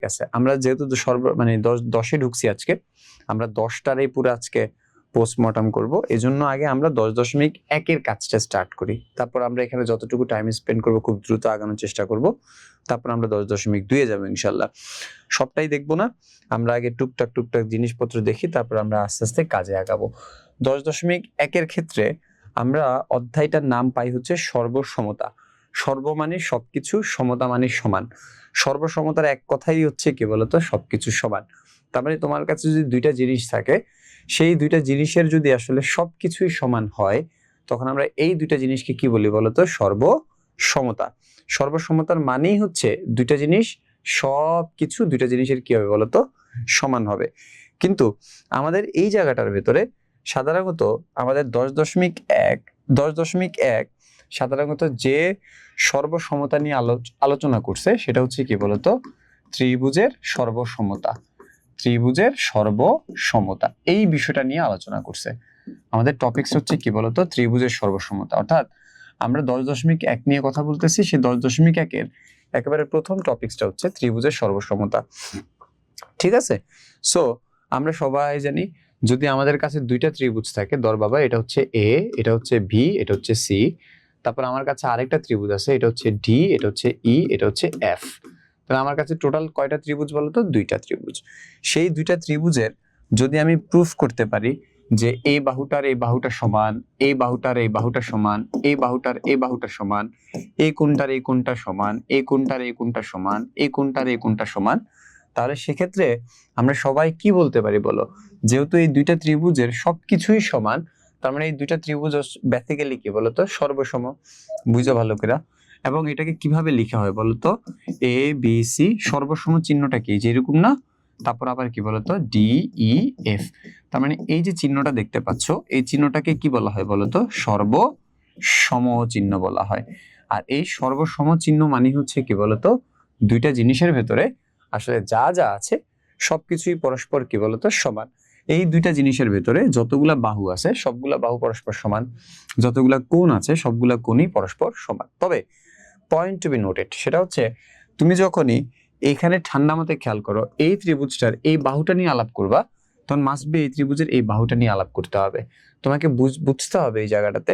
আছে, আমরা যেহেতু মানে 10-10-এ ঢুকছি আজকে, আমরা 10টারই পুরো আজকে পোস্টমর্টম করব। এজন্য আগে আমরা 10.1-এর কাজটা স্টার্ট করি, তারপর আমরা এখানে যতটুকু টাইম স্পেন্ড করব খুব দ্রুত আগানোর চেষ্টা করব, তারপর আমরা 10.2-এ যাবো ইনশাল্লাহ। সবটাই দেখবো না, আমরা আগে টুকটাক টুকটাক জিনিসপত্র দেখি, তারপর আমরা আস্তে আস্তে কাজে আগাবো। 10.1-এর ক্ষেত্রে আমরা অধ্যায়টার নাম পাই হচ্ছে সর্বসমতা। সর্ব মানে সবকিছু, সমতা মানে সমান। সর্বসমতার এক কথাই হচ্ছে কি বলতো, সবকিছু সমান। তার মানে তোমার কাছে যদি দুইটা জিনিস থাকে, সেই দুইটা জিনিসের যদি আসলে সবকিছুই সমান হয়, তখন আমরা এই দুইটা জিনিসকে কি বলি বলতো, সর্বসমতা। সর্বসমতার মানেই হচ্ছে দুইটা জিনিস, সবকিছু দুইটা জিনিসের কি হবে বলতো, সমান হবে। কিন্তু আমাদের এই জায়গাটার ভেতরে সাধারণত আমাদের 10.1 সাধারণত যে সর্বসমতা নিয়ে আলোচনা করছে সেটা হচ্ছে কি বলতো, ত্রিভুজের সর্বসমতা। ত্রিভুজের সর্বসমতা এই বিষয়টা নিয়ে আলোচনা করছে। আমাদের টপিকস হচ্ছে কি বলতো, ত্রিভুজের সর্বসমতা। অর্থাৎ আমরা 10.1 নিয়ে কথা বলতেছি, সেই 10.1-এর একেবারে প্রথম টপিকসটা হচ্ছে ত্রিভুজের সর্বসমতা। ঠিক আছে? সো আমরা সবাই জানি, যদি আমাদের কাছে দুইটা ত্রিভুজ থাকে, ধর বাবা এটা হচ্ছে এ, এটা হচ্ছে বি, এটা হচ্ছে সি, তারপর আমার কাছে আরেকটা ত্রিভুজ আছে, এটা হচ্ছে ডি, এটা হচ্ছে ই, এটা হচ্ছে এফ। তাহলে আমার কাছে টোটাল কয়টা ত্রিভুজ বলতো, দুইটা ত্রিভুজ। সেই দুইটা ত্রিভুজের যদি আমি প্রুফ করতে পারি যে এই বাহুটার এই বাহুটা সমান, এই বাহুটার এই বাহুটা সমান, এই বাহুটার এই বাহুটা সমান, এই কোণটার এই কোণটা সমান, এই কোণটার এই কোণটা সমান, এই কোণটার এই কোণটা সমান, তাহলে সেক্ষেত্রে আমরা সবাই কি বলতে পারি বলো, যেহেতু এই দুইটা ত্রিভুজের সবকিছুই সমান, তার মানে এই দুইটা ত্রিভুজ বেসিক্যালি কি বলতো, সর্বসম। বুঝো ভালো করে। এবং এটাকে কিভাবে লেখা হয় বলতো, এ বি সি, সর্বসম চিহ্নটা কি, যেরকম না, তারপর আবার কি বলতো, ডি ই এফ। তার মানে এই যে চিহ্নটা দেখতে পাচ্ছ, এই চিহ্নটাকে কি বলা হয় বলতো, সর্বসম চিহ্ন বলা হয়। আর এই সর্বসম চিহ্ন মানে হচ্ছে কি বলতো, দুইটা জিনিসের ভেতরে আসলে যা যা আছে সবকিছুই পরস্পর কি বলতো, সমান। এই দুইটা জিনিসের ভেতরে যতগুলা বাহু আছে সবগুলা বাহু পরস্পর সমান, যতগুলা কোণ আছে সবগুলা কোণই পরস্পর সমান। তবে পয়েন্ট টু বি নোটেড সেটা হচ্ছে, তুমি যখনই এখানে ঠান্ডা মতে খেয়াল করো, এই ত্রিভুজটার এই বাহুটা নিয়ে আলাপ করবা, তখন মাস্ট বি এই ত্রিভুজের এই বাহুটা নিয়ে আলাপ করতে হবে। তোমাকে বুঝতে হবে এই জায়গাটাতে।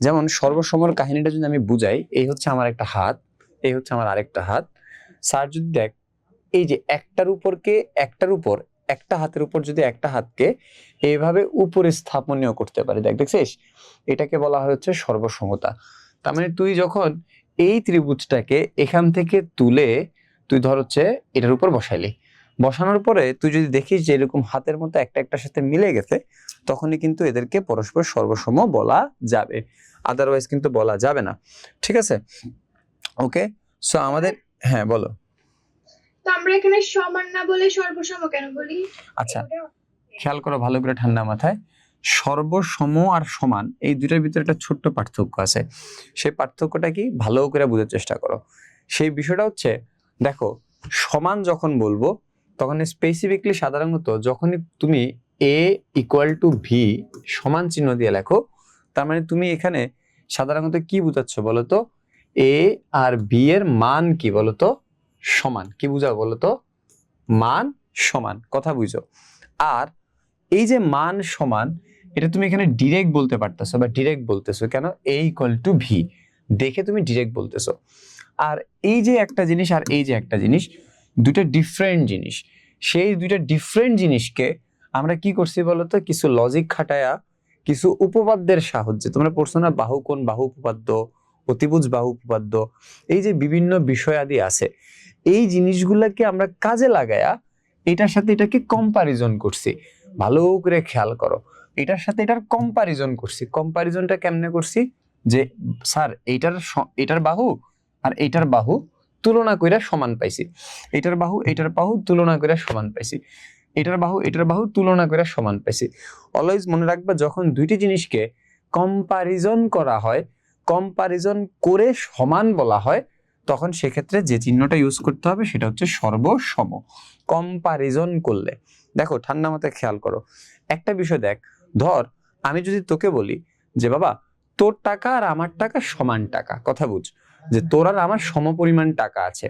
যেমন সর্বসমর কাহিনীটা যদি আমি বুঝাই, এই হচ্ছে আমার একটা হাত, এই হচ্ছে আমার আরেকটা হাত। স্যার যদি দেখ, এই যে একটার উপর একটা হাতের উপর যদি একটা হাতকে এইভাবে উপরে স্থাপনীয় করতে পারে, দেখছিস, এটাকে বলা হচ্ছে সর্বসমতা। তার মানে তুই যখন এই ত্রিভুজটাকে এখান থেকে তুলে তুই ধর হচ্ছে এটার উপর বসাইলি, বসানোর পরে তুই যদি দেখিস যে এরকম হাতের মতো একটা একটার সাথে মিলে গেছে, তখনই কিন্তু এদেরকে পরস্পর সর্বসম বলা যাবে, আদারওয়াইজ কিন্তু বলা যাবে না। ঠিক আছে? ওকে, সো আমাদের, হ্যাঁ বলো। তো আমরা এখানে সমান না বলে সর্বসম কেন বলি? আচ্ছা, খেয়াল করো ভালো করে ঠান্ডা মাথায়, সর্বসম আর সমান এই দুইটার ভিতরে একটা ছোট্ট পার্থক্য আছে। সেই পার্থক্যটা কি ভালো করে বোঝার চেষ্টা করো। সেই বিষয়টা হচ্ছে, দেখো, সমান যখন বলবো তখন স্পেসিফিকলি সাধারণত যখনই তুমি এ ইকুয়াল টু ভি সমান চিহ্ন দিয়ে লেখো, তার মানে তুমি এখানে সাধারণত কি বুঝাচ্ছ বলতো, এ আর বি এর মান কি বলতো, সমান। কি বুঝাও বলতো, মান সমান, কথা বুঝো। আর এই যে মান সমান, এটা তুমি এখানে ডিরেক্ট বলতে পারতেছো বা ডিরেক্ট বলতেছো কেন, এ ইকুয়াল টু ভি দেখে তুমি ডিরেক্ট বলতেছো। আর এই যে একটা জিনিস আর এই যে একটা জিনিস, দুটো ডিফারেন্ট জিনিস। সেই দুইটা ডিফারেন্ট জিনিসকে আমরা কি করছি বলতো, কিছু লজিক খাটায়া, কিছু উপপাদ্যের সাহায্যে, তোমরা পড়ছো না বাহু কোণ বাহু উপপাদ্য, অতিভুজ বাহু উপপাদ্য, এই যে বিভিন্ন বিষয়াদি আছে, এই জিনিসগুলোকে আমরা কাজে লাগায়া এটার সাথে এটাকে কম্পারিজন করছি। ভালো করে খেয়াল করো, এটার সাথে এটার কম্পারিজন করছি। কম্পারিজনটা কেমনে করছি, যে স্যার এটার বাহু আর এটার বাহু তুলনা কইরা সমান পাইছি, এটার বাহু তুলনা কইরা সমান পাইছি, এটার বাহু তুলনা কইরা সমান পাইছি। অলওয়েজ মনে রাখবা, যখন দুইটি জিনিসকে কম্পারিজন করা হয়, কম্পারিজন করে সমান বলা হয়, তখন সেক্ষেত্রে যে চিহ্নটা ইউজ করতে হবে সেটা হচ্ছে সর্বসম। কম্পারিজন করলে, দেখো ঠান্ডা মাথায় খেয়াল করো একটা বিষয়, দেখ, ধর আমি যদি তোকে বলি যে বাবা তোর টাকা আর আমার টাকা সমান টাকা, কথা বুঝ, যে তোর আর আমার সমপরিমাণ টাকা আছে।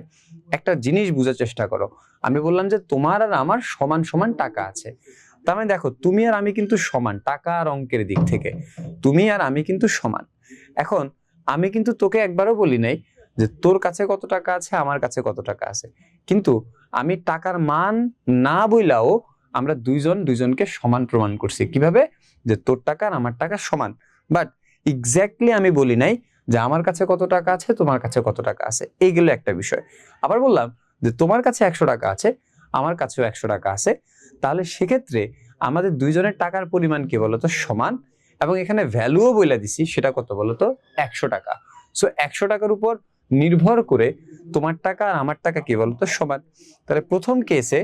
একটা জিনিস বোঝার চেষ্টা করো, আমি বললাম যে তোমার আর আমার সমান সমান টাকা আছে। তার মানে দেখো তুমি আর আমি কিন্তু সমান টাকা আর অঙ্কের দিক থেকে, তুমি আর আমি কিন্তু সমান। এখন আমি কিন্তু তোকে একবারও বলি নাই যে তোর কাছে কত টাকা আছে আমার কাছে কত টাকা আছে, কিন্তু আমি টাকার মান না বইলাও আমরা দুইজন দুইজনকে সমান প্রমাণ করছি। কিভাবে? যে তোর টাকা আর আমার টাকা সমান, বাট এক্স্যাক্টলি আমি বলি নাই যে আমার কাছে কত টাকা আছে তোমার কাছে কত টাকা আছে। এইগুলো একটা বিষয়। আবার বললাম যে তোমার কাছে 100 টাকা আছে আমার কাছেও 100 টাকা আছে, তাহলে সেক্ষেত্রে আমাদের দুইজনের টাকার পরিমাণ কি বলতো সমান, এবং এখানে ভ্যালুও বলে দিছি সেটা কত বলতো 100 টাকা। সো 100 টাকার উপর নির্ভর করে তোমার টাকা আর আমার টাকা কি বলতো সমান। তাহলে প্রথম কেসে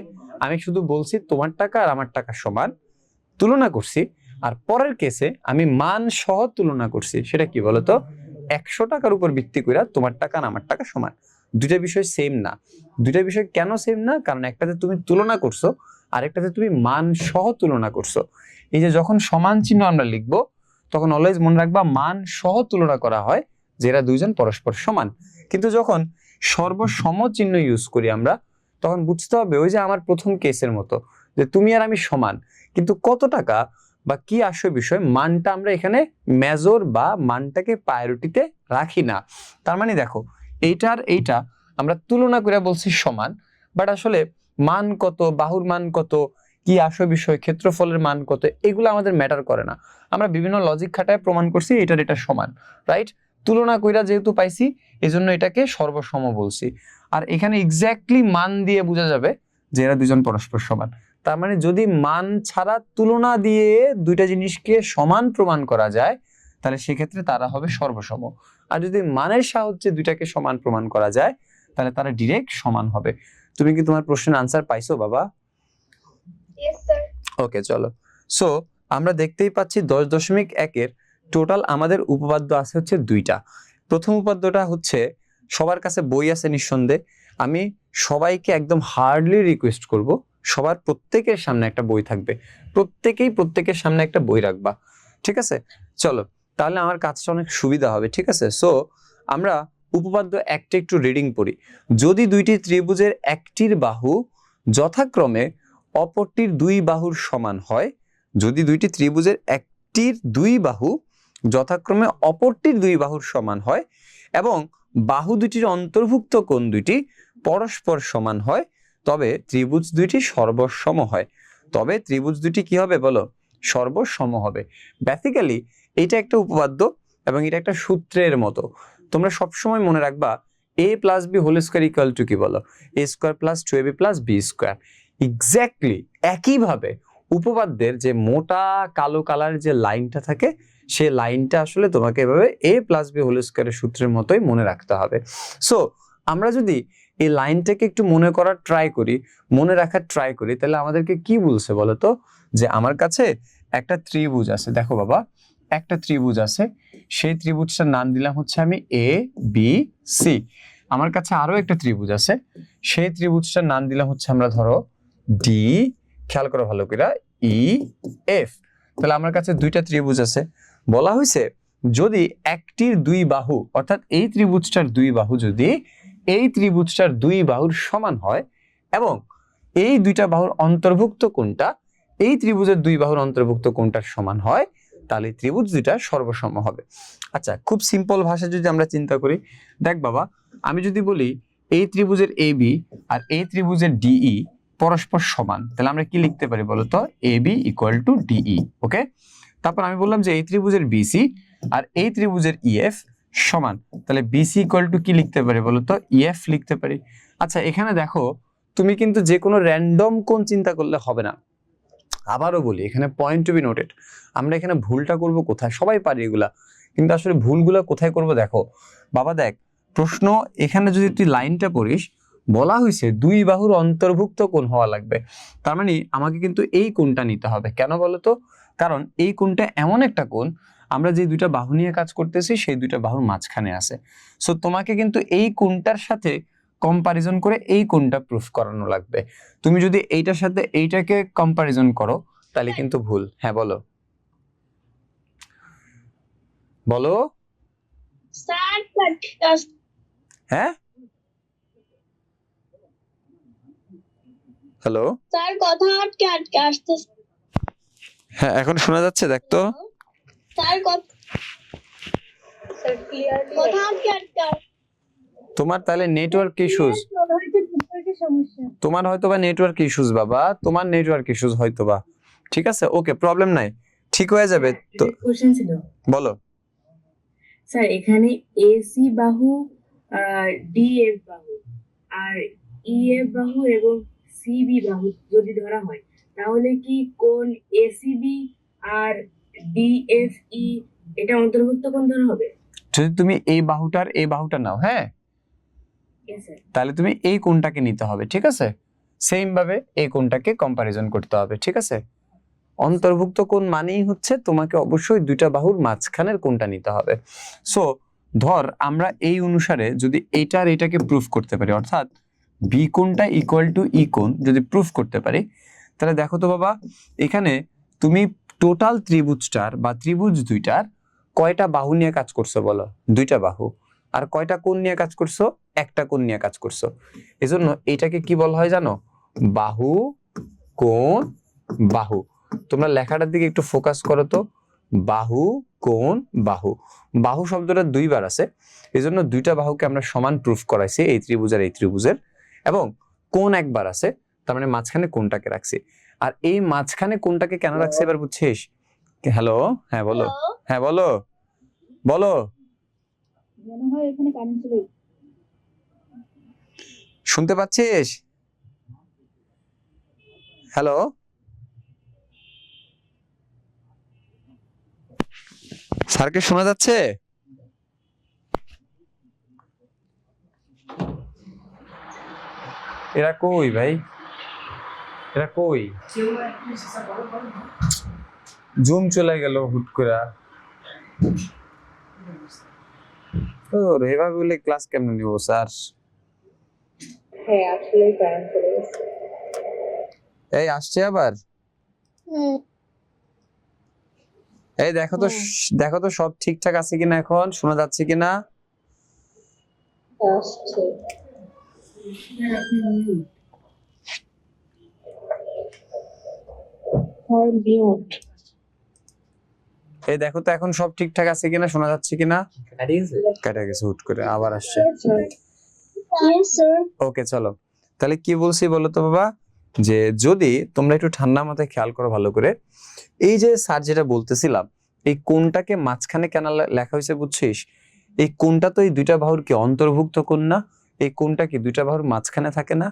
আমি শুধু বলছি তোমার টাকা আর আমার টাকা সমান, তুলনা করছি, আর পরের কেসে আমি মান সহ তুলনা করছি। সেটা কি বলতো 100 টাকার উপর ভিত্তি করে তোমার টাকা আর আমার টাকা সমান। দুইটা বিষয় সেম না। দুইটা বিষয় কেন সেম না? কারণ একটাতে তুমি তুলনা করছো আর একটাতে তুমি মান সহ তুলনা করছো। এই যে যখন সমান চিহ্ন আমরা লিখবো তখন অলওয়েজ মনে রাখবা মান সহ তুলনা করা হয়, যেটা দুইজন পরস্পর সমান। কিন্তু যখন সর্বসম চিহ্ন ইউজ করি আমরা, তখন বুঝতে হবে ওই যে আমার প্রথম কেসের মতো, যে তুমি আর আমি সমান, কিন্তু কত টাকা বা কি আসল বিষয় মানটা আমরা এখানে মেজর বা মানটাকে প্রায়োরিটিতে রাখি না। তার মানে দেখো এইটার এইটা আমরা তুলনা করে বলছি সমান, বাট আসলে মান কত, বাহুর মান কত, কি আসল বিষয়, ক্ষেত্রফলের মান কত, এগুলো আমাদের ম্যাটার করে না। আমরা বিভিন্ন লজিক খাটায় প্রমাণ করছি এটার এটা সমান, রাইট? তুলনা কইরা যেহেতু পাইছি এজন্য এটাকে সর্বসম বলছি। আর এখানে এক্স্যাক্টলি মান দিয়ে বোঝা যাবে যে এরা দুজন পরস্পর সমান। তার মানে যদি মান ছাড়া তুলনা দিয়ে দুইটা জিনিসকে সমান প্রমাণ করা যায় তাহলে সেক্ষেত্রে তারা হবে সর্বসম। আর যদি মানের সাহায্যে দুইটাকে সমান প্রমাণ করা যায় তাহলে তারা ডিরেক্ট সমান হবে। তুমি কি তোমার প্রশ্নের আনসার পাইছো বাবা? Yes sir. ওকে চলো। সো আমরা দেখতেই পাচ্ছি 10.1-এর টোটাল আমাদের উপপাদ্য আছে হচ্ছে দুইটা। প্রথম উপপাদ্যটা হচ্ছে সবার কাছে বই আছে নিঃসন্দেহে, আমি সবাইকে একদম হার্ডলি রিকোয়েস্ট করব সবার প্রত্যেকের সামনে একটা বই থাকবে, প্রত্যেকেই প্রত্যেকের সামনে একটা বই রাখবা, ঠিক আছে? চলো তাহলে আমার কাজটা অনেক সুবিধা হবে, ঠিক আছে? সো আমরা উপপাদ্য একটা একটু রিডিং পড়ি। যদি দুইটি ত্রিভুজের একটির বাহু যথাক্রমে অপরটির দুই বাহুর সমান হয়, যদি দুইটি ত্রিভুজের একটির দুই বাহু যথাক্রমে অপরটির দুই বাহুর সমান হয় এবং বাহু দুটির অন্তর্ভুক্ত কোণ দুটি পরস্পর সমান হয়, তবে ত্রিভুজ দুইটি সর্বসম হয়। তবে ত্রিভুজ দুটি কি হবে বলো? সর্বসম হবে। বেসিক্যালি এটা একটা উপপাদ্য এবং এটা একটা সূত্রের মতো। তোমরা সবসময় মনে রাখবা a plus B whole square equal to কি বলো? a square plus 2ab plus b square. Exactly একইভাবে উপপাদ্যের যে মোটা কালো কালার যে লাইনটা থাকে সেই লাইনটা আসলে তোমাকে এভাবে a প্লাস বি হোল স্কয়ারের সূত্রের মতোই মনে রাখতে হবে। সো আমরা যদি এই লাইনটাকে একটু মনে করার ট্রাই করি, মনে রাখার ট্রাই করি, তাহলে আমাদেরকে কি বলছে বলতো? যে আমার কাছে একটা ত্রিভুজ আছে, দেখো বাবা একটা ত্রিভুজ আছে, সেই ত্রিভুজটার নাম দিলাম হচ্ছে আমি এ বি সি। আমার কাছে আরো একটা ত্রিভুজ আছে, সেই ত্রিভুজটার নাম দিলাম হচ্ছে আমরা ধরো ডি, খেয়াল করো ভালো করে, ই এফ। তাহলে আমার কাছে দুইটা ত্রিভুজ আছে। বলা হয়েছে যদি একটির দুই বাহু অর্থাৎ এই ত্রিভুজটার দুই বাহু যদি এই ত্রিভুজটার দুই বাহুর সমান হয় এবং এই দুইটা বাহুর অন্তর্ভুক্ত কোণটা এই ত্রিভুজের দুই বাহুর অন্তর্ভুক্ত কোণটার সমান হয়, তাহলে ত্রিভুজ দুইটা সর্বসম হবে। আচ্ছা খুব সিম্পল ভাষায় যদি আমরা চিন্তা করি, দেখ বাবা আমি যদি বলি এই ত্রিভুজের এ বি আর এই ত্রিভুজের ডিই পরস্পর সমান, তাহলে আমরা কি লিখতে পারি বলতো? A B equal to DE. ওকে, তারপর আমি বললাম যে এই ত্রিভুজের বিসি আর এই ত্রিভুজের ইএফ সমান, তাহলে বিসি ইকুয়াল টু কি লিখতে পারি বলতো? ইএফ লিখতে পারি। আচ্ছা এখানে দেখো তুমি কিন্তু যে কোনো র্যান্ডম কোণ চিন্তা করলে হবে না। আবারও বলি এখানে পয়েন্ট টু বি নোটেড, আমরা এখানে ভুলটা করব কোথায়? সবাই পারি এগুলা, কিন্তু আসলে ভুলগুলা কোথায় করব দেখো বাবা। দেখ প্রশ্ন এখানে যদি তুই লাইনটা পড়িস, বলা হয়েছে দুই বাহুর অন্তর্ভুক্ত কোণ হওয়া লাগবে, তার মানে আমাকে কিন্তু এই কোণটা নিতে হবে। কেন বলতো? কারণ এই কোণটা এমন একটা কোণ আমরা যে দুইটা বাহু নিয়ে কাজ করতেছি সেই দুইটা বাহুর মাঝখানে আছে। সো তোমাকে কিন্তু এই কোণটার সাথে কম্পারিজন করে এই কোণটা প্রুফ করানো লাগবে। তুমি যদি এইটার সাথে এইটাকে কম্পারিজন করো তাহলে কিন্তু ভুল। হ্যাঁ বলো বলো। স্যার হ্যাঁ, হ্যালো, স্যার কথা আটকে আটকে আসতেছে। হ্যাঁ এখন শোনা যাচ্ছে, দেখ তো। স্যার কথা আটকে আটকে তোমার তাহলে নেটওয়ার্ক ইস্যুস, সমস্যা। তোমার হয়তো বা নেটওয়ার্ক ইস্যুস বাবা, তোমার নেটওয়ার্ক ইস্যুস হয়তো বা। ঠিক আছে, ওকে, প্রবলেম নাই, ঠিক হয়ে যাবে তো। কোশ্চেন ছিল বলো। স্যার, এখানে এসি বাহু, ডিএফ বাহু আর ইএফ বাহু এবং সিবি বাহু যদি ধরা হয়, তাহলে কি কোন এসিবি আর ডিএফই এটা অন্তর্ভুক্ত কোণ ধরা হবে? যদি তুমি এই বাহুটার এই বাহুটা নাও, হ্যাঁ, Yes, sir. তাহলে তুমি এই কোণটাকে নিতে হবে, ঠিক আছে। সেম ভাবে এই কোণটাকে কম্পারিজন করতে হবে, ঠিক আছে। অন্তর্ভুক্ত কোণ মানেই হচ্ছে তোমাকে অবশ্যই দুইটা বাহুর মাঝখানের কোণটা নিতে হবে। সো ধর আমরা এই অনুসারে যদি এইটার এটাকে প্রুফ করতে পারি, অর্থাৎ বি কোণটা ইকুয়াল টু ই কোণ যদি প্রুফ করতে পারি, তাহলে দেখো তো বাবা, এখানে তুমি টোটাল ত্রিভুজটার বা ত্রিভুজ দুইটার কয়টা বাহু নিয়ে কাজ করছো বলো? দুইটা বাহু। আর কয়টা কোণ নিয়ে কাজ করছো? একটা কোণ নিয়ে কাজ করছো। এজন্য এটাকে কি বলা হয় জানো? বাহু, কোণ, বাহু। তোমরা লেখাটার দিকে একটু ফোকাস করো তো। বাহু, কোণ, বাহু। বাহু শব্দটা দুইবার আছে, এজন্য দুইটা বাহুকে আমরা সমান প্রুফ করাইছি, এই ত্রিভুজ আর এই ত্রিভুজের। এবং কোণ একবার আছে, তার মানে মাঝখানে কোণটাকে রাখছি। আর এই মাঝখানে কোণটাকে কেন রাখছি এবার বুঝছিস? হ্যালো, হ্যাঁ বলো, হ্যাঁ বলো, বলো। মনে হয় এখানে কারেন্ট চলে গেছে। শুনতে পাচ্ছিস? হ্যালো, স্যারকে শোনা যাচ্ছে? এরা কই ভাই, এরা কই? জুম চলে গেল হুট করে। এভাবে বলে ক্লাস কেমন নিব স্যার? হ্যাঁ, আসলে কারেন্ট চলে গেছে। এই আসছে আবার। এই দেখো তো, দেখো তো সব ঠিকঠাক আছে কিনা, এখন শোনা যাচ্ছে কিনা? আসছে। এই দেখো তো এখন সব ঠিকঠাক আছে কিনা, শোনা যাচ্ছে কিনা? কেটে গেছে হুট করে, আবার আসছে। Yes, sir. ওকে চলো, তাহলে কি বলছি বলো তো বাবা, যে যদি তোমরা একটু ঠান্ডা মাথায় খেয়াল করো ভালো করে, এই যে স্যার যেটা বলতেছিলাম, এই কোণটাকে মাঝখানে কেন লেখা হয়েছে বুঝছিস? এই কোণটা তো এই দুইটা বাহুর কি অন্তর্ভুক্ত কোণ না? এই কোণটা কি দুইটা বাহুর মাঝখানে থাকে না?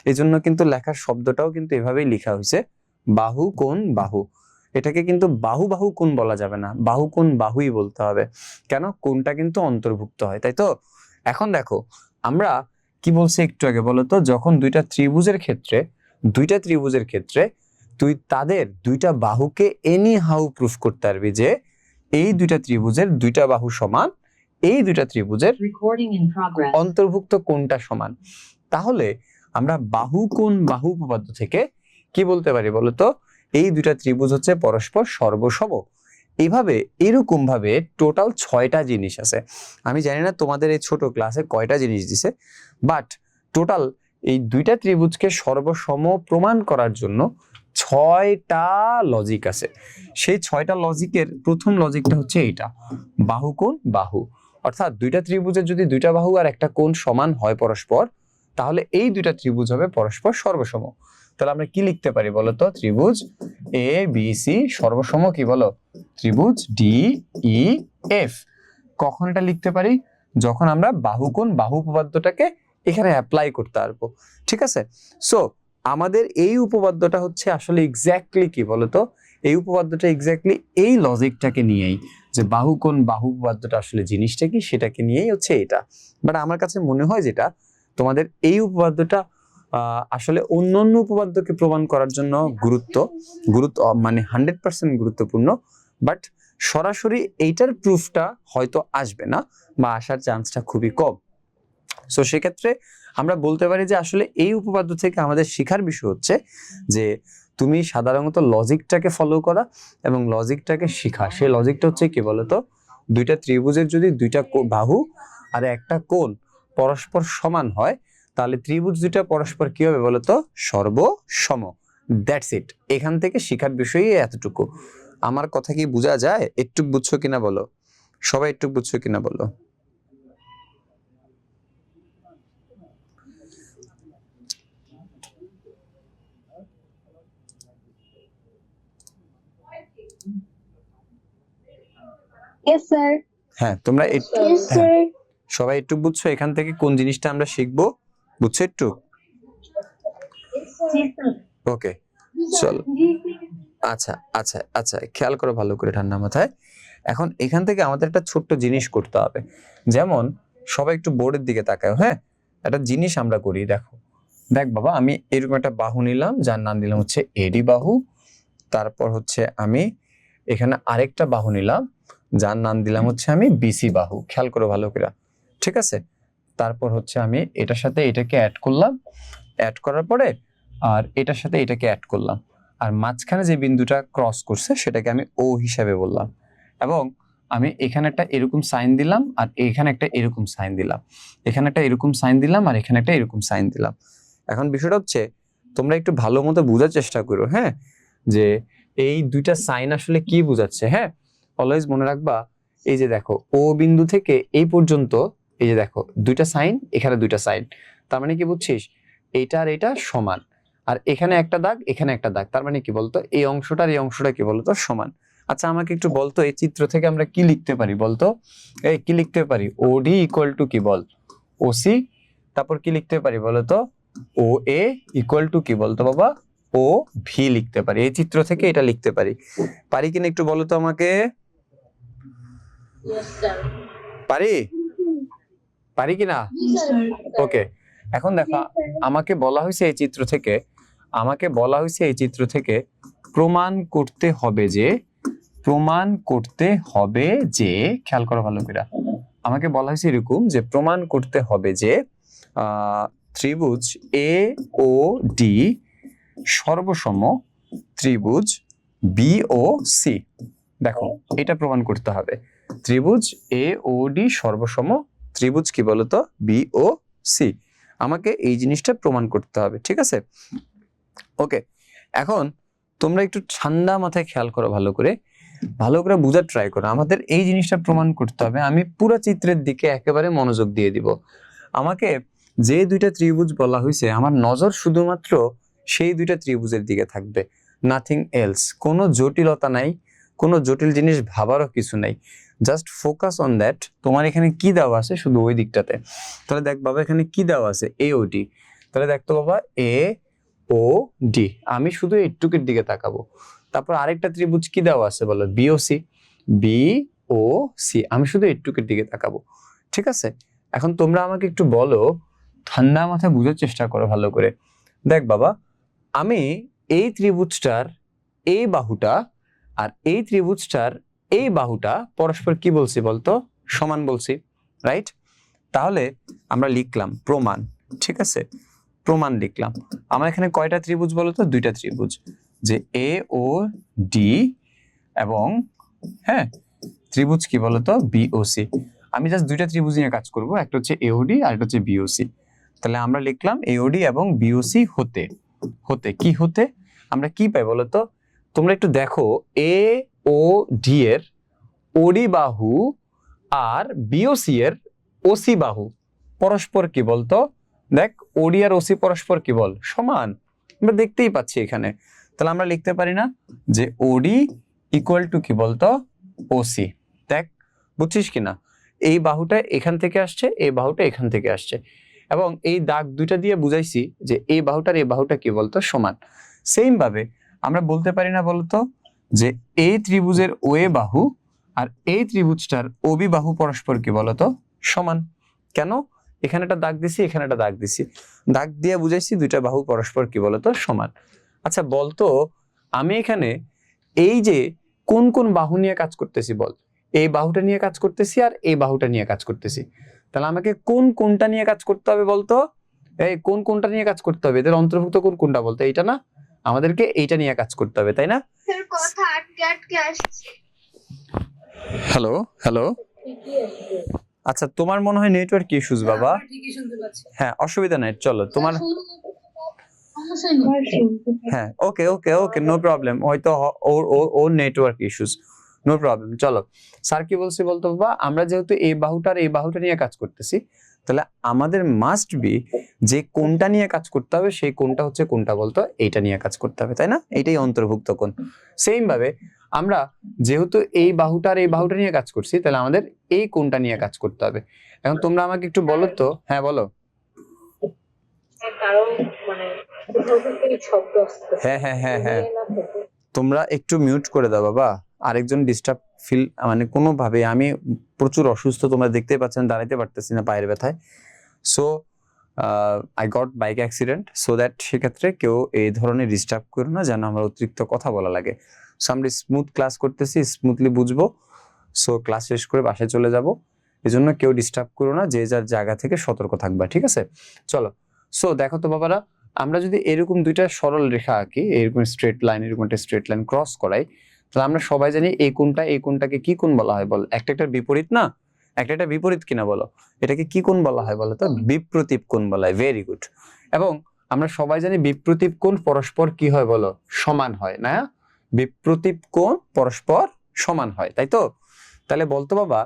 এই জন্য কিন্তু লেখার শব্দটাও কিন্তু এভাবেই লেখা হয়েছে, বাহু, কোণ, বাহু। এটাকে কিন্তু বাহু বাহু কোণ বলা যাবে না, বাহু কোণ বাহুই বলতে হবে। কেন? কোণটা কিন্তু অন্তর্ভুক্ত হয়, তাই তো। এখন দেখো, আমরা কি বলছি একটু আগে বলো তো, যখন দুইটা ত্রিভুজের ক্ষেত্রে তুই তাদের দুইটা বাহুকে এনি হাউ প্রুফ করতে পারবি যে এই দুইটা ত্রিভুজের দুইটা বাহু সমান, এই দুইটা ত্রিভুজের অন্তর্ভুক্ত কোণটা সমান। তাহলে আমরা বাহু, কোণ, বাহু উপপাদ্য থেকে কি বলতে পারি বলতো? এই দুইটা ত্রিভুজ হচ্ছে পরস্পর সর্বসম। এইভাবে এরকম ভাবে টোটাল 6টা জিনিস আছে। আমি জানি না তোমাদের এই ছোট ক্লাসে কয়টা জিনিস দিছে, বাট টোটাল এই দুইটা ত্রিভুজকে সর্বসম প্রমাণ করার জন্য 6টা লজিক আছে। সেই 6টা লজিকের প্রথম লজিকটা হচ্ছে এইটা, বাহু, কোণ, বাহু। অর্থাৎ দুইটা ত্রিভুজের যদি দুইটা বাহু আর একটা কোণ সমান হয় পরস্পর, তাহলে এই দুইটা ত্রিভুজ হবে পরস্পর সর্বসম। তাহলে আমরা কি লিখতে পারি বলতো? ত্রিভুজ এ বি সি সর্বসম কি বলো? ত্রিভুজ ডি ই এফ। কখন এটা লিখতে পারি? যখন আমরা বাহু, কোণ, বাহু উপপাদ্যটাকে এখানে অ্যাপ্লাই করতে পারবো, ঠিক আছে। সো আমাদের এই উপপাদ্যটা হচ্ছে আসলে এক্স্যাক্টলি কি বলতো? এই উপপাদ্যটা এক্স্যাক্টলি এই লজিকটাকে নিয়েই, যে বাহু, কোণ, বাহু উপপাদ্যটা আসলে জিনিসটা কি সেটাকে নিয়েই হচ্ছে এটা। বাট আমার কাছে মনে হয় যেটা তোমাদের এই উপপাদ্যটা আসলে অন্যান্য উপপাদ্যকে প্রমাণ করার জন্য গুরুত্ব মানে 100% গুরুত্বপূর্ণ, বাট সরাসরি এইটার প্রুফটা হয়তো আসবে না বা আসার চান্সটা খুবই কম। সো সেক্ষেত্রে আমরা বলতে পারি যে আসলে এই উপপাদ্য থেকে আমাদের শেখার বিষয় হচ্ছে যে তুমি সাধারণত লজিকটাকে ফলো করা এবং লজিকটাকে শেখা। সেই লজিকটা হচ্ছে কি বলতো? দুইটা ত্রিভুজের যদি দুইটা বাহু আর একটা কোণ পরস্পর সমান হয় তাহলে ত্রিভুজ দুইটা পরস্পর কি হবে বলতো? সর্বসম। That's it. এখান থেকে শিখার বিষয় এতটুকু। আমার কথা কি বোঝা যায়? একটু বুঝছো কিনা বলো, সবাই একটু বুঝছো কিনা বলো। Yes, sir. হ্যাঁ, তোমরা Yes, sir. সবাই একটু বুঝছো এখান থেকে কোন জিনিসটা আমরা শিখবো? বুঝছো একটু? ওকে, চল। আচ্ছা আচ্ছা আচ্ছা, খেয়াল করো ভালো করে ঠান্ডা মাথায়। এখন এখান থেকে আমাদের একটা ছোট্ট জিনিস করতে হবে। যেমন সবাই একটু বোর্ডের দিকে তাকায়। হ্যাঁ, একটা জিনিস আমরা করি, দেখো। দেখ বাবা, আমি এরকম একটা বাহু নিলাম, যার নাম দিলাম হচ্ছে এডি বাহু। তারপর হচ্ছে আমি এখানে আরেকটা বাহু নিলাম, যার নাম দিলাম হচ্ছে আমি বিসি বাহু। খেয়াল করো ভালো করে, ঠিক আছে? তারপর হচ্ছে আমি এটার সাথে এটাকে অ্যাড করলাম, অ্যাড করার পরে আর এটার সাথে এটাকে অ্যাড করলাম, আর মাঝখানে যে বিন্দুটা ক্রস করছে সেটাকে আমি ও হিসাবে বললাম, এবং আমি এখানে একটা এরকম সাইন দিলাম আর এখানে একটা এরকম সাইন দিলাম, এখানে একটা এরকম সাইন দিলাম আর এখানে একটা এরকম সাইন দিলাম। এখন বিষয়টা হচ্ছে তোমরা একটু ভালো মতো বোঝার চেষ্টা করো, হ্যাঁ, যে এই দুইটা সাইন আসলে কি বোঝাচ্ছে। হ্যাঁ, অলওয়েজ মনে রাখবা, এই যে দেখো ও বিন্দু থেকে এই পর্যন্ত, এই যে দেখো দুইটা সাইন, এখানে দুইটা সাইন, তার মানে কি বুঝছিস? এইটা আর এটা সমান, আর এখানে একটা দাগ, এখানে একটা দাগ, তার মানে কি বলতো? এই অংশটা আর এই অংশটা কি বলতো? সমান। আচ্ছা, আমাকে একটু বলতো এই চিত্র থেকে আমরা কি লিখতে পারি বলতো? এই কি লিখতে পারি? ওডি ইকুয়াল টু কি বল? ওসি। তারপর কি লিখতে পারি বলতো? ও এ ইকুয়াল টু কি বলতো বাবা? ও ভি লিখতে পারি। এই চিত্র থেকে এটা লিখতে পারি, পারি কিনা একটু বলো তো আমাকে। পারি? পারি কিনা? ওকে, এখন দেখো, আমাকে বলা হয়েছে এই চিত্র থেকে, আমাকে বলা হয়েছে এই চিত্র থেকে প্রমাণ করতে হবে যে, প্রমাণ করতে হবে যে, খেয়াল করো ভালো করে, আমাকে বলা হয়েছে এরকম যে প্রমাণ করতে হবে যে ত্রিভুজ এ ও ডি সর্বসম ত্রিভুজ বি ও সি। দেখো, এটা প্রমাণ করতে হবে, ত্রিভুজ এ ও ডি সর্বসম ত্রিভুজ কি বলতো? বি ও সি। আমাকে এই জিনিসটা প্রমাণ করতে হবে, ঠিক আছে? ওকে, এখন তোমরা একটু ঠান্ডা মাথায় খেয়াল করো, ভালো করে বোঝার ট্রাই করো। আমাদের এই জিনিসটা প্রমাণ করতে হবে। আমি পুরো চিত্রের দিকে একেবারে মনোযোগ দিয়ে দিব। আমাকে যে দুইটা ত্রিভুজ বলা হয়েছে, আমার নজর শুধুমাত্র সেই দুইটা ত্রিভুজের দিকে থাকবে, নাথিং এলস। কোনো জটিলতা নাই, কোনো জটিল জিনিস ভাবারও কিছু নাই, জাস্ট ফোকাস অন দ্যাট। তোমার এখানে কি দেওয়া আছে শুধু ওই দিকটাতে। তাহলে দেখ বাবা, এখানে কি দেওয়া আছে? এ ও ডি। তাহলে দেখতো বাবা, এ ও ডি, আমি শুধু এইটুকুর দিকে তাকাবো। তারপর আরেকটা ত্রিভুজ কি দেওয়া আছে বলো? বি ও সি। বি ও সি, আমি শুধু এইটুকুর দিকে তাকাবো, ঠিক আছে? এখন তোমরা আমাকে একটু বলো, ঠান্ডা মাথায় বুঝার চেষ্টা করো ভালো করে। দেখ বাবা, আমি এই ত্রিভুজটার এই বাহুটা আর এই ত্রিভুজটার এই বাহুটা পরস্পর কি বলছি বলতো? সমান বলছি, রাইট? তাহলে আমরা লিখলাম প্রমাণ, ঠিক আছে? প্রমাণ লিখলাম। আমার এখানে কয়টা ত্রিভুজ বলতো? দুইটা ত্রিভুজ, যে এ ও ডি এবং হ্যাঁ ত্রিভুজ কি বলতো? বি ও সি। আমি জাস্ট দুইটা ত্রিভুজ নিয়ে কাজ করব, একটা হচ্ছে এওডি আর একটা হচ্ছে বিওসি। তাহলে আমরা লিখলাম এওডি এবং বিওসি হতে, হতে কি হতে আমরা কি পাই বলতো? তোমরা একটু দেখো, এ ও ডি এর ওডি বাহু আর বিওসি এর ওসি বাহু পরস্পর কি বলতো? দেখ, ওডি আর ওসি পরস্পর কি বল? সমান। আমরা দেখতেই পাচ্ছি এখানে। তাহলে আমরা লিখতে পারি না যে ওডি ইকুয়াল টু কি বলতো? ওসি। দেখ, বুঝছিস কিনা? এই বাহুটা এখান থেকে আসছে, এই বাহুটা এখান থেকে আসছে, এবং এই দাগ দুইটা দিয়ে বুঝাইছি যে এই বাহুটার এই বাহুটা কি বলতো? সমান। সেম ভাবে আমরা বলতে পারি না বলতো যে এই ত্রিভুজের ও এ বাহু আর এই ত্রিভুজটার ওবি বাহু পরস্পর কি বলতো? সমান। কেন? এখানে একটা দাগ দিছি, এখানে একটা দাগ দিছি, দাগ দিয়ে বুঝাইছি দুইটা বাহু পরস্পর কি বলতো? সমান। আচ্ছা বলতো, আমি এখানে এই যে কোন কোন বাহু নিয়ে কাজ করতেছি বল? এই বাহুটা নিয়ে কাজ করতেছি আর এই বাহুটা নিয়ে কাজ করতেছি। তাহলে আমাকে কোন কোনটা নিয়ে কাজ করতে হবে বলতো? এই কোন কোনটা নিয়ে কাজ করতে হবে? এদের অন্তর্ভুক্ত কোন কোনটা বলতো? এইটা না? আমাদেরকে এইটা নিয়ে কাজ করতে হবে, তাই না? স্যার, কথা আটকে আটকে আসছে। হ্যালো হ্যালো, আচ্ছা, তোমার মনে হয় নেটওয়ার্ক ইস্যুস বাবা। আমরা ঠিকই শুনতে পাচ্ছি। হ্যাঁ, অসুবিধা নাই, চলো তোমার। হ্যাঁ, ওকে ওকে ওকে, নো প্রবলেম, হয়তো ওর নেটওয়ার্ক ইস্যুস, নো প্রবলেম। চলো, স্যার কি বলছি বলতো বাবা, আমরা যেহেতু এই বাহুটা নিয়ে কাজ করতেছি, তাহলে আমাদের মাস্ট বি যে কোনটা নিয়ে কাজ করতে হবে, সেই কোনটা হচ্ছে কোনটা বলতো, এইটা নিয়ে কাজ করতে হবে, তাই না? এটাই অন্তর্ভুক্ত কোণ। সেম ভাবে আমরা যেহেতু এই বাহুটা নিয়ে কাজ করছি, তাহলে আমাদের এই কোনটা নিয়ে কাজ করতে হবে। এখন তোমরা আমাকে একটু বলো তো। হ্যাঁ বলো। কারণ মানে কোথাও থেকে শব্দ আসছে। হ্যাঁ হ্যাঁ হ্যাঁ হ্যাঁ, তোমরা একটু মিউট করে দাও বাবা, আরেকজন ডিস্টার্ব ফিল, মানে কোনোভাবে, আমি প্রচুর অসুস্থ, তোমরা দেখতেই পাচ্ছেন, দাঁড়াইতে পারতেছি না পায়ের ব্যথায়। So I got bike accident, so that সেক্ষেত্রে কেউ এই ধরনের ডিস্টার্ব করো না, যেন আমার অতিরিক্ত কথা বলা লাগে। সো আমরা স্মুথ ক্লাস করতেছি, স্মুথলি বুঝবো। সো ক্লাস শেষ করে বাসায় চলে যাব, এজন্য কেউ ডিস্টার্ব করো না, যে যার জায়গা থেকে সতর্ক থাকবা, ঠিক আছে? চলো, সো দেখো তো বাবারা, আমরা যদি এরকম দুইটা সরল রেখা আঁকি, এরকম স্ট্রেট লাইন, এরকম একটা স্ট্রেট লাইন ক্রস করাই, তাহলে আমরা সবাই জানি এই কোণটাকে কি কোণ বলা হয় বল? একটা বিপরীত না? একটা বিপরীত কিনা বলো? এটাকে কি কোণ বলা হয় বলো তো? বিপ্রতীপ কোণ বলা হয়। Very good. এবং আমরা সবাই জানি বিপ্রতীপ কোণ পরস্পর কি হয় বলো? সমান হয় না? বিপ্রতীপ কোণ পরস্পর সমান হয়, তাই তো? তাহলে বলতো বাবা,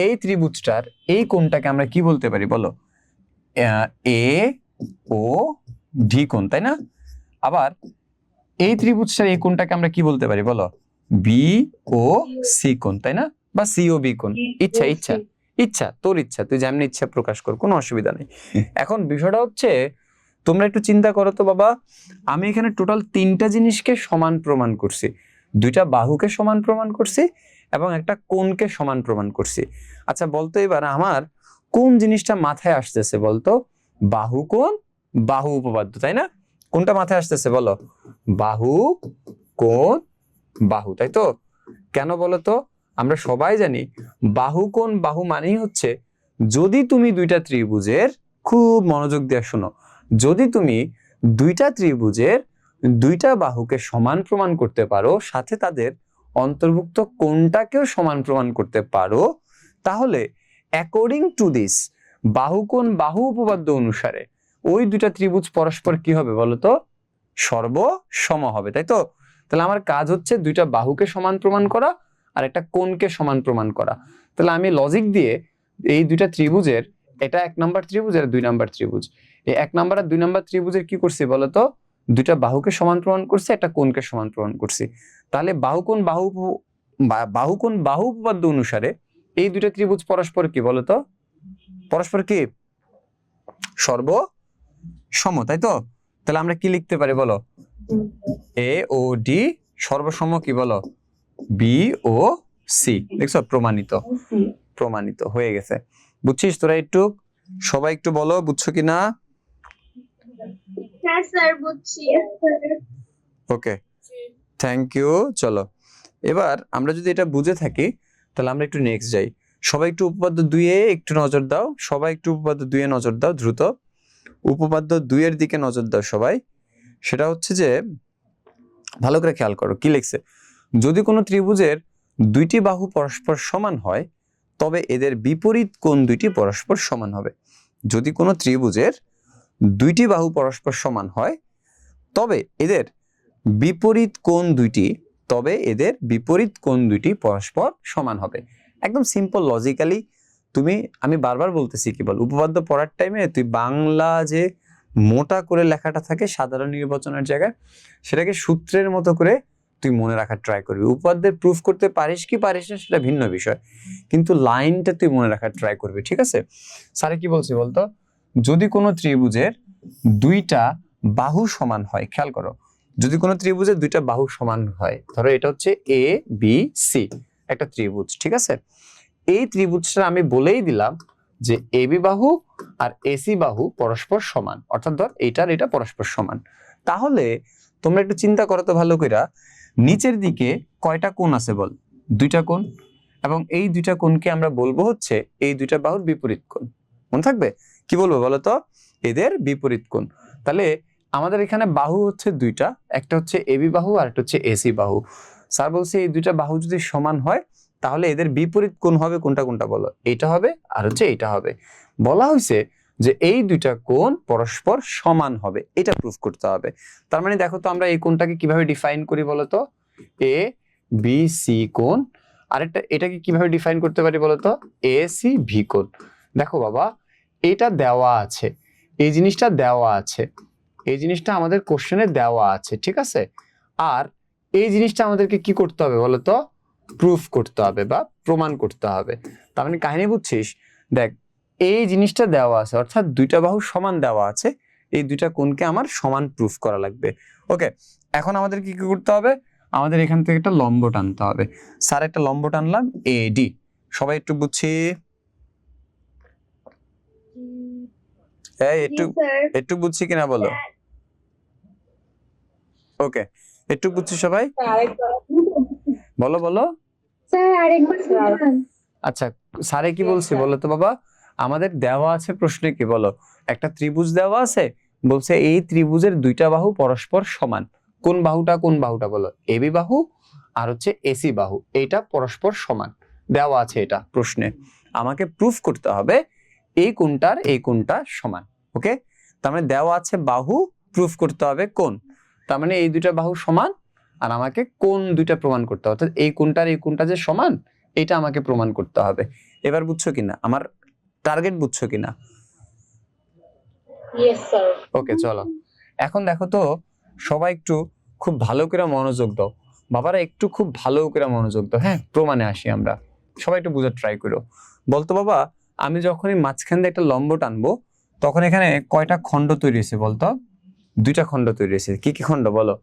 এই ত্রিভুজটার এই কোণটাকে আমরা কি বলতে পারি বলো? এ ও ডি কোণ, তাই না? আবার এই ত্রিভুজটার এই কোণটাকে আমরা কি বলতে পারি বলো? বি ও সি কোণ, তাই না? বা সি ও বি কোণ। ইচ্ছা ইচ্ছা ইচ্ছা, তোর ইচ্ছা, তুই যেমনি ইচ্ছা প্রকাশ কর, কোনো অসুবিধা নেই। এখন বিষয়টা হচ্ছে, তোমরা একটু চিন্তা করো তো বাবা, আমি এখানে টোটাল 3টা জিনিসকে সমান প্রমাণ করছি, 2টা বাহুকে সমান প্রমাণ করছি এবং একটা কোণকে সমান প্রমাণ করছি। আচ্ছা বলতো এবার আমার কোন জিনিসটা মাথায় আসতেছে বলতো? বাহু কোণ, বাহু উপপাদ্য, তাই না? কোনটা মাথায় আসতেছে বলো? বাহু কোণ বাহু, তাই তো? কেন বলো তো? আমরা সবাই জানি বাহু কোণ বাহু মানেই হচ্ছে, যদি তুমি দুইটা ত্রিভুজের, খুব মনোযোগ দিয়ে শোনো, যদি তুমি দুইটা ত্রিভুজের দুইটা বাহুকে সমান প্রমাণ করতে পারো, সাথে তাদের অন্তর্ভুক্ত কোণটাকেও সমান প্রমাণ করতে পারো, তাহলে অ্যাকর্ডিং টু দিস, বাহু কোণ বাহু উপপাদ্য অনুসারে ওই দুইটা ত্রিভুজ পরস্পর কি হবে বলতো? সর্বসম হবে, তাই তো? তাহলে আমার কাজ হচ্ছে দুইটা বাহুকে সমান প্রমাণ করা আর একটা কোণকে সমান প্রমাণ করা। তাহলে আমি লজিক দিয়ে এই দুইটা ত্রিভুজের, এটা 1 নাম্বার ত্রিভুজ আর 2 নাম্বার ত্রিভুজ, এই 1 নাম্বার আর 2 নাম্বার ত্রিভুজের কি করছি বলতো? দুইটা বাহুকে সমান প্রমাণ করছি, একটা কোণকে সমান প্রমাণ করছি। তাহলে বাহু কোণ বাহু উপপাদ্য অনুসারে এই দুইটা ত্রিভুজ পরস্পর কি বলতো? পরস্পর কি? সর্বসম, তাই তো? তাহলে আমরা কি লিখতে পারি বলো? এ ও ডি সর্বসম কি বলো? বি ও সি। দেখছো, প্রমাণিত হয়ে গেছে। বুঝছিস তোরা? একটু সবাই একটু বলো, বুঝছো কিনা? হ্যাঁ স্যার, বুঝছি। ওকে, থ্যাংক ইউ। চলো, এবার আমরা যদি এটা বুঝে থাকি, তাহলে আমরা একটু নেক্সট যাই। সবাই একটু উপপাদ্য 2 এ একটু নজর দাও, সবাই একটু উপপাদ্য 2 এ নজর দাও দ্রুত। উপপাদ্য 2 এর দিকে নজর দাও সবাই। সেটা হচ্ছে যে, ভালো করে খেয়াল করো কি লিখছে। যদি কোনো ত্রিভুজের দুইটি বাহু পরস্পর সমান হয়, তবে এদের বিপরীত কোণ দুইটি পরস্পর সমান হবে। যদি কোনো ত্রিভুজের দুইটি বাহু পরস্পর সমান হয়, তবে এদের বিপরীত কোণ দুইটি পরস্পর সমান হবে। একদম সিম্পল লজিক্যালি। আমি বারবার বলতেছি, কি বল, উপপাদ্য পড়ার টাইমে তুই বাংলা যে মোটা করে লেখাটা থাকে সাধারণ নির্বাচনের জায়গায়, সেটাকে সূত্রের মতো করে তুই মনে রাখার ট্রাই করবি। উপপাদ্যের প্রুফ করতে পারিস কি পারিস না সেটা ভিন্ন বিষয়, কিন্তু লাইনটা তুই মনে রাখার ট্রাই করবি, ঠিক আছে? স্যারে কি বলছি বলতো? যদি কোনো ত্রিভুজের দুইটা বাহু সমান হয়, খেয়াল করো, যদি কোনো ত্রিভুজের দুইটা বাহু সমান হয়, ধরো এটা হচ্ছে এ বি সি একটা ত্রিভুজ, ঠিক আছে? এই ত্রিভুজটা আমি বলেই দিলাম যে এবি বাহু আর এসি বাহু পরস্পর সমান, অর্থাৎ ধর এইটার এটা পরস্পর সমান। তাহলে তোমরা একটু চিন্তা করো তো ভালো কইরা, নিচের দিকে কয়টা কোণ আছে বল? 2টা কোণ। এবং এই 2টা কোণকে আমরা বলবো হচ্ছে এই দুইটা বাহুর বিপরীত কোণ। মনে থাকবে? কি বলবো বলো তো? এদের বিপরীত কোণ। তাহলে আমাদের এখানে বাহু হচ্ছে 2টা, একটা হচ্ছে এবি বাহু আর একটা হচ্ছে এসি বাহু। স্যার বলছে এই 2টা বাহু যদি সমান হয়, তাহলে এদের বিপরীত কোণ হবে কোনটা কোনটা বলো? এটা হবে আর হচ্ছে এটা হবে। বলা হয়েছে যে এই দুইটা কোণ পরস্পর সমান হবে, এটা প্রুফ করতে হবে। তার মানে দেখো তো আমরা এই কোণটাকে কিভাবে ডিফাইন করি বলো তো? এ বি সি কোণ। আরেকটা এটাকে কিভাবে ডিফাইন করতে পারি বলো তো? এ সি ভি কোণ। দেখো বাবা, এটা দেওয়া আছে, এই জিনিসটা দেওয়া আছে, এই জিনিসটা আমাদের কোশ্চেনে দেওয়া আছে, ঠিক আছে? আর এই জিনিসটা আমাদেরকে কি করতে হবে বলো তো? প্রুফ করতে হবে বা প্রমাণ করতে হবে। তার মানে কাহিনী বুঝছিস? দেখ, এই জিনিসটা দেওয়া আছে অর্থাৎ দুইটা বাহু সমান দেওয়া আছে, এই দুইটা কোণকে আমার সমান প্রুফ করা লাগবে। ওকে, এখন আমাদের কি কি করতে হবে? আমাদের এখান থেকে একটা লম্ব টানতে হবে। স্যার একটা লম্ব টানলাম এডি, সবাই একটু বুঝছি? এই একটু স্যার। একটু বুঝছি কিনা বলো? ওকে, একটু বুঝছি সবাই? বলো বলো। স্যার আরেকবার বলুন। আচ্ছা, স্যারে কি বলছে বলো তো বাবা? আমাদের দেওয়া আছে প্রশ্নে কি বলো? একটা ত্রিভুজ দেওয়া আছে, বলছে এই ত্রিভুজের দুইটা বাহু পরস্পর সমান। কোন বাহুটা কোন বাহুটা বলো? এবি বাহু আর হচ্ছে এসি বাহু, এইটা পরস্পর সমান দেওয়া আছে এটা প্রশ্নে। আমাকে প্রুফ করতে হবে এই কোণটার এই কোণটা সমান। ওকে, তার মানে দেওয়া আছে বাহু, প্রুফ করতে হবে কোণ। তার মানে এই দুইটা বাহু সমান আর আমাকে কোণ দুইটা প্রমাণ করতে হবে, অর্থাৎ এই কোণটার এই কোণটা যে সমান এটা আমাকে প্রমাণ করতে হবে। এবার বুঝছো কিনা আমার টার্গেট? বুঝছো কিনা? Yes sir. ওকে চলো, এখন দেখো তো সবাই একটু খুব ভালো করে মনোযোগ দাও। বাবারা একটু খুব ভালো করে মনোযোগ দাও। হ্যাঁ, প্রমাণে আসি আমরা। সবাই একটু বোঝার ট্রাই করো। বলতো বাবা, আমি যখনই মাঝখান দিয়ে একটা লম্ব টানবো তখন এখানে কয়টা খণ্ড তৈরি হয়েছে বলতো? দুইটা খণ্ড তৈরি হয়েছে। কি কি খণ্ড বলো?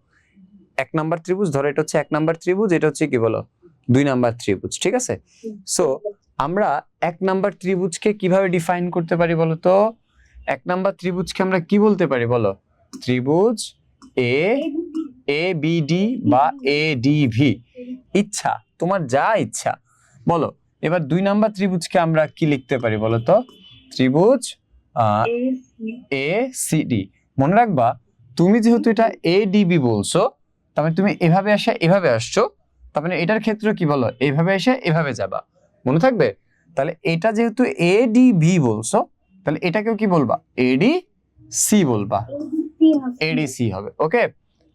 এক নাম্বার ত্রিভুজ, ধরো এটা হচ্ছে এক নাম্বার ত্রিভুজ, এটা হচ্ছে কি বলো? দুই নাম্বার ত্রিভুজ, ঠিক আছে? সো আমরা এক নাম্বার ত্রিভুজকে কিভাবে ডিফাইন করতে পারি বলো তো? এক নাম্বার ত্রিভুজকে আমরা কি বলতে পারি বলো? ত্রিভুজ এ বি ডি বা এ ডি ভি, ইচ্ছা তোমার যা ইচ্ছা বলো। এবার দুই নাম্বার ত্রিভুজকে আমরা কি লিখতে পারি বলো তো? ত্রিভুজ এ সি ডি। মনে রাখবা, তুমি যেহেতু এটা এ ডিবি বলছো, তার মানে তুমি এভাবে আসে এভাবে আসছো, তার মানে এটার ক্ষেত্রে কি বলো? এভাবে এসে এভাবে যাবা, মনে থাকবে? তাহলে এটা যেহেতু এ ডি ভি বলছো, তাহলে এটাকেও কি বলবা? এডি সি বলবা, এডিসি হবে। ওকে,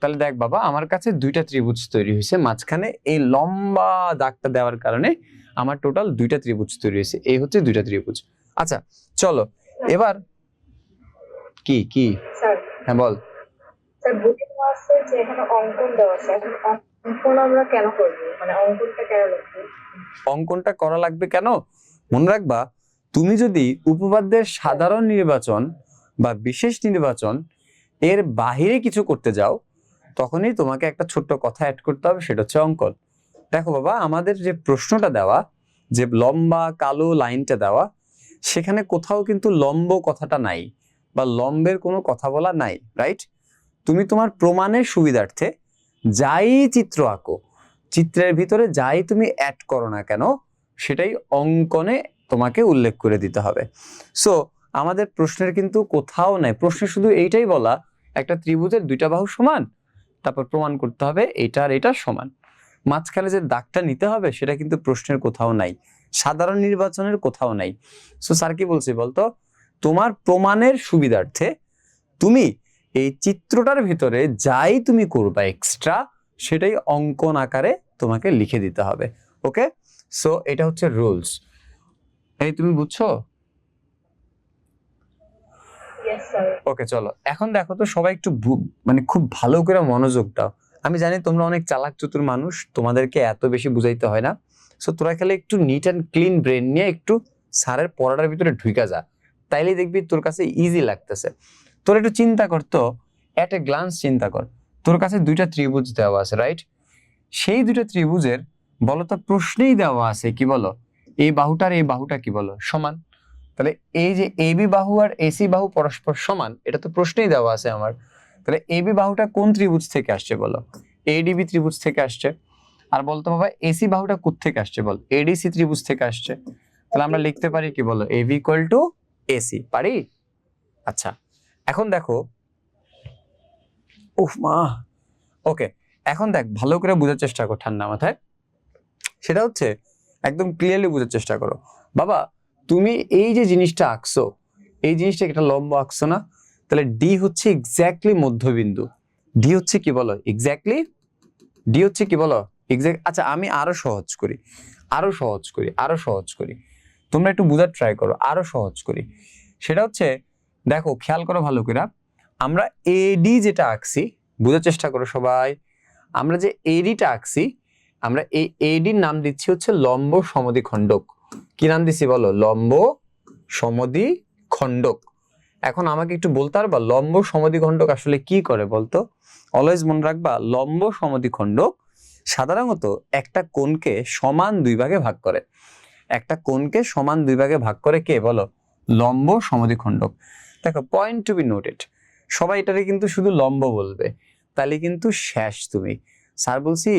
তাহলে দেখ বাবা, আমার কাছে দুইটা ত্রিভুজ তৈরি হয়েছে, মাঝখানে এই লম্বা দাগটা দেওয়ার কারণে আমার টোটাল দুইটা ত্রিভুজ তৈরি হয়েছে। এই হচ্ছে দুইটা ত্রিভুজ। আচ্ছা চলো এবার কি কি স্যার হ্যাঁ বল। স্যার বুঝে দেওয়া আছে যে এখানে অঙ্কন দেওয়া আছে, এখন অঙ্কন আমরা কেন করব, মানে অঙ্কনটা কেন লিখবো? অঙ্কনটা করা লাগবে কেন? মনে রাখবা, তুমি যদি উপপাদ্যের সাধারণ নির্বাচন বা বিশেষ নির্বাচন এর বাহিরে কিছু করতে যাও, তখনই তোমাকে একটা ছোট্ট কথা অ্যাড করতে হবে, সেটা হচ্ছে অঙ্কন। দেখো বাবা, আমাদের যে প্রশ্নটা দেওয়া, যে লম্বা কালো লাইনটা দেওয়া, সেখানে কোথাও কিন্তু লম্ব কথাটা নাই বা লম্বের কোনো কথা বলা নাই, রাইট? তুমি তোমার প্রমাণের সুবিধার্থে যাই চিত্র আঁকো, চিত্রের ভিতরে যাই তুমি অ্যাড করো না কেন, সেটাই অঙ্কনে তোমাকে উল্লেখ করে দিতে হবে। সো আমাদের প্রশ্নের কিন্তু কোথাও নাই, প্রশ্নে শুধু এইটাই বলা একটা ত্রিভুজের দুইটা বাহু সমান, তারপর প্রমাণ করতে হবে এটা আর এটা সমান। মাঝখানে যে দাগটা নিতে হবে সেটা কিন্তু প্রশ্নের কোথাও নাই, সাধারণ নির্বাচনের কোথাও নাই। সো স্যার কি বলছি বলতো? তোমার প্রমাণের সুবিধার্থে তুমি এই চিত্রটার ভিতরে যাই তুমি করবা এক্সট্রা, সেটাই অঙ্কন আকারে তোমাকে লিখে দিতে হবে। ওকে, সো এটা হচ্ছে রুলস। এই তুমি বুঝছো? Yes sir. ওকে চলো, এখন দেখো তো সবাই একটু মানে খুব ভালো করে মনোযোগ দাও। আমি জানি তোমরা অনেক চালাক চতুর মানুষ, তোমাদেরকে এত বেশি বুঝাইতে হয় না। সো তোরা খালি একটু নিট অ্যান্ড ক্লিন ব্রেন নিয়ে একটু স্যারের পড়াটার ভিতরে ঢুকে যা, তাইলেই দেখবি তোর কাছে ইজি লাগতেছে। তোর একটু চিন্তা কর তো, এট এ গ্লান্স চিন্তা কর, তোর কাছে দুইটা ত্রিভুজ দেওয়া আছে, রাইট? সেই দুইটা ত্রিভুজের বলতো প্রশ্নেই দেওয়া আছে কি বলো? এই বাহুটার এই বাহুটা কি বলো? সমান। তাহলে এই যে এবি বাহু আর এসি বাহু পরস্পর সমান, এটা তো প্রশ্নেই দেওয়া আছে আমার। তাহলে এবি বাহুটা কোন ত্রিভুজ থেকে আসছে বলো? এডিবি ত্রিভুজ থেকে আসছে। আর বলতো বাবা, এসি বাহুটা কোথা থেকে আসছে বল? এডিসি ত্রিভুজ থেকে আসছে। তাহলে আমরা লিখতে পারি কি বলো? এবি ইকুয়াল টু এসি, পারি? আচ্ছা, এখন দেখো, উফ মা, ওকে, এখন দেখ ভালো করে বোঝার চেষ্টা কর ঠান্ডা মাথায়। সেটা হচ্ছে একদম ক্লিয়ারলি বোঝার চেষ্টা করো। বাবা তুমি এই যে জিনিসটা আঁকছো, এই জিনিসটা একটা লম্ব আঁকছো না, তাহলে ডি হচ্ছে এক্স্যাক্টলি মধ্যবিন্দু। ডি হচ্ছে কি বলো এক্স্যাক্টলি, ডি হচ্ছে কি বলো এক্স্যাক্ট। আচ্ছা আমি আরো সহজ করি, আরো সহজ করি, আরো সহজ করি, তোমরা একটু বোঝার ট্রাই করো, আরো সহজ করি। সেটা হচ্ছে দেখো খেয়াল করো ভালো করে, আমরা এডি যেটা আঁকছি, বোঝার চেষ্টা করো সবাই, আমরা যে এডিটা আঁকছি, আমরা এই এডির নাম দিচ্ছি হচ্ছে লম্ব সমদ্বিখণ্ডক। কি নাম দিচ্ছি বলো? লম্ব সমদ্বিখণ্ডক। এখন আমাকে একটু বলতে পারবা লম্ব সমদ্বিখণ্ডক আসলে কি করে বলতো? অলওয়েজ মনে রাখবা লম্ব সমদ্বিখণ্ডক সাধারণত একটা কোণকে সমান দুই ভাগে ভাগ করে। একটা কোণকে সমান দুই ভাগে ভাগ করে কে বলো? লম্ব সমদ্বিখণ্ডক। দেখো পয়েন্ট টু বি নোটেড, সবাই এটাকে কিন্তু শুধু লম্ব বলবে, তাহলে কিন্তু শেষ তুমি। স্যার বলছি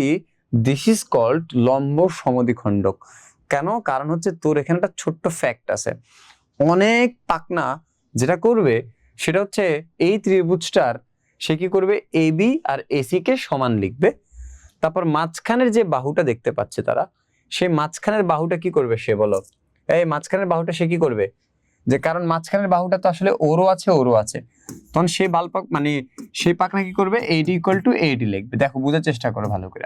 দিস ইজ কল্ড লম্ব সমদ্বিখণ্ডক। কেন? কারণ হচ্ছে তোর এখানে একটা ছোট্ট ফ্যাক্ট আছে, অনেক পাকনা যেটা করবে সেটা হচ্ছে এই ত্রিভুজটার সে কি করবে, এবি আর এসি কে সমান লিখবে, তারপর মাঝখানের যে বাহুটা দেখতে পাচ্ছে তারা, সেই মাঝখানের বাহুটা কি করবে সে বলো? এই মাঝখানের বাহুটা সে কি করবে, যে কারণ মাঝখানের বাহুটা তো আসলে ওরও আছে ওরও আছে, তখন সেই বালপাক মানে সেই পাকনা কি করবে, এডি ইকুয়াল টু এডি লিখবে। দেখো বোঝার চেষ্টা করো ভালো করে।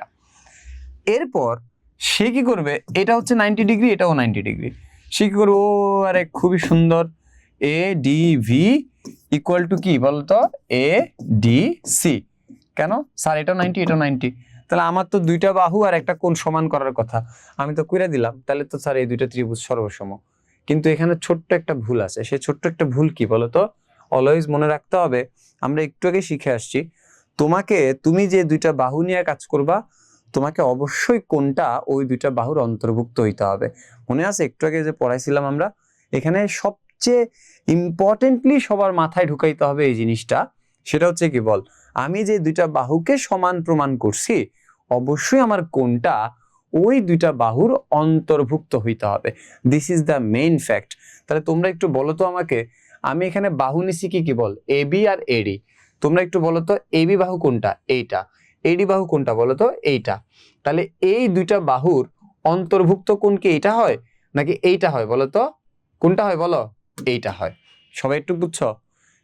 এরপর সে কি করবে, এটা হচ্ছে 90 ডিগ্রি, এটাও 90 ডিগ্রি, সে কি করবে, ও আরে খুবই সুন্দর, A D V equal to কি বলতো, এ ডি সি। কেন স্যার এটাও 90 এটাও 90, তাহলে আমার তো দুইটা বাহু আর একটা কোণ সমান করার কথা, আমি তো কইরা দিলাম, তাহলে তো স্যার এই দুইটা ত্রিভুজ সর্বসম। কিন্তু এখানে ছোট্ট একটা ভুল আছে, সেই ছোট্ট একটা ভুল কি বলতো? অলওয়েজ মনে রাখতে হবে, আমরা একটু আগে শিখে আসছি, তুমি যে দুইটা বাহু নিয়ে কাজ করবা, তোমাকে অবশ্যই কোনটা ওই দুইটা বাহুর অন্তর্ভুক্ত হইতে হবে। মনে আছে একটু আগে যে পড়াইছিলাম আমরা, এখানে সবচেয়ে ইম্পর্টেন্টলি সবার মাথায় ঢুকাইতে হবে এই জিনিসটা, সেটা হচ্ছে কি বল, আমি যে দুইটা বাহুকে সমান প্রমাণ করছি, অবশ্যই আমার কোনটা ওই দুইটা বাহুর অন্তর্ভুক্ত হইতে হবে। This is the main fact. তাহলে তোমরা একটু বলো তো আমাকে, আমি এখানে বাহু নিছি কি কি বল, এবি আর এডি, তোমরা একটু বলো তো এবি বাহু কোনটা, এইটা, এডি বাহু কোনটা বলো তো, এইটা। তাহলে এই দুইটা বাহুর অন্তর্ভুক্ত কোণ কি এইটা হয় নাকি এইটা হয় বলো তো? কোনটা হয় বলো? এইটা হয়। সবাই একটু বুঝছো?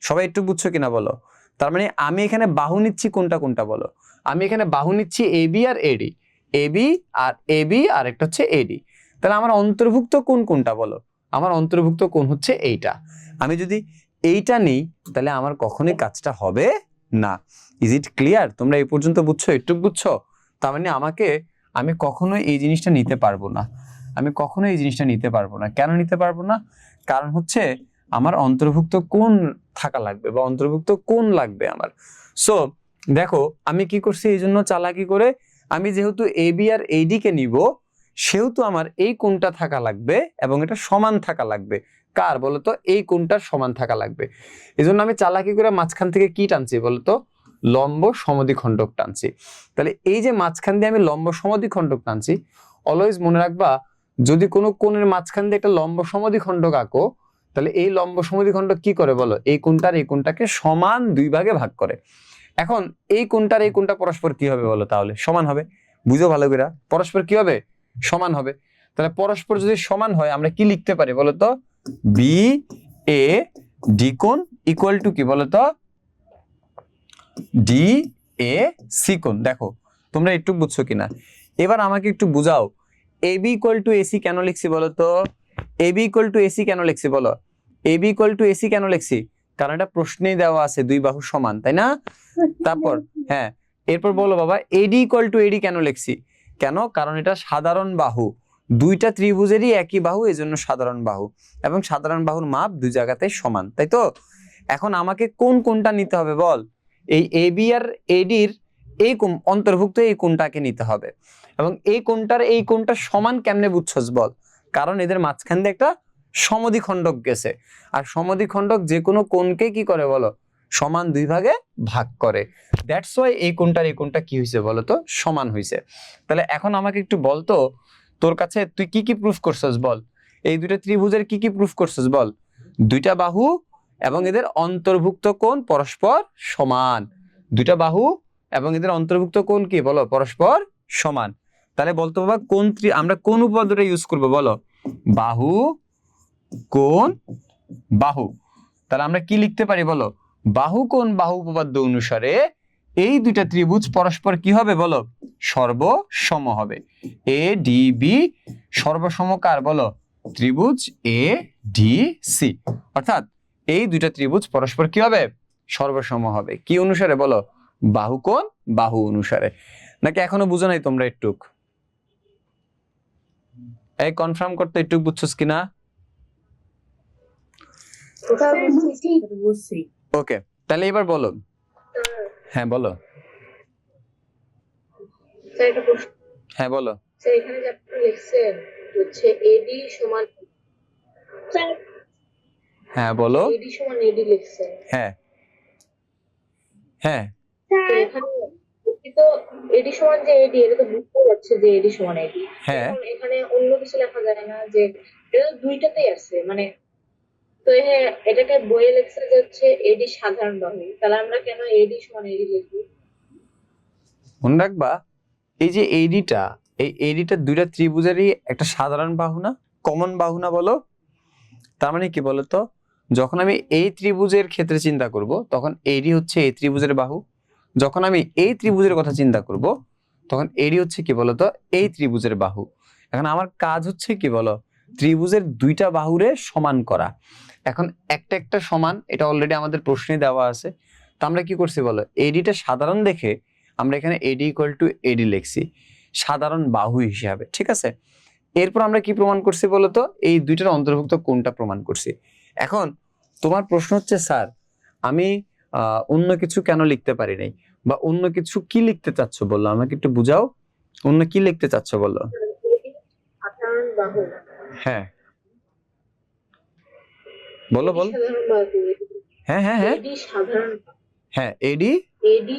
সবাই একটু বুঝছো কিনা বলো? তার মানে আমি এখানে বাহু নিচ্ছি কোনটা কোনটা বলো? আমি এখানে বাহু নিচ্ছি এবি আর এডি, এবি আর একটা হচ্ছে এডি। তাহলে আমার অন্তর্ভুক্ত কোণ কোনটা বলো? আমার অন্তর্ভুক্ত কোণ হচ্ছে এইটা। আমি যদি এইটা নিই তাহলে আমার কখনোই কাজটা হবে না। Is it clear? তোমরা এই পর্যন্ত বুঝছো? একটু বুঝছো? তার মানে আমি কখনোই এই জিনিসটা নিতে পারবো না, আমি কখনোই এই জিনিসটা নিতে পারবো না। কেন নিতে পারবো না? কারণ হচ্ছে আমার অন্তর্ভুক্ত কোণ থাকা লাগবে বা অন্তর্ভুক্ত কোণ লাগবে আমার। সো দেখো আমি কি করছি, এই জন্য চালাকি করে আমি যেহেতু এবি আর এডি কে নিব, সেহেতু আমার এই কোণটা থাকা লাগবে এবং এটা সমান থাকা লাগবে। কার বলতো? এই কোণটার সমান থাকা লাগবে। এই জন্য আমি চালাকি করে মাঝখান থেকে কি টানছি বলতো? লম্ব সমদ্বিখণ্ডক টানছি। তাহলে এই যে মাঝখান দিয়ে আমি লম্ব সমদ্বিখণ্ডক টানছি, অলওয়েজ মনে রাখবা যদি কোনো কোণের মাঝখান দিয়ে একটা লম্ব সমদ্বিখণ্ডক আঁকো, তাহলে এই লম্ব সমদ্বিখণ্ডক কি করে বলো? এই কোণটার এই কোণটাকে সমান দুই ভাগে ভাগ করে। এখন এই কোণটার এই কোণটা পরস্পর কি হবে বলো? তাহলে সমান হবে। বুঝো ভালো করে, পরস্পর কি হবে? সমান হবে। তাহলে পরস্পর যদি সমান হয় আমরা কি লিখতে পারি বলতো? বি এ ডি কোণ ইকুয়াল টু কি বলতো? ডি এ সি কোণ। দেখো তোমরা একটু বুঝছো কিনা? এবার আমাকে একটু বুঝাও, এবি ইকুয়াল টু এসি কেন লিখছি বলতো? এবি ইকুয়াল টু এসি কেন লিখছি বলো? এবি ইকুয়াল টু এসি কেন লিখছি? কারণ এটা প্রশ্নেই দেওয়া আছে দুই বাহু সমান, তাই না? তারপর হ্যাঁ, এরপর বলো বাবা এডি ইকুয়াল টু এডি কেন লিখছি? কেন? কারণ এটা সাধারণ বাহু, দুইটা ত্রিভুজেরই একই বাহু, এজন্য সাধারণ বাহু, এবং সাধারণ বাহুর মাপ দুই জায়গাতে সমান, তাই তো? এখন আমাকে কোন কোনটা নিতে হবে বল? এই এবি আর এডির এই অন্তর্ভুক্ত এই কোণটাকে নিতে হবে। এবং এই কোণটার এই কোণটা সমান কেমনে বুঝছস বল? কারণ এদের মাঝখান দিয়ে একটা সমদ্বিখণ্ডক গেছে, আর সমদ্বিখণ্ডক যে কোনো কোণকে কি করে বলো? সমান দুই ভাগে ভাগ করে। দ্যাটস ওয়াই এই কোণটার এই কোণটা কি হয়েছে বলতো? সমান হয়েছে। তাহলে এখন আমাকে একটু বলতো, তোর কাছে তুই কি কি প্রুফ করছস বল? এই দুইটা ত্রিভুজের কি কি প্রুফ করছস বল? দুইটা বাহু এবং এদের অন্তর্ভুক্ত কোণ পরস্পর সমান। দুইটা বাহু এবং এদের অন্তর্ভুক্ত কোণ কি বলো? পরস্পর সমান। তাহলে বলতো বাবা আমরা কোন উপপাদ্যটা ইউজ করব বলো? বাহু কোণ বাহু। তাহলে আমরা কি লিখতে পারি বলো? বাহু কোণ বাহু উপপাদ্য অনুসারে এই দুইটা ত্রিভুজ পরস্পর কি হবে বলো? সর্বসম হবে। এ ডি বি সর্বসম কার বলো? ত্রিভুজ এ ডি সি। অর্থাৎ এই দুইটা ত্রিভুজ পরস্পর কি হবে? সর্বসম হবে। কি অনুসারে বলো? বাহু কোণ বাহু অনুসারে। নাকি এখনো বুঝো নাই তোমরা? একটুক এই কনফার্ম করতে একটু বুঝছস কিনা? বুঝছি। ওকে, তাহলে এবার বলো। হ্যাঁ বলো। স্যার একটা প্রশ্ন। হ্যাঁ বলো। স্যার এখানে যে আপনি লিখছেন হচ্ছে এডি সমান, স্যার হ্যাঁ বলো। এডি সমান এডি লিখছেন। হ্যাঁ হ্যাঁ তো এখানে তো এডি সমান যে এডি, এটা তো বুঝতে যাচ্ছে যে এডি সমান এডি। হ্যাঁ এখন এখানে অন্য কিছু লেখা যায় না যে এটা তো দুইটাতেই আছে মানে? তো এটাকে বইয়ে লেখছে যে হচ্ছে এডি সাধারণ বাহু, তাহলে আমরা কেন এডি সমান এডি লিখবো? মনে রাখবা, এই যে এডিটা, এই এডিটা দুইটা ত্রিভুজেরই একটা সাধারণ বাহু না, কমন বাহু না বলো? তার মানে কি বলতো, যখন আমি এই ত্রিভুজের ক্ষেত্রে চিন্তা করব তখন এডি হচ্ছে এই ত্রিভুজের বাহু। যখন আমি এই ত্রিভুজের কথা চিন্তা করব তখন এডি হচ্ছে কি বলতো? এই ত্রিভুজের বাহু। এখন আমার কাজ হচ্ছে কি বলো? ত্রিভুজের দুইটা বাহুরে সমান করা। এখন একটা একটা সমান, এটা অলরেডি আমাদের প্রশ্নে দেওয়া আছে। তো আমরা কি করছি বলো? এডিটা সাধারণ দেখে আমরা এখানে এডি ইকুয়াল টু এডি লিখছি সাধারণ বাহু হিসাবে, ঠিক আছে? এরপর আমরা কি প্রমাণ করছি বলতো? এই দুইটার অন্তর্ভুক্ত কোনটা প্রমাণ করছি। এখন তোমার প্রশ্ন হচ্ছে স্যার আমি অন্য কিছু কেন লিখতে পারি নাই, বা অন্য কিছু কি লিখতে চাচ্ছ বললো, আমাকে একটু বুঝাও। অন্য কি লিখতে চাচ্ছ বললো? সাধারণ বাহু। হ্যাঁ বলো বল। সাধারণ বাহু। হ্যাঁ হ্যাঁ হ্যাঁ এডি সাধারণ, হ্যাঁ এডি। এডি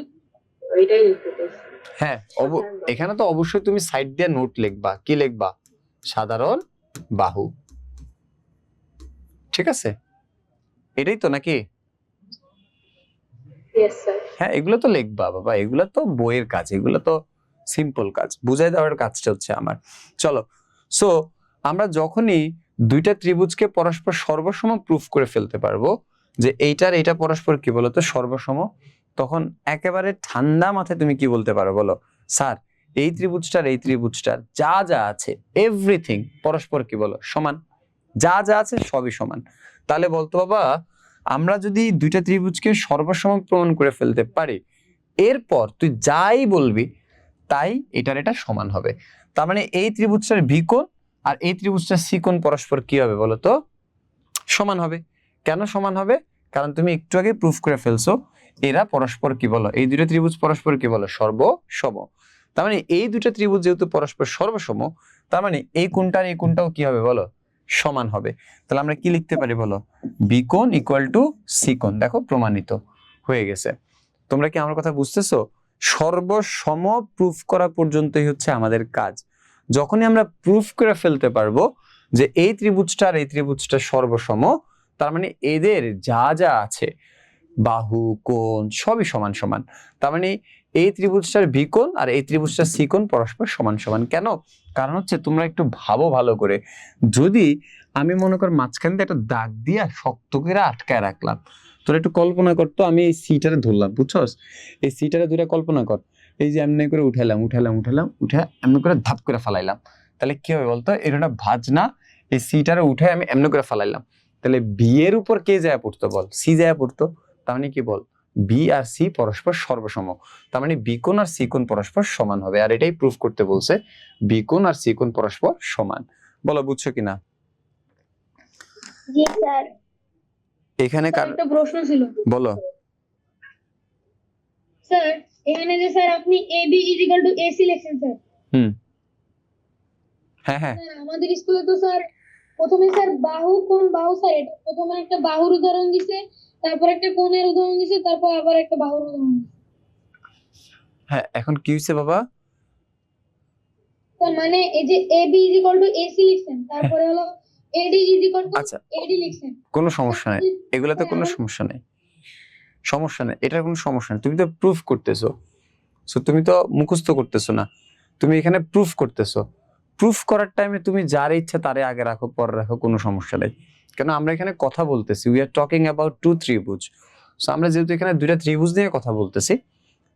এটাই লিখতে চাইছি। হ্যাঁ সাধারণ বাহু। এখানে তো অবশ্যই তুমি সাইড দিয়ে নোট লিখবা। কি লিখবা? সাধারণ বাহু, ঠিক আছে? এটাই তো নাকি? Yes, sir. হ্যাঁ এগুলো তো লিখবা বাবা, এগুলো তো বইয়ের কাজ, এগুলো তো সিম্পল কাজ, বুঝাই দেওয়ার কাজটা হচ্ছে আমার। চলো, সো আমরা যখনই দুইটা ত্রিভুজকে পরস্পর সর্বসম প্রুফ করে ফেলতে পারবো যে এইটার এইটা পরস্পর কি বলতো সর্বসম, তখন একেবারে ঠান্ডা মাথায় তুমি কি বলতে পারো বলো? স্যার এই ত্রিভুজটার এই ত্রিভুজটার যা যা আছে এভরিথিং পরস্পর কি বলো সমান, যা যা আছে সবই সমান। তাহলে বলতো বাবা, আমরা যদি দুইটা ত্রিভুজকে সর্বসম প্রমাণ করে ফেলতে পারি, এরপর তুই যাই বলবি তাই এটার এটা সমান হবে। তার মানে এই ত্রিভুজটার ভি কোণ আর এই ত্রিভুজটার সি কোণ পরস্পর কি হবে বলতো? সমান হবে। কেন সমান হবে? কারণ তুমি একটু আগে প্রুফ করে ফেলছো এরা পরস্পর কি বলো, এই দুটো ত্রিভুজ পরস্পর কি বলো সর্বসম। তার মানে এই দুটো ত্রিভুজ যেহেতু পরস্পর সর্বসম, তার মানে এই কোণটার এই কোণটাও কি হবে বলো? সমান হবে। তাহলে আমরা কি লিখতে পারি বলো? বি কোণ ইকুয়াল টু সি কোণ। দেখো প্রমাণিত হয়ে গেছে। তোমরা কি আমার কথা বুঝতেছো? সর্বসম প্রুফ করা পর্যন্তই হচ্ছে আমাদের কাজ। যখনই আমরা প্রুফ করে ফেলতে পারবো যে এই ত্রিভুজটা আর এই ত্রিভুজটা সর্বসম, তার মানে এদের যা যা আছে বাহু কোণ সবই সমান সমান। তার মানে এই ত্রিভুজটার ভি কোণ আর এই ত্রিভুজটার সি কোণ পরস্পর সমান সমান। কেন? কারণ হচ্ছে তোমরা একটু ভাবো ভালো করে, যদি আমি মনে কর মাঝখান দিয়ে একটা দাগ দিয়ে শক্ত করে আটকায় রাখলাম, তোরা একটু কল্পনা করতো আমি এই সিটারে ধরলাম, বুঝছস? এই সিটারে ধরে কল্পনা কর, এই যে এমনি করে উঠে এমনি করে ধাপ করে ফালাইলাম, তাহলে কি হবে বলতো? এটা ভাঁজ না, এই সিটারে উঠে আমি এমনি করে ফালাইলাম, তাহলে বি এর উপর কে যায় পড়তো বল? সি যায় পড়তো। তার মানে কি বল? বি আর সি পরস্পর সর্বসম। তার মানে বি কোণ আর সি কোণ পরস্পর সমান হবে, আর এটাই প্রুফ করতে বলছে, বি কোণ আর সি কোণ পরস্পর সমান। বলো বুঝছো কিনা? জি স্যার। এখানে একটা প্রশ্ন ছিল। বলো। স্যার এখানে যে স্যার আপনি AB ইকুয়াল টু AC লিখছেন স্যার। হ্যাঁ হ্যাঁ স্যার আমাদের স্কুলে তো স্যার প্রথমে স্যার বাহু কোণ বাহু স্যার, এটা প্রথমে একটা বাহুর উদাহরণ দিছে, তারপর একটা কোণের উদাহরণ দিছে, তারপর আবার একটা বাহুর উদাহরণ দিছে। হ্যাঁ এখন কি হইছে বাবা? স্যার মানে এই যে AB ইকুয়াল টু AC লিখছেন, তারপরে হলো AD ইকুয়াল টু আচ্ছা AD লিখছেন। কোনো সমস্যা নেই, এগুলাতে কোনো সমস্যা নেই, এটার কোনো সমস্যা নেই। তুমি তো প্রুফ করতেছো, সো তুমি তো মুখস্থ করতেছো না, তুমি এখানে প্রুফ করতেছো, প্রুফ করার টাইমে তুমি যার ইচ্ছা তারে আগে রাখো পরে রাখো, কোনো সমস্যা নেই। কেন আমরা এখানে কথা বলতেছি, we are talking about two ত্রিভুজ। সো আমরা যেহেতু এখানে দুইটা ত্রিভুজ নিয়ে কথা বলতেছি,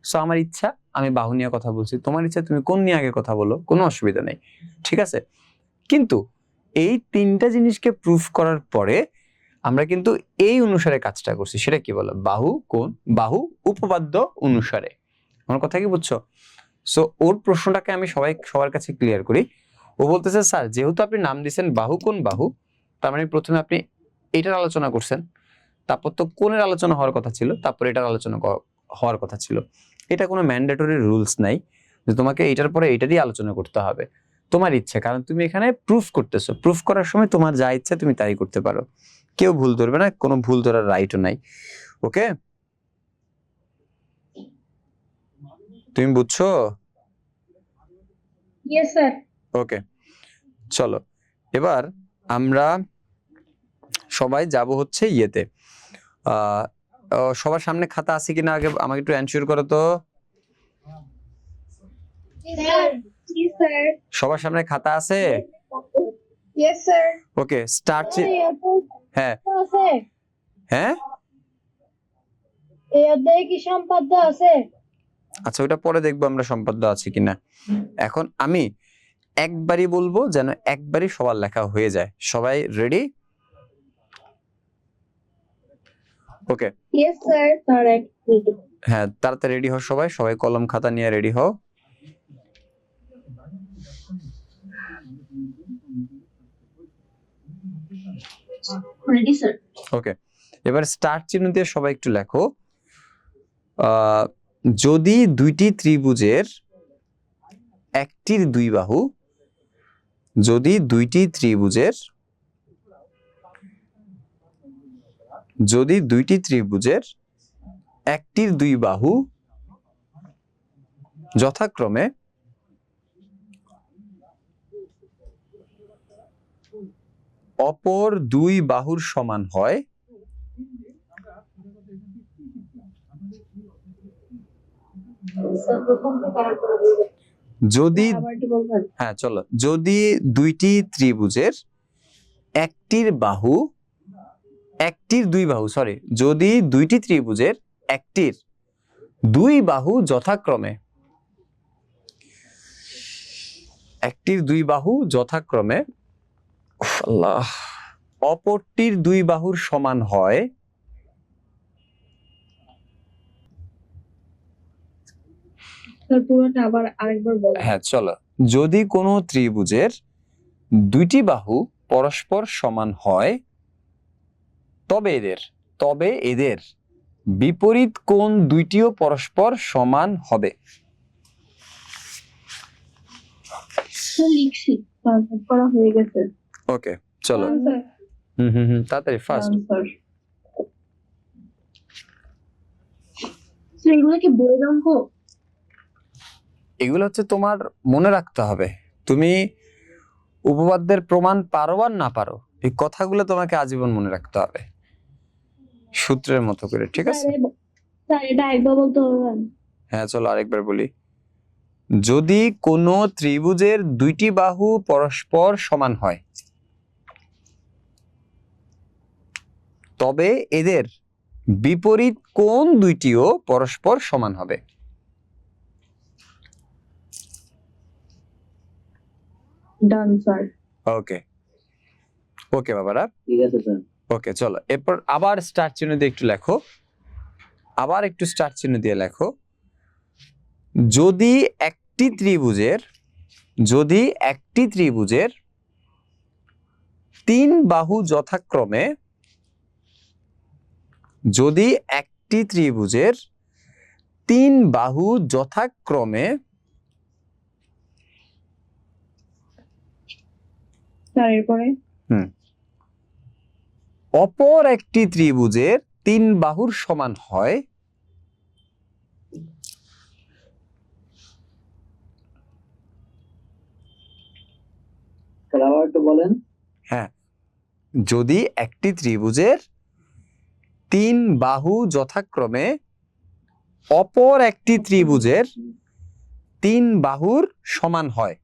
সো আমার ইচ্ছা আমি বাহু নিয়ে কথা বলছি, তোমার ইচ্ছা তুমি কোন নিয়ে আগে কথা বলো, কোনো অসুবিধা নেই, ঠিক আছে। কিন্তু এই তিনটা জিনিসকে প্রুফ করার পরে আমরা কিন্তু এই অনুসারে কাজটা করছি, সেটা কি বলো? বাহু কোণ, বাহু উপপাদ্য অনুসারে। আমার কথা কি বুঝছো? সো ওর প্রশ্নটাকে আমি সবার কাছে ক্লিয়ার করি। ও বলতেছে স্যার যেহেতু আপনি নাম দিয়েছেন বাহু কোণ বাহু, তার মানে প্রথমে আপনি এটার আলোচনা করছেন, তারপর তো কোণের আলোচনা হওয়ার কথা ছিল, তারপর এটার আলোচনা হওয়ার কথা ছিল। এটা কোনো ম্যান্ডেটরি রুলস নাই যে তোমাকে এটার পরে এটারই আলোচনা করতে হবে, তোমার ইচ্ছে। কারণ তুমি এখানে প্রুফ করতেছো, প্রুফ করার সময় তোমার যা ইচ্ছা তুমি তাই করতে পারো, কেউ ভুল ধরবে না, কোনো ভুল ধরার রাইটও নাই। ওকে, তুমি বুঝছো? Yes sir. ওকে, চলো এবার আমরা সবাই যাব হচ্ছে ইয়েতে। সবার সামনে খাতা আছে কিনা আগে আমাকে একটু এনশিওর করো তো। স্যার জি স্যার। সবার সামনে খাতা আছে? Yes sir. Okay, start. হ্যাঁ আছে হ্যাঁ, এই অধ্যায়ে কি সম্পাদ্য আছে? আচ্ছা ওটা পরে দেখবো আমরা সম্পাদ্য আছে কিনা। এখন আমি একবারই বলবো যেন একবারই সবার লেখা হয়ে যায়। সবাই রেডি? ওকে, ইয়েস স্যার। স্যার এক মিনিট। হ্যাঁ তাড়াতাড়ি রেডি হও সবাই, সবাই কলম খাতা নিয়ে রেডি হও। Ready sir. ওকে, এবার স্টার্ট চিহ্ন দিয়ে সবাই একটু লেখো। যদি দুইটি ত্রিভুজের একটির দুই বাহু, যদি দুইটি ত্রিভুজের একটির দুই বাহু যথাক্রমে অপর দুই বাহুর সমান হয়, যদি আবার একটু বলবেন? হ্যাঁ চলো, যদি দুইটি ত্রিভুজের একটির দুই বাহু যদি দুইটি ত্রিভুজের একটির দুই বাহু যথাক্রমে আল্লাহ অপরটির দুই বাহুর সমান হয়, স্যার পুরোটা আবার আরেকবার বলুন। হ্যাঁ চলো, যদি কোনো ত্রিভুজের দুইটি বাহু পরস্পর সমান হয় তবে এদের বিপরীত কোণ দুইটিও পরস্পর সমান হবে। লিখছি, পারফেক্ট করা হয়ে গেছে। ওকে চলো, স্যার। তাড়াতাড়ি ফার্স্ট। স্যার এগুলো কি বইয়ের অঙ্ক? এগুলো হচ্ছে তোমার মনে রাখতে হবে, তুমি উপপাদ্যের প্রমাণ পারো আর না পারো, এই কথাগুলো তোমাকে আজীবন মনে রাখতে হবে সূত্রের মতো করে, ঠিক আছে? স্যার এটা একবার বলতে পারবেন? হ্যাঁ চলো আরেকবার বলি। যদি কোনো ত্রিভুজের দুইটি বাহু পরস্পর সমান হয় তবে এদের বিপরীত কোণ দুইটিও পরস্পর সমান হবে। Done sir. ওকে ওকে বাবারা, ঠিক আছে স্যার। ওকে চলো এরপর আবার স্টার চিহ্ন দিয়ে একটু লেখো, আবার একটু স্টার চিহ্ন দিয়ে লেখো। যদি একটি ত্রিভুজের তিন বাহু যথাক্রমে স্যার এরপরে অপর একটি ত্রিভুজের তিন বাহুর সমান হয় আবার একটু বলেন। হ্যাঁ, যদি একটি ত্রিভুজের তিন বাহু যথাক্রমে অপর একটি ত্রিভুজের তিন বাহুর সমান হয়।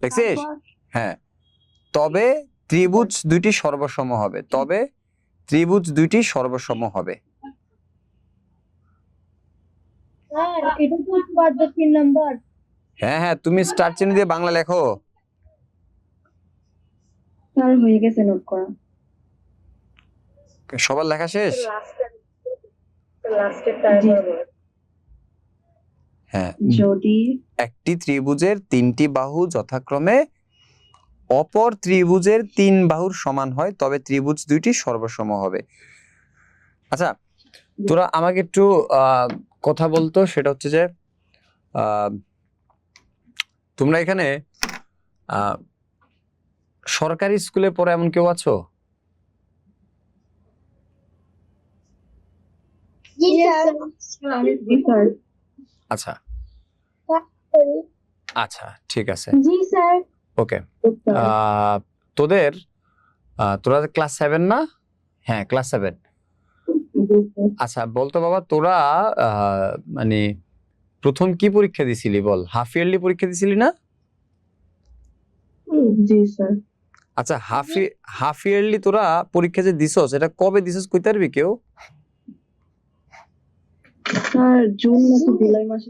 দেখছিস? হ্যাঁ, তবে ত্রিভুজ দুইটি সর্বসম হবে। তবে ত্রিভুজ দুইটি সর্বসম হবে। স্যার এটা তো বাদ 3 নাম্বার। হ্যাঁ হ্যাঁ, তুমি স্টার চিহ্ন দিয়ে বাংলা লেখো। স্যার হয়ে গেছে নোট করা। সবার লেখা শেষ? লাস্টের তারপর হ্যাঁ, যদি একটি ত্রিভুজের তিনটি বাহু যথাক্রমে অপর ত্রিভুজের তিন বাহুর সমান হয় তবে ত্রিভুজ দুইটি সর্বসম হবে। আচ্ছা, তোরা আমাকে একটু কথা বলতো, সেটা হচ্ছে যে তোমরা এখানে সরকারি স্কুলে পড়ে এমন কেউ আছো? জি স্যার। স্যার আচ্ছা আচ্ছা, ঠিক আছে, জি স্যার। ওকে। তোদের তোরা ক্লাস 7 না? হ্যাঁ, ক্লাস 7। আচ্ছা, বলতো বাবা, তোরা মানে প্রথম কি পরীক্ষা দিছিলি বল? হাফ ইয়ারলি পরীক্ষা দিছিলি না? জি স্যার। আচ্ছা, হাফ ইয়ারলি তোরা পরীক্ষা যে দিছস, এটা কবে দিছস কইতে পারবি কেউ? স্যার জুন মাসে, জুলাই মাসে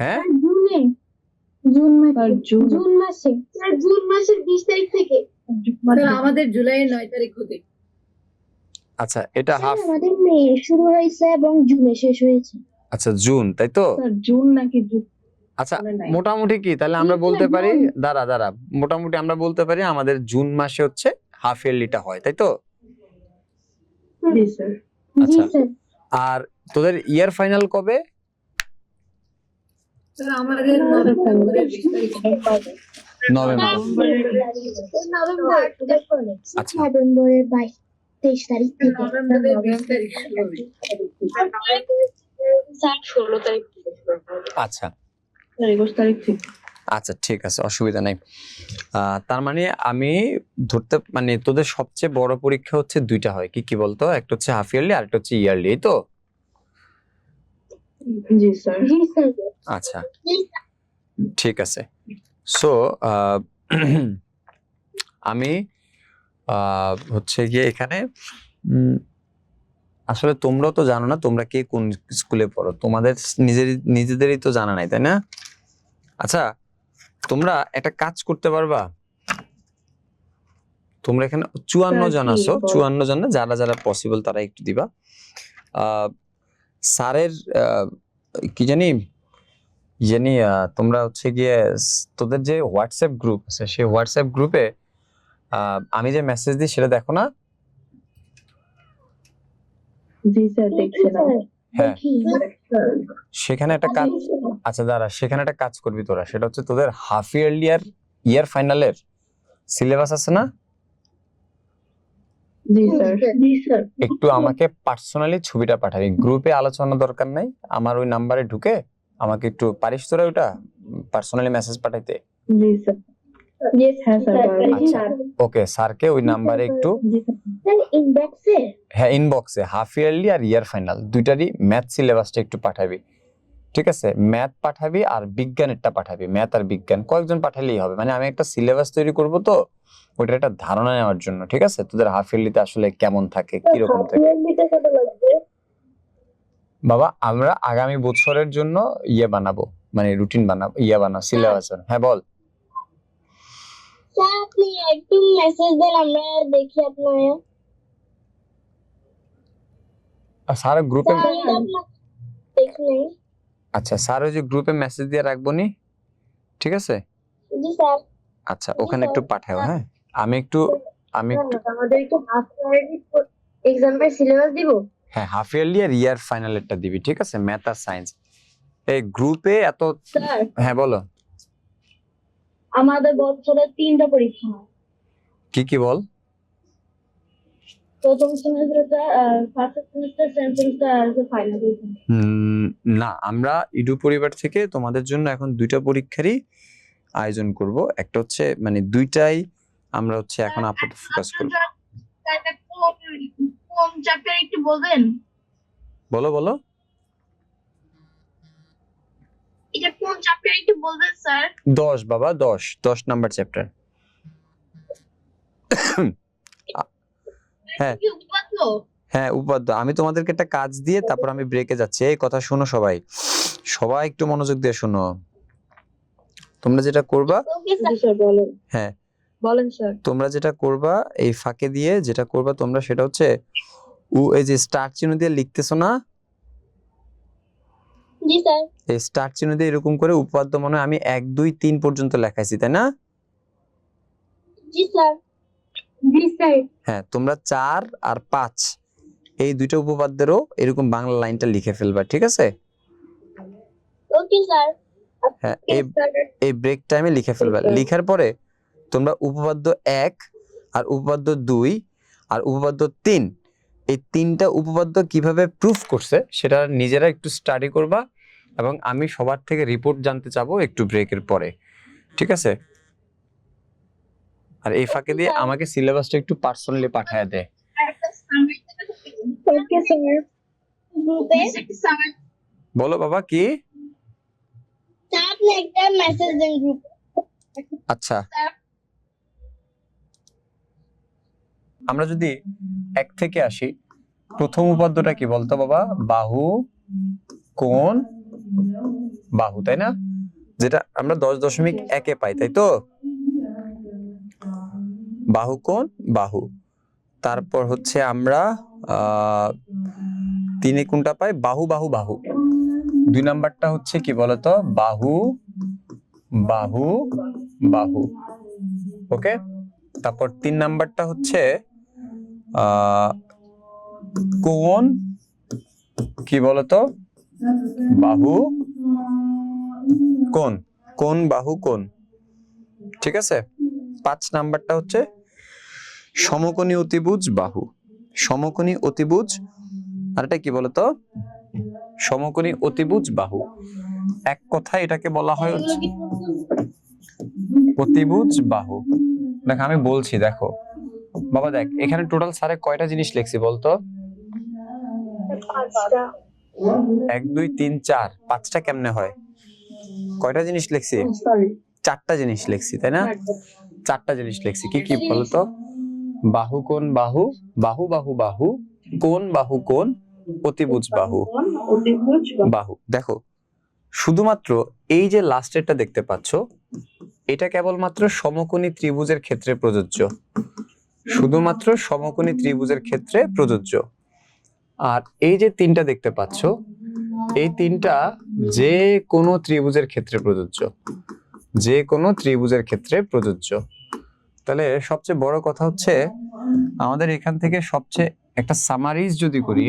হ্যাঁ, জুনে জুন স্যার মাসে জুন মাসে স্যার জুন মাসের 20 তারিখ থেকে। আমাদের জুলাইয়ের 9 তারিখ হতে। আচ্ছা, এটা হাফ, আমাদের মে শুরু হয়েছে এবং জুনে শেষ হয়েছে। আচ্ছা জুন, তাই তো? স্যার জুন নাকি জুন? আচ্ছা, মনে নাই। মোটামুটি কি তাহলে আমরা জি, বলতে স্যার, পারি, জুন। দাঁড়া, মোটামুটি আমরা বলতে পারি আমাদের জুন মাসে হচ্ছে হাফ ইয়ারলিটা হয়, তাই তো? জি স্যার। জি আচ্ছা, স্যার। আর তোদের ইয়ার ফাইনাল কবে? স্যার আমাদের নভেম্বরের 20 তারিখ। নভেম্বর। আচ্ছা, নভেম্বরের 23 তারিখ থেকে। নভেম্বরের 20 তারিখ শুরু হবে। স্যার 16 তারিখ থেকে শুরু হবে। আচ্ছা 21 তারিখ থেকে। আচ্ছা, ঠিক আছে, অসুবিধা নাই। তার মানে আমি ধরতে, মানে তোদের সবচেয়ে বড় পরীক্ষা হচ্ছে দুইটা হয়, কি কি বলতো? একটা হচ্ছে হাফ ইয়ারলি আর একটা হচ্ছে ইয়ারলি, এই তো? জি স্যার। জি স্যার। আচ্ছা, ঠিক আছে। সো আমি হচ্ছে গিয়ে এখানে আসলে তোমরাও তো জানো না তোমরা কে কোন স্কুলে পড়ো, তোমাদের নিজেদেরই তো জানা নাই, তাই না? আচ্ছা, তোমরা একটা কাজ করতে পারবা? তোমরা এখানে 54 জন আছো, 54 জন না, যারা যারা পসিবল তারা একটু দিবা। স্যারের কি জানি তোমরা হচ্ছে গিয়ে তোদের যে হোয়াটসঅ্যাপ গ্রুপ আছে সেই হোয়াটসঅ্যাপ গ্রুপে আমি যে মেসেজ দিই সেটা দেখো না? জি স্যার, দেখছি না। হ্যাঁ, সেখানে একটা কাজ, আচ্ছা দাঁড়া, সেখানে একটা কাজ করবি তোরা, সেটা হচ্ছে তোদের হাফ ইয়ারলি আর ইয়ার ফাইনালের সিলেবাস আছে না? জি স্যার। জি স্যার। একটু আমাকে পার্সোনালি ছবিটা পাঠাবি, গ্রুপে আলোচনা দরকার নাই, আমার ওই নাম্বারে ঢুকে আমাকে একটু পারিস তোরা ওটা পার্সোনালি মেসেজ পাঠাইতে? জি স্যার। হ্যাঁ স্যার। আচ্ছা, ওকে, স্যারকে ওই নাম্বারে একটু, স্যার ইনবক্সে। হ্যাঁ ইনবক্সে হাফ ইয়ারলি আর ইয়ার ফাইনাল দুইটারই ম্যাথ সিলেবাসটা একটু পাঠাবি, ঠিক আছে? ম্যাথ পাঠাবি আর বিজ্ঞানেরটা পাঠাবি, ম্যাথ আর বিজ্ঞান কয়েকজন পাঠালেই হবে, মানে আমি একটা সিলেবাস তৈরি করব তো ওইটার একটা ধারণা নেওয়ার জন্য, ঠিক আছে? তোদের হাফ ইয়ারলিতে আসলে কেমন থাকে, কিরকম থাকে। বাবা, আমরা আগামী বছরের জন্য ইয়ে বানাবো, মানে রুটিন বানাবো, সিলেবাস। হ্যাঁ বল। স্যার আপনি একটু মেসেজ দেন, আমরা দেখি আপনার। স্যার গ্রুপে, দেখি। আচ্ছা স্যার ওই যে গ্রুপে মেসেজ দিয়ে রাখবো নি, ঠিক আছে? জি স্যার। আচ্ছা, ওখানে একটু পাঠাও। হ্যাঁ, আমি একটু আমাদের একটু হাফ ইয়ারলি এক্সামের সিলেবাস দিব। হ্যাঁ, হাফ ইয়ারলি আর ইয়ার ফাইনালেরটা দিবি, ঠিক আছে? ম্যাথ আর সায়েন্স এই গ্রুপে এত। স্যার হ্যাঁ বলো, আমাদের বছরে 3টা পরীক্ষা হয়। কি বল? প্রথম সেমিস্টারটা, ফার্স্ট সেমিস্টার, সেকেন্ড সেমিস্টার আর ফাইনাল এক্সাম। না, আমরা ইডু পরিবার থেকে তোমাদের জন্য এখন দুইটা পরীক্ষারই আয়োজন করব। একটা হচ্ছে মানে দুইটাই আমরা হচ্ছে এখন আপাতত ফোকাস করব। কোন চ্যাপ্টার একটু বলবেন? বলো। এটা কোন চ্যাপ্টার একটু বলবেন স্যার? 10 বাবা, 10 নাম্বার চ্যাপ্টার। হ্যাঁ কি উপপাদ্য? হ্যাঁ, উপাদ্য। আমি তোমাদেরকে একটা কাজ দিয়ে তারপর আমি ব্রেকে যাচ্ছি। এই কথা শোনো সবাই, সবাই একটু মনোযোগ দিয়ে শোনো। তোমরা যেটা করবা, ওকে স্যার। জি স্যার বলেন। হ্যাঁ বলেন স্যার। তোমরা যেটা করবা এই ফাঁকে দিয়ে যেটা করবা তোমরা সেটা হচ্ছে এই যে স্টার চিহ্ন দিয়ে লিখতেছো না, জি স্যার। এই স্টার চিহ্ন দিয়ে এরকম করে উপপাদ্য মনে হয় আমি 1 2 3 পর্যন্ত লেখাইছি, তাই না? জি স্যার। জি স্যার। হ্যাঁ, তোমরা 4 আর 5 এই দুইটা উপপাদ্যেরও এরকম বাংলা লাইনটা লিখে ফেলবা, ঠিক আছে? Okay sir. হ্যাঁ, এই ব্রেক টাইমে লিখে ফেলবা। Okay. লিখার পরে তোমরা উপপাদ্য 1 আর উপপাদ্য 2 আর উপপাদ্য 3 এই তিনটা উপপাদ্য কিভাবে প্রুফ করছে সেটা নিজেরা একটু স্টাডি করবা, এবং আমি সবার থেকে রিপোর্ট জানতে চাবো একটু ব্রেকের পরে, ঠিক আছে? আর এই ফাঁকে দিয়ে আমাকে সিলেবাসটা একটু পার্সোনালি পাঠায় দে। Okay sir. গ্রুপে স্যার বলো বাবা কি? আপনি একটা মেসেজ দেন গ্রুপে। আচ্ছা, আমরা যদি 1 থেকে আসি, প্রথম উপপাদ্যটা কি বলতো বাবা? বাহু কোণ বাহু, তাই না? যেটা আমরা 10.1 পাই, তাই তো? বাহু কোণ বাহু। তারপর হচ্ছে আমরা 3 কোনটা পাই? বাহু বাহু বাহু। 2 নাম্বারটা হচ্ছে কি বলতো? বাহু বাহু বাহু। ওকে, তারপর 3 নাম্বারটা হচ্ছে কোণ কি বলতো? বাহু কোণ, কোণ বাহু কোণ, ঠিক আছে? 5 নাম্বারটা হচ্ছে সমকোণী অতিভুজ বাহু। সমকোণী অতিভুজ, আর এটা কি বলতো? সমকোণী অতিভুজ বাহু। এক কথায় এটাকে বলা হয় হচ্ছে অতিভুজ বাহু। দেখো আমি বলছি, দেখো বাবা, দেখ এখানে টোটাল স্যারে কয়টা জিনিস লিখছি বলতো? 5টা। 1 2 3 4, 5টা কেমনে হয়? কয়টা জিনিস লিখছি? সরি। 4টা জিনিস লিখছি, তাই না? 4টা জিনিস লিখছি। কি কি বলতো? বাহু কোণ বাহু, বাহু বাহু বাহু, কোণ বাহু কোণ, অতিভুজ বাহু বাহু। দেখো শুধুমাত্র এই যে লাস্টেরটা দেখতে পাচ্ছ, এটা কেবলমাত্র সমকোণী ত্রিভুজের ক্ষেত্রে প্রযোজ্য, শুধুমাত্র সমকোণী ত্রিভুজের ক্ষেত্রে প্রযোজ্য। আর এই যে 3টা দেখতে পাচ্ছ, এই 3টা যে কোনো ত্রিভুজের ক্ষেত্রে প্রযোজ্য, যে কোনো ত্রিভুজের ক্ষেত্রে প্রযোজ্য। তাহলে সবচেয়ে বড় কথা হচ্ছে আমাদের এখান থেকে সবচেয়ে একটা সামারিজ যদি করি,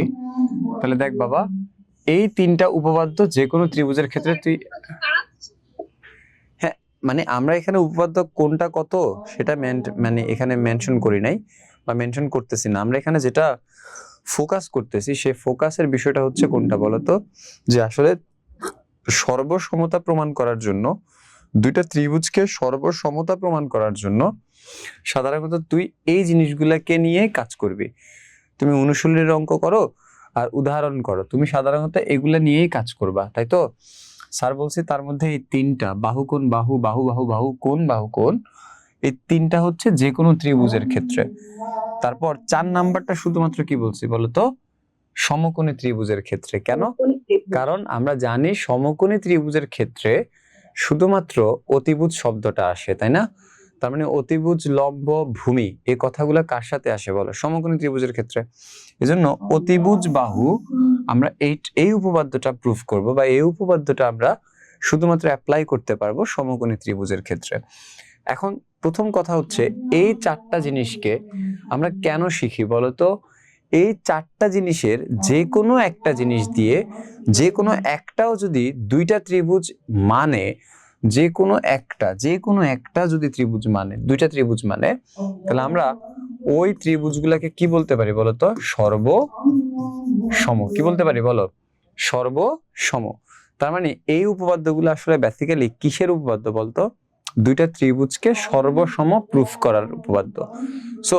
তাহলে দেখ বাবা, এই 3টা উপপাদ্য যে কোনো ত্রিভুজের ক্ষেত্রে তুই, হ্যাঁ মানে আমরা এখানে উপপাদ্য কোনটা কত সেটা মানে এখানে মেনশন করি নাই বা মেনশন করতেছি না। আমরা এখানে যেটা ফোকাস করতেছি সেই ফোকাসের বিষয়টা হচ্ছে কোনটা বলতো? যে আসলে সর্বসমতা প্রমাণ করার জন্য, দুইটা ত্রিভুজকে সর্বসমতা প্রমাণ করার জন্য সাধারণত তুই এই জিনিসগুলাকে নিয়ে কাজ করবি। তুমি অনুশীলনের অঙ্ক করো আর উদাহরণ করো, তুমি সাধারণত এগুলা নিয়েই কাজ করবা, তাই তো? স্যার বলছি তার মধ্যে এই 3টা বাহু কোণ বাহু, বাহু বাহু বাহু, কোণ বাহু কোণ, এই 3টা হচ্ছে যে কোনো ত্রিভুজের ক্ষেত্রে। তারপর 4 নাম্বারটা শুধুমাত্র কি বলছি বলতো? সমকোণী ত্রিভুজের ক্ষেত্রে। কেন? কারণ আমরা জানি সমকোণী ত্রিভুজের ক্ষেত্রে শুধুমাত্র অতিভুজ শব্দটা আসে, তাই না? তার মানে অতিভুজ, লম্ব, ভূমি এই কথাগুলো কার সাথে আসে বলো? সমকোণী ত্রিভুজের ক্ষেত্রে। এজন্য অতিভুজ বাহু আমরা এই উপপাদ্যটা প্রুফ করব, বা এই উপপাদ্যটা আমরা শুধুমাত্র অ্যাপ্লাই করতে পারবো সমকোণী ত্রিভুজের ক্ষেত্রে। এখন প্রথম কথা হচ্ছে এই 4টা জিনিসকে আমরা কেন শিখি বলতো? এই 4টা জিনিসের যে কোনো একটা জিনিস দিয়ে, যে কোনো একটাও যদি দুইটা ত্রিভুজ মানে, যে কোনো একটা যদি ত্রিভুজ মানে, দুইটা ত্রিভুজ মানে, তাহলে আমরা ওই ত্রিভুজগুলোকে কি বলতে পারি বলতো? সর্বসম। কি বলতে পারি বলো? সর্বসম। তার মানে এই উপপাদ্যগুলো আসলে বেসিক্যালি কিসের উপপাদ্য বলতো? দুইটা ত্রিভুজকে সর্বসম প্রুফ করার উপপাদ্য। সো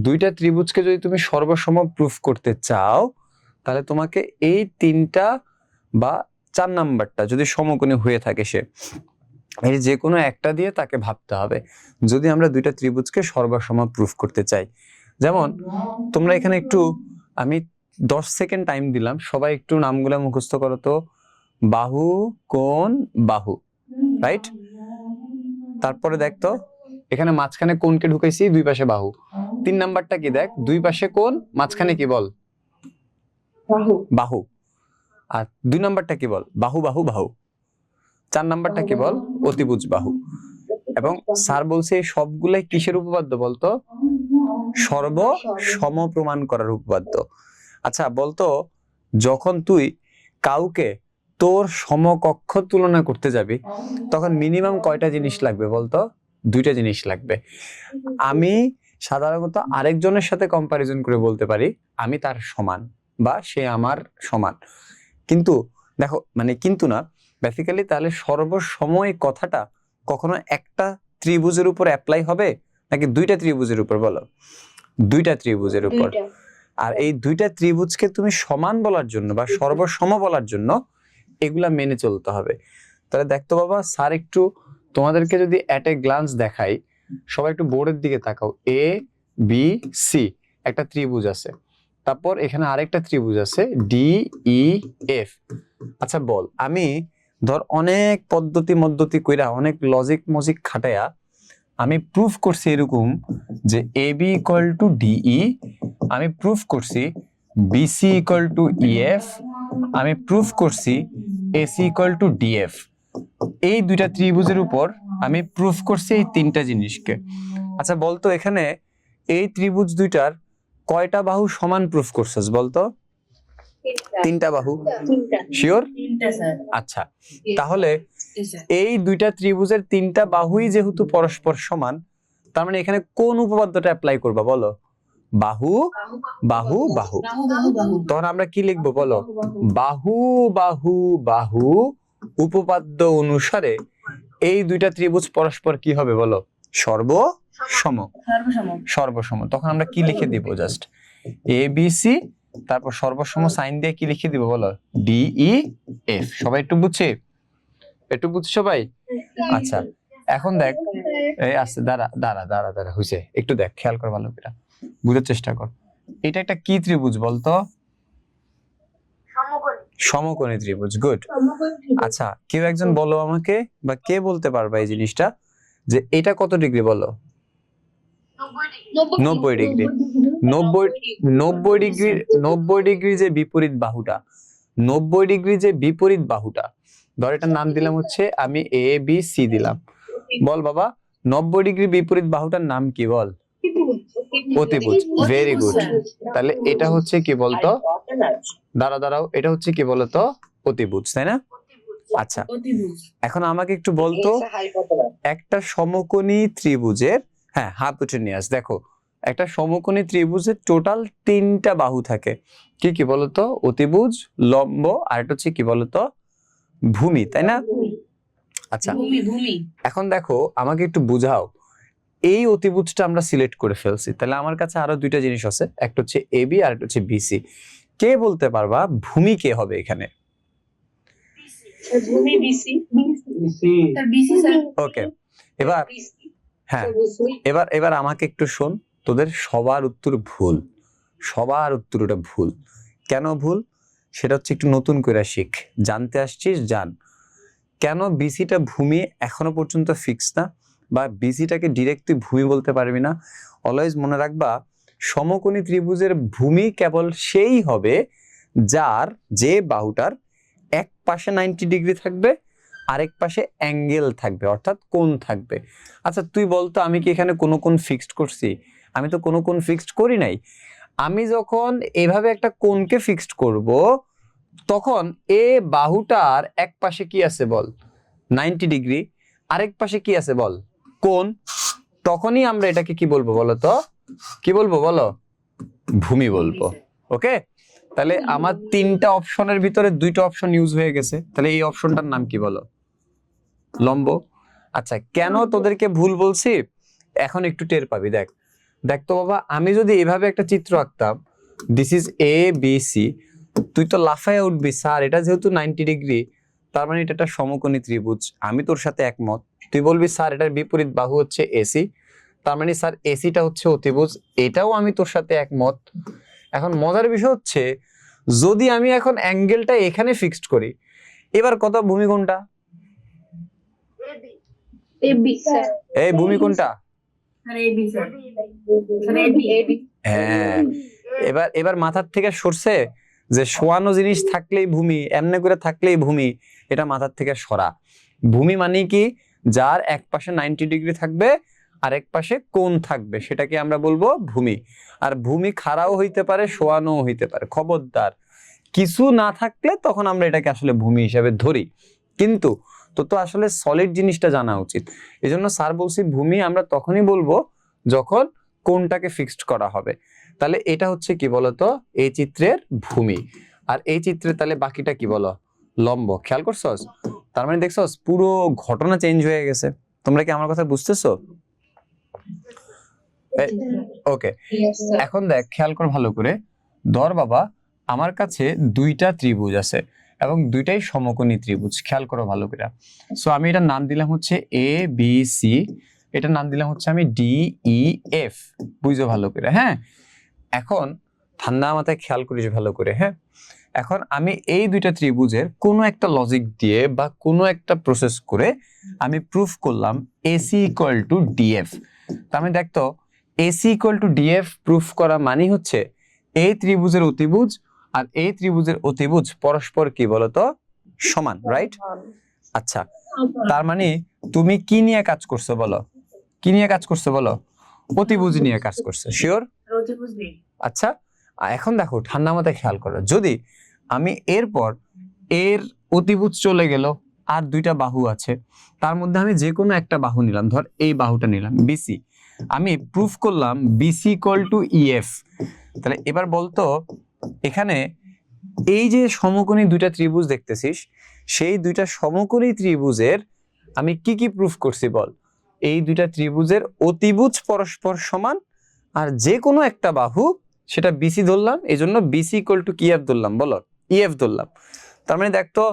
দুইটা ত্রিভুজকে যদি তুমি সর্বসম প্রুফ করতে চাও, তাহলে তোমাকে এই 3টা বা 4 নাম্বারটা যদি সমকোণী হয়ে থাকে সে, এই যে কোনো একটা দিয়ে তাকে ভাবতে হবে যদি আমরা দুইটা ত্রিভুজকে সর্বসম প্রুফ করতে চাই। যেমন তোমরা এখানে একটু, আমি 10 সেকেন্ড টাইম দিলাম, সবাই একটু নামগুলো মুখস্থ করো তো। বাহু, কোণ, বাহু, রাইট? তারপরে দেখ তো এখানে মাঝখানে কোণকে ঢুকাইছি, দুই পাশে বাহু। 3 নাম্বারটা কি দেখ, দুই পাশে কোণ, মাঝখানে কি বল? বাহু। বাহু। আর 2 নাম্বারটা কি বল? বাহু বাহু বাহু। 4 নাম্বারটা কি বল? অতিভুজ বাহু। এবং স্যার বলছে এই সবগুলাই কিসের উপপাদ্য বলতো? সর্ব সম প্রমাণ করার উপপাদ্য। আচ্ছা বলতো, যখন তুই কাউকে তোর সমকক্ষ তুলনা করতে যাবি তখন মিনিমাম কয়টা জিনিস লাগবে বলতো? 2টা জিনিস লাগবে। আমি সাধারণত আরেকজনের সাথে কম্পারিজন করে বলতে পারি আমি তার সমান বা সে আমার সমান, কিন্তু দেখো মানে কিন্তু না, বেসিক্যালি তাহলে সর্বসময় কথাটা কখনো একটা ত্রিভুজের উপর অ্যাপ্লাই হবে নাকি 2টা ত্রিভুজের উপর? বলো, 2টা ত্রিভুজের উপর। দুইটা। আর এই 2টা ত্রিভুজকে তুমি সমান বলার জন্য বা সর্বসম বলার জন্য এগুলা মেনে চলতে হবে। তাহলে দেখতো বাবা, স্যার একটু তোমাদেরকে যদি অ্যাট এ গ্লান্স দেখাই, সবাই একটু বোর্ডের দিকে তাকাও। এ বি সি একটা ত্রিভুজ আছে, তারপর এখানে আরেকটা ত্রিভুজ আছে ডি ই এফ। আচ্ছা বল, আমি ধর অনেক পদ্ধতি কইরা অনেক লজিক মজিক খাটায়া আমি প্রুফ করছি এরকম যে A B equal to DE, আমি প্রুফ করছি বিসি ইকুয়াল টু ইএফ, আমি প্রুফ করছি এসি ইকুয়াল টু ডিএফ। এই 2টা ত্রিভুজের উপর আমি প্রুফ করছি এই 3টা জিনিসকে। আচ্ছা বলতো, এখানে এই ত্রিভুজ 2টার কয়টা বাহু সমান প্রুফ করছিস বলতো? 3টা বাহু। শিওর? 3টা স্যার। আচ্ছা, তাহলে এই 2টা ত্রিভুজের 3টা বাহুই যেহেতু পরস্পর সমান, তার মানে এখানে কোন উপপাদ্যটা অ্যাপ্লাই করবা বলো? বাহু বাহু বাহু। তখন আমরা কি লিখবো বলো? বাহু বাহু বাহু উপপাদ্য অনুসারে এই 2টা ত্রিভুজ পরস্পর কি হবে বলো? সর্বসম। সর্বসম। তখন আমরা কি লিখে দিব? জাস্ট এ বি সি, তারপর সর্বসম সাইন দিয়ে কি লিখে দিব বলো? D E F. সবাই একটু বুঝছি? একটু বুঝছি সবাই? আচ্ছা এখন দেখ, এই আস্তে দাঁড়া দাঁড়া দাঁড়া দাঁড়া হইছে, একটু দেখ, খেয়াল কর, ভালো করে বুঝার চেষ্টা কর। এটা একটা কি ত্রিভুজ বলতো? সমকোণী ত্রিভুজ। গুড। আচ্ছা কেউ একজন বলো আমাকে, বা কে বলতে পারবা এই জিনিসটা, যে এটা কত ডিগ্রি বলো? 90 ডিগ্রি। 90 ডিগ্রি, 90 ডিগ্রি যে বিপরীত বাহুটা, 90 ডিগ্রি যে বিপরীত বাহুটা, ধর এটার নাম দিলাম হচ্ছে, আমি এ বি সি দিলাম। বল বাবা, 90 ডিগ্রি বিপরীত বাহুটার নাম কি বল? অতিভুজ। Very good. তাহলে এটা হচ্ছে কি বলতো? দাঁড়াও, এটা হচ্ছে কি বলতো? অতিভুজ, তাই না? আচ্ছা এখন আমাকে একটু বলতো, একটা সমকোণী ত্রিভুজের, হ্যাঁ হাইপোটেনিয়াস, দেখো একটা সমকোণী ত্রিভুজের টোটাল 3টা বাহু থাকে। কি কি বলতো? অতিভুজ, লম্ব, আর এটা হচ্ছে কি বলতো? ভূমি, তাই না? আচ্ছা এখন দেখো আমাকে একটু বুঝাও, এই অতিভুজটা আমরা সিলেক্ট করে ফেলছি, তাহলে আমার কাছে আরো 2টা জিনিস আছে, একটা হচ্ছে এবি আর একটা হচ্ছে বিসি। কে বলতে পারবা ভূমি কে হবে এখানে? ওকে, এবার হ্যাঁ, এবার আমাকে একটু শোন, তোদের সবার উত্তর ভুল, সবার উত্তর ওটা ভুল। কেন ভুল সেটা হচ্ছে একটু নতুন করে শিখ, জানতে আসছিস জান। কেন বিসিটা ভূমি এখনো পর্যন্ত ফিক্স না, বা বিসিটাকে ডিরেক্ট তুই ভূমি বলতে পারবি না। অলওয়েজ মনে রাখবা, সমকোণী ত্রিভুজের ভূমি কেবল সেই হবে যার, যে বাহুটার এক পাশে 90 ডিগ্রি থাকবে, আরেক পাশে অ্যাঙ্গেল থাকবে, অর্থাৎ কোণ থাকবে। আচ্ছা তুই বলতো, আমি কি এখানে কোনো কোণ ফিক্সড করছি? আমি তো কোনো কোণ ফিক্সড করি নাই। আমি যখন এভাবে একটা কোণকে ফিক্সড করব, তখন এ বাহুটার এক পাশে কি আছে বল? 90 ডিগ্রি, আরেক পাশে কি আছে বল? কোণ। তখনই আমরা এটাকে কি বলবো বলো তো? কি বলবো বলো? ভূমি বলবো। ওকে, তাহলে আমার 3টা অপশনের ভিতরে 2টা অপশন ইউজ হয়ে গেছে, তাহলে এই অপশনটার নাম কি বলো? লম্ব। আচ্ছা কেন তোদেরকে ভুল বলছি এখন একটু টের পাবি। দেখ তো বাবা, আমি যদি এভাবে একটা চিত্র আঁকতাম, this is A B C, তুই তো লাফায় উঠবি, স্যার এটা যেহেতু 90 ডিগ্রি তার মানে এটা একটা সমকোণী ত্রিভুজ, আমি তোর সাথে একমত। তুই বলবি স্যার এটার বিপরীত বাহু হচ্ছে এসি, তার মানে স্যার এসিটা হচ্ছে অতিভুজ, এটাও আমি তোর সাথে একমত। এখন মজার বিষয় হচ্ছে যদি আমি এখন অ্যাঙ্গেলটা এখানে ফিক্সড করি, এবার কত ভূমি কোণটা? এবি স্যার এই ভূমি কোণটা? Sir A B sir sir A B A B হ্যাঁ, এবার মাথার থেকে সরছে যে শোয়ানো জিনিস থাকলেই ভূমি, এমনি করে থাকলেই ভূমি, এটা মাথার থেকে সরা। ভূমি মানে কি? যার এক পাশে 90 ডিগ্রি থাকবে আর এক পাশে কোণ থাকবে, সেটাকে আমরা বলবো ভূমি। আর ভূমি খাড়াও হইতে পারে, শোয়ানো হইতে পারে, খবরদার কিছু না থাকলে তখন আমরা এটাকে আসলে ভূমি হিসাবে ধরি। কিন্তু তো আসলে সলিড জিনিসটা জানা উচিত, এজন্য স্যার বলছি ভূমি আমরা তখনই বলবো যখন কোণটাকে ফিক্সড করা হবে। তাহলে এটা হচ্ছে কি বলতো এই চিত্রের ভূমি, আর এই চিত্রে তাহলে বাকিটা কি বলো? লম্ব। খেয়াল করছস? তার মানে দেখছস পুরো ঘটনা চেঞ্জ হয়ে গেছে। তোমরা কি আমার কথা বুঝতেছো? ওকে, ইয়েস স্যার এখন দেখ খেয়াল কর ভালো করে। ধর বাবা আমার কাছে দুইটা ত্রিভুজ আছে এবং দুইটাই সমকোণী ত্রিভুজ, খেয়াল করো ভালো করে। সো আমি এটার নাম দিলাম হচ্ছে এ বি সি, এটার নাম দিলাম হচ্ছে আমি ডি ই এফ। বুঝো ভালো করে, হ্যাঁ? এখন ঠান্ডা মাথায় খেয়াল করিস ভালো করে, হ্যাঁ? এখন আমি এই দুইটা ত্রিভুজের কোনো একটা লজিক দিয়ে বা কোনো একটা প্রসেস করে আমি প্রুফ করলাম এসি ইকুয়াল টু ডিএফ। তার মানে দেখতো AC equal to DF proof করা মানে হচ্ছে এই ত্রিভুজের অতিভুজ আর এই ত্রিভুজের অতিভুজ পরস্পর কি বলতো সমান, রাইট? আচ্ছা, তার মানে তুমি কি নিয়ে কাজ করছো বলো? কি নিয়ে কাজ করছো বলো? অতিভুজ নিয়ে কাজ করছো, শিওর? অতিভুজ নেই। আচ্ছা, এখন দেখো ঠান্ডা মাথায় খেয়াল করো, যদি আমি এরপর এর অতিভুজ চলে গেল আর দুইটা বাহু আছে, তার মধ্যে আমি যে কোনো একটা বাহু নিলাম, ধর এই বাহুটা নিলাম বিসি, আমি প্রুফ করলাম বিসি ইকুয়াল টু ইএফ। তাহলে এবার বলতো এখানে এই যে সমকোণী দুইটা ত্রিভুজ দেখতেছিস, সেই দুইটা সমকোণী ত্রিভুজের আমি কি কি প্রুফ করছি বল? এই দুইটা ত্রিভুজের অতিভুজ পরস্পর সমান, আর যে কোনো একটা বাহু সেটা বিসি ধরলাম, এই জন্য বিসি ইকুয়াল টু কি এফ ধরলাম, বলো ইএফ ধরলাম। তার মানে দেখতো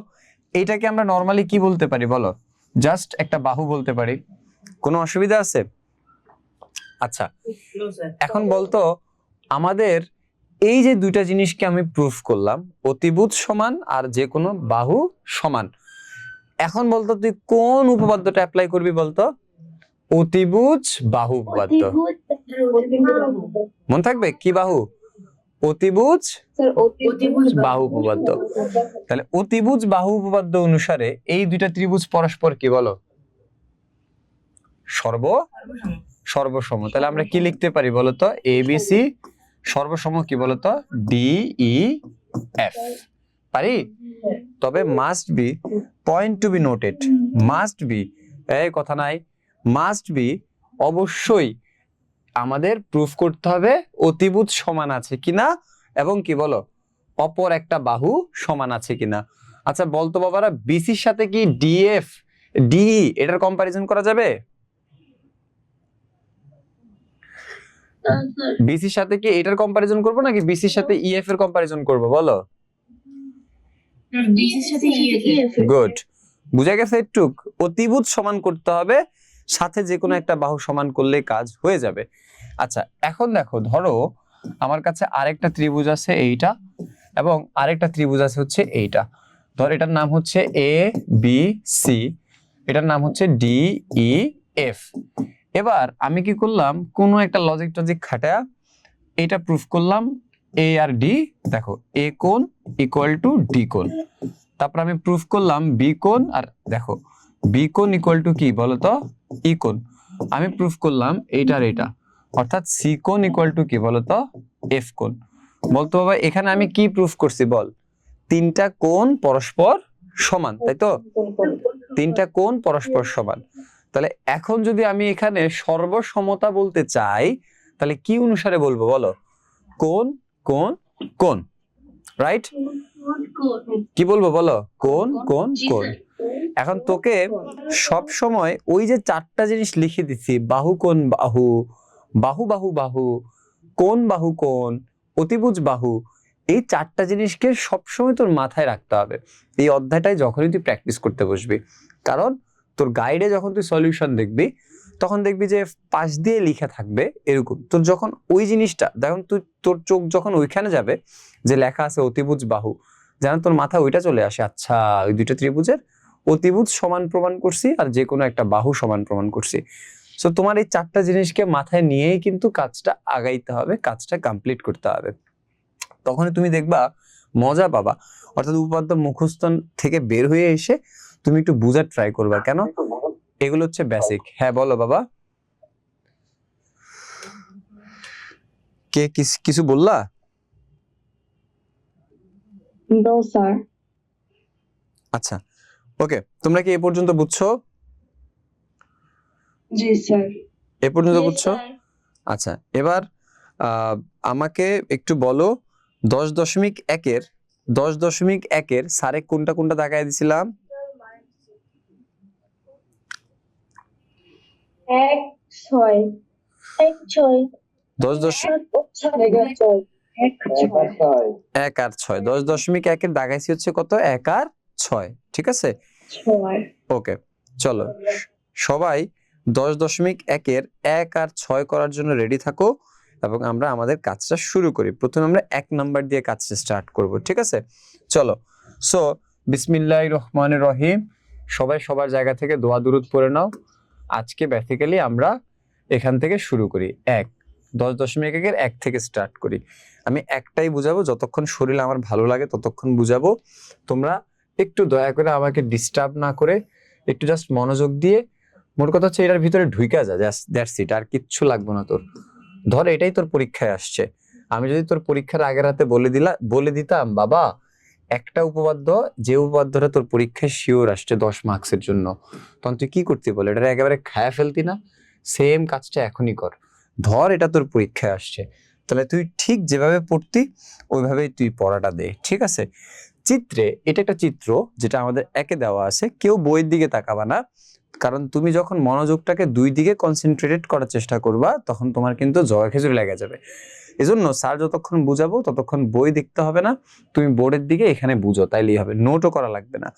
এইটাকে আমরা নর্মালি কি বলতে পারি বলো? জাস্ট একটা বাহু বলতে পারি, কোনো অসুবিধা আছে? আচ্ছা, নো স্যার এখন বলতো আমাদের এই যে দুইটা জিনিসকে আমি প্রুফ করলাম, অতিভুজ সমান আর যে কোনো বাহু সমান, এখন বলতো তুই কোন উপপাদ্যটা অ্যাপ্লাই করবি বলতো? অতিভুজ বাহু উপপাদ্য। মনে থাকবে কি বাহু? অতিভুজ স্যার অতিভুজ বাহু উপপাদ্য। তাহলে অতিভুজ বাহু উপপাদ্য অনুসারে এই দুইটা ত্রিভুজ পরস্পর কি বলো? সর্বসম। তাহলে আমরা কি লিখতে পারি বলতো? এবিসি সর্বসম কি বলতো? D E F. পারি? তবে must be, point to be noted, must be, এই কথা নাই, মাস্ট বি অবশ্যই আমাদের প্রুফ করতে হবে অতিভুজ সমান আছে কিনা এবং কি বলো অপর একটা বাহু সমান আছে কিনা। আচ্ছা বলতো বাবারা, বিসির সাথে কি ডিএফ ডিই এটার কম্পারিজন করা যাবে? বিসির সাথে কি এটার কম্পারিজন করব নাকি বিসির সাথে ইএফ এর কম্পারিজন করব বলো? বিসির সাথে ইএফ। গুড, বুঝা গেছে? একটু অতিভুজ সমান করতে হবে, সাথে যে কোনো একটা বাহু সমান করলে কাজ হয়ে যাবে। আচ্ছা এখন দেখো, ধরো আমার কাছে আরেকটা ত্রিভুজ আছে এইটা, এবং আরেকটা ত্রিভুজ আছে হচ্ছে এইটা। ধর এটার নাম হচ্ছে এ বি সি, এটার নাম হচ্ছে ডি ই এফ। এবার আমি কি করলাম, কোনো একটা লজিক টজিক খাটায়া এটা প্রুফ করলাম এ আর ডি, দেখো এ কোণ ইকুয়াল টু ডি কোণ। তারপর আমি প্রুফ করলাম বি কোণ, আর দেখো বি কোণ ইকুয়াল টু কি বলতো? ই কোণ। আমি প্রুফ করলাম এইটা আর এটা, অর্থাৎ সি কোণ ইকুয়াল টু কি বলতো? এফ কোণ। বলতো বাবা এখানে আমি কি প্রুফ করছি বল? তিনটা কোণ পরস্পর সমান, তাই তো? তিনটা কোণ পরস্পর সমান। তাহলে এখন যদি আমি এখানে সর্বসমতা বলতে চাই, তাহলে কি অনুসারে বলবো বলো? কোণ কোণ কোণ, রাইট? কি বলবো বলো? কোণ কোণ কোণ। এখন তোকে সব সময় ওই যে চারটা জিনিস লিখে দিচ্ছি, বাহু কোণ বাহু, বাহু বাহু বাহু, কোণ বাহু কোণ, অতিভুজ বাহু, এই চারটা জিনিসকে সবসময় তোর মাথায় রাখতে হবে এই অধ্যায়টাই যখনই তুই প্র্যাকটিস করতে বসবি। কারণ তোর গাইডে যখন তুই সলিউশন দেখবি তখন দেখবি যে পাশ দিয়ে লেখা থাকবে এরকম, তোর যখন ওই জিনিসটা দেখুন তোর চোখ যখন ওইখানে যাবে যে লেখা আছে অতিভুজ বাহু, যেন তোর মাথায় ওইটা চলে আসে, আচ্ছা ওই দুইটা ত্রিভুজের অতিভুজ সমান প্রমাণ করছি আর যে কোনো একটা বাহু সমান প্রমাণ করছি। সো তোমার এই চারটা জিনিসকে মাথায় নিয়েই কিন্তু কাজটা আগাইতে হবে, কাজটা কমপ্লিট করতে হবে। তখনই তুমি দেখবা মজা পাবা। অর্থাৎ উপপাদ্য মুখস্থ থেকে বের হয়ে এসে তুমি একটু বুঝার ট্রাই করবা। কেন? এগুলো হচ্ছে বেসিক। হ্যাঁ বলো বাবা, কে কিছু বললা? No sir. আচ্ছা ওকে, তোমরা কি এ পর্যন্ত বুঝছো? জি স্যার। এ পর্যন্ত Yes, বুঝছো? sir. আচ্ছা এবার আমাকে একটু বলো 10.1-এর স্যারে কোনটা কোনটা দেখাই দিছিলাম? 1 6 10 1 আর 6, 10.1-এর দাগাইছি হচ্ছে কত? 1 আর 6, ঠিক আছে? ওকে চলো সবাই 10.1-এর 1 আর 6 করার জন্য রেডি থাকো এবং আমরা আমাদের কাজটা শুরু করি। প্রথমে আমরা 1 নাম্বার দিয়ে কাজটা স্টার্ট করব, ঠিক আছে? চলো। সো বিসমিল্লাহির রহমানির রহিম। সবাই সবার জায়গা থেকে দোয়া দুরুদ পড়ে নাও। আজকে বেসিক্যালি আমরা এখান থেকে শুরু করি। 10.1-এর 1 থেকে স্টার্ট করি। আমি একটাই বুঝাবো, যতক্ষণ শরীর আমার ভালো লাগে ততক্ষণ বুঝাবো। তোমরা একটু দয়া করে আমাকে ডিস্টার্ব না করে একটু জাস্ট মনোযোগ দিয়ে, মোট কথা হচ্ছে এটার ভিতরে ঢুইকা যা, জাস্ট দ্যাটস ইট, আর কিচ্ছু লাগবে না তোর। ধর এটাই তোর পরীক্ষায় আসছে, আমি যদি তোর পরীক্ষার আগের রাতে বলে দিতাম বাবা একটা উপপাদ্য, যে উপপাদ্যটা তোর পরীক্ষায় শিওর আসছে 10 মার্কসের জন্য, তখন তুই কি করতে বলে এটা একেবারে খায়া ফেলতি না? সেম কাজটা এখনই কর। ধর এটা তোর পরীক্ষায় আসছে, তাহলে তুই ঠিক যেভাবে পড়তি ওইভাবেই তুই পড়াটা দে, ঠিক আছে? চিত্রে, এটা একটা চিত্র যেটা আমাদের একে দেওয়া আছে, কেউ বইয়ের দিকে তাকাবা না, কারণ তুমি যখন মনোযোগটাকে দুই দিকে কনসেন্ট্রেটেড করার চেষ্টা করবা তখন তোমার কিন্তু জয় খেজুরি লেগে যাবে। এজন্য স্যার যতক্ষণ বুঝাবো ততক্ষণ বই দেখতে হবে না, তুমি বোর্ডের দিকে এখানে বুঝো, তাইলেই হবে, নোটও করা লাগবে না।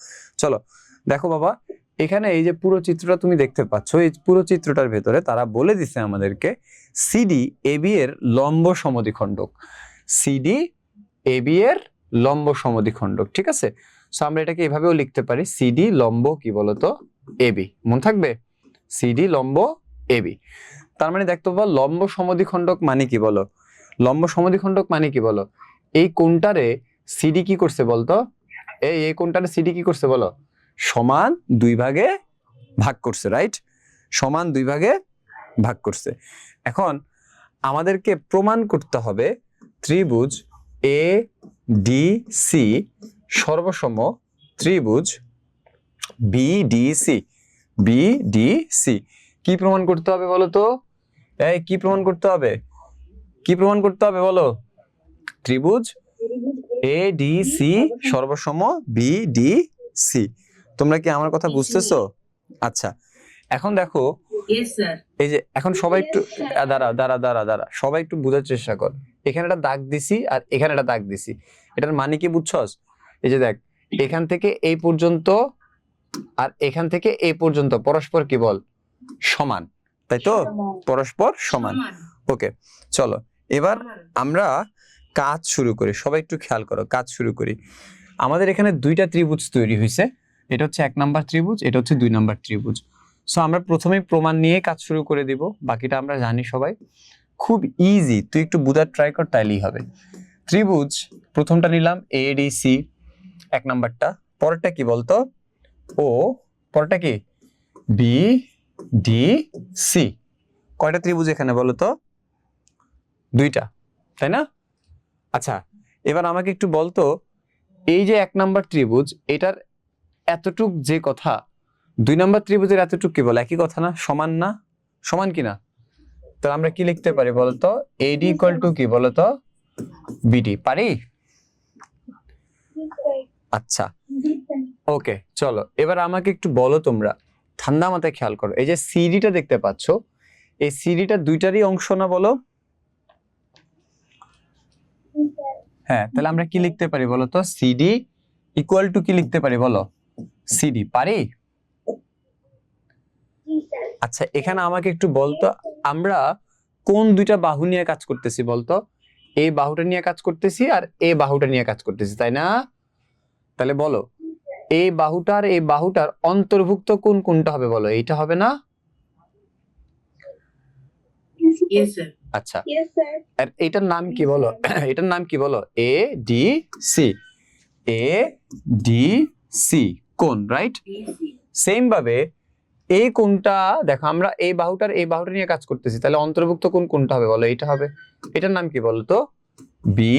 চলো দেখো বাবা, এখানে এই যে পুরো চিত্রটা তুমি দেখতে পাচ্ছ, এই পুরো চিত্রটার ভেতরে তারা বলে দিছে আমাদেরকে সিডি এবি এর লম্ব সমদ্বিখণ্ডক, সিডি এবি এর লম্ব সমদ্বিখণ্ডক, ঠিক আছে? সো আমরা এটাকে এভাবেও লিখতে পারি, সিডি লম্ব কি বলতো? এবি। মনে থাকবে সিডি লম্ব এবি। তার মানে দেখতে পাবো লম্ব সমদ্বিখণ্ডক মানে কি বলো? লম্ব সমদ্বিখণ্ডক মানে কি বলো? এই কোণটারে সিডি কি করছে বলতো? এই কোণটারে সিডি কি করছে বলো? সমান 2 ভাগে ভাগ করছে, রাইট? সমান 2 ভাগে ভাগ করছে। এখন আমাদেরকে প্রমাণ করতে হবে ত্রিভুজ এ ডি সি সর্বসম ত্রিভুজ বিডিসি। বিডিসি কি প্রমাণ করতে হবে বলো তো? এই কি প্রমাণ করতে হবে? কি প্রমাণ করতে হবে বলো? ত্রিভুজ এডিসি সর্বসম বিডিসি। তোমরা কি আমার কথা বুঝতেছো? আচ্ছা এখন দেখো, ইয়েস স্যার। এই যে এখন সবাই একটু Yes, sir. দাঁড়া সবাই একটু বোঝার চেষ্টা কর। এখানে একটা দাগ দিছি আর এখানে একটা দাগ দিছি, এটার মানে কি বুঝছস? এই যে দেখ, এখান থেকে এই পর্যন্ত আর এখান থেকে এই পর্যন্ত পরস্পর কি বল? সমান, তাই তো? পরস্পর সমান। ওকে চলো এবার আমরা কাজ শুরু করি। সবাই একটু খেয়াল করো, কাজ শুরু করি। আমাদের এখানে দুইটা ত্রিভুজ তৈরি হয়েছে, এটা হচ্ছে 1 নাম্বার ত্রিভুজ, এটা হচ্ছে 2 নাম্বার ত্রিভুজ। সো আমরা প্রথমেই প্রমাণ নিয়ে কাজ শুরু করে দিব, বাকিটা আমরা জানি সবাই, খুব ইজি, তুই একটু বুঝার ট্রাই কর তাইলেই হবে। ত্রিভুজ প্রথমটা নিলাম এডিসি 1 নাম্বারটা, পরেরটা কি বলতো? ও পরেরটা কি? B D C. কয়টা ত্রিভুজ এখানে বলো তো? 2টা, তাই না? আচ্ছা এবার আমাকে একটু বলতো, এই যে 1 নাম্বার ত্রিভুজ এটার এতটুক যে কথা, 2 নাম্বার ত্রিভুজের এতটুক কি বল? একই কথা না? সমান না? সমান কি না? তো আমরা কি লিখতে পারি বলতো? এডি ইকুয়াল টু কি বলতো? বিডি। পারি? আচ্ছা ওকে চলো এবার আমাকে একটু বলো, তোমরা ঠান্ডা মাথায় খেয়াল করো, এই যে সিডিটা দেখতে পাচ্ছ, এই সিডিটা দুইটারই অংশ না বলো? হ্যাঁ, তাহলে আমরা কি লিখতে পারি বলো তো? সিডি ইকুয়াল টু কি লিখতে পারি বলো? সিডি পারি? আচ্ছা, এখানে আমাকে একটু বলতো, আমরা কোন দুইটা বাহু নিয়ে কাজ করতেছি বলতো? এই বাহুটা নিয়ে কাজ করতেছি আর এই বাহুটা নিয়ে কাজ করতেছি, তাই না? তাহলে বলো, এই বাহুটার এই বাহুটার অন্তর্ভুক্ত কোন কোনটা হবে বলো? এইটা হবে না? Yes sir. আচ্ছা, Yes, sir. আর এটার নাম কি বলো? এটার নাম কি বলো? A D C. A D C কোণ, রাইট? সেম ভাবে এই কোণটা দেখো, আমরা এই বাহুটা নিয়ে কাজ করতেছি, তাহলে অন্তর্ভুক্ত কোন কোনটা হবে বলো? এইটা হবে। এটার নাম কি বলো তো? বি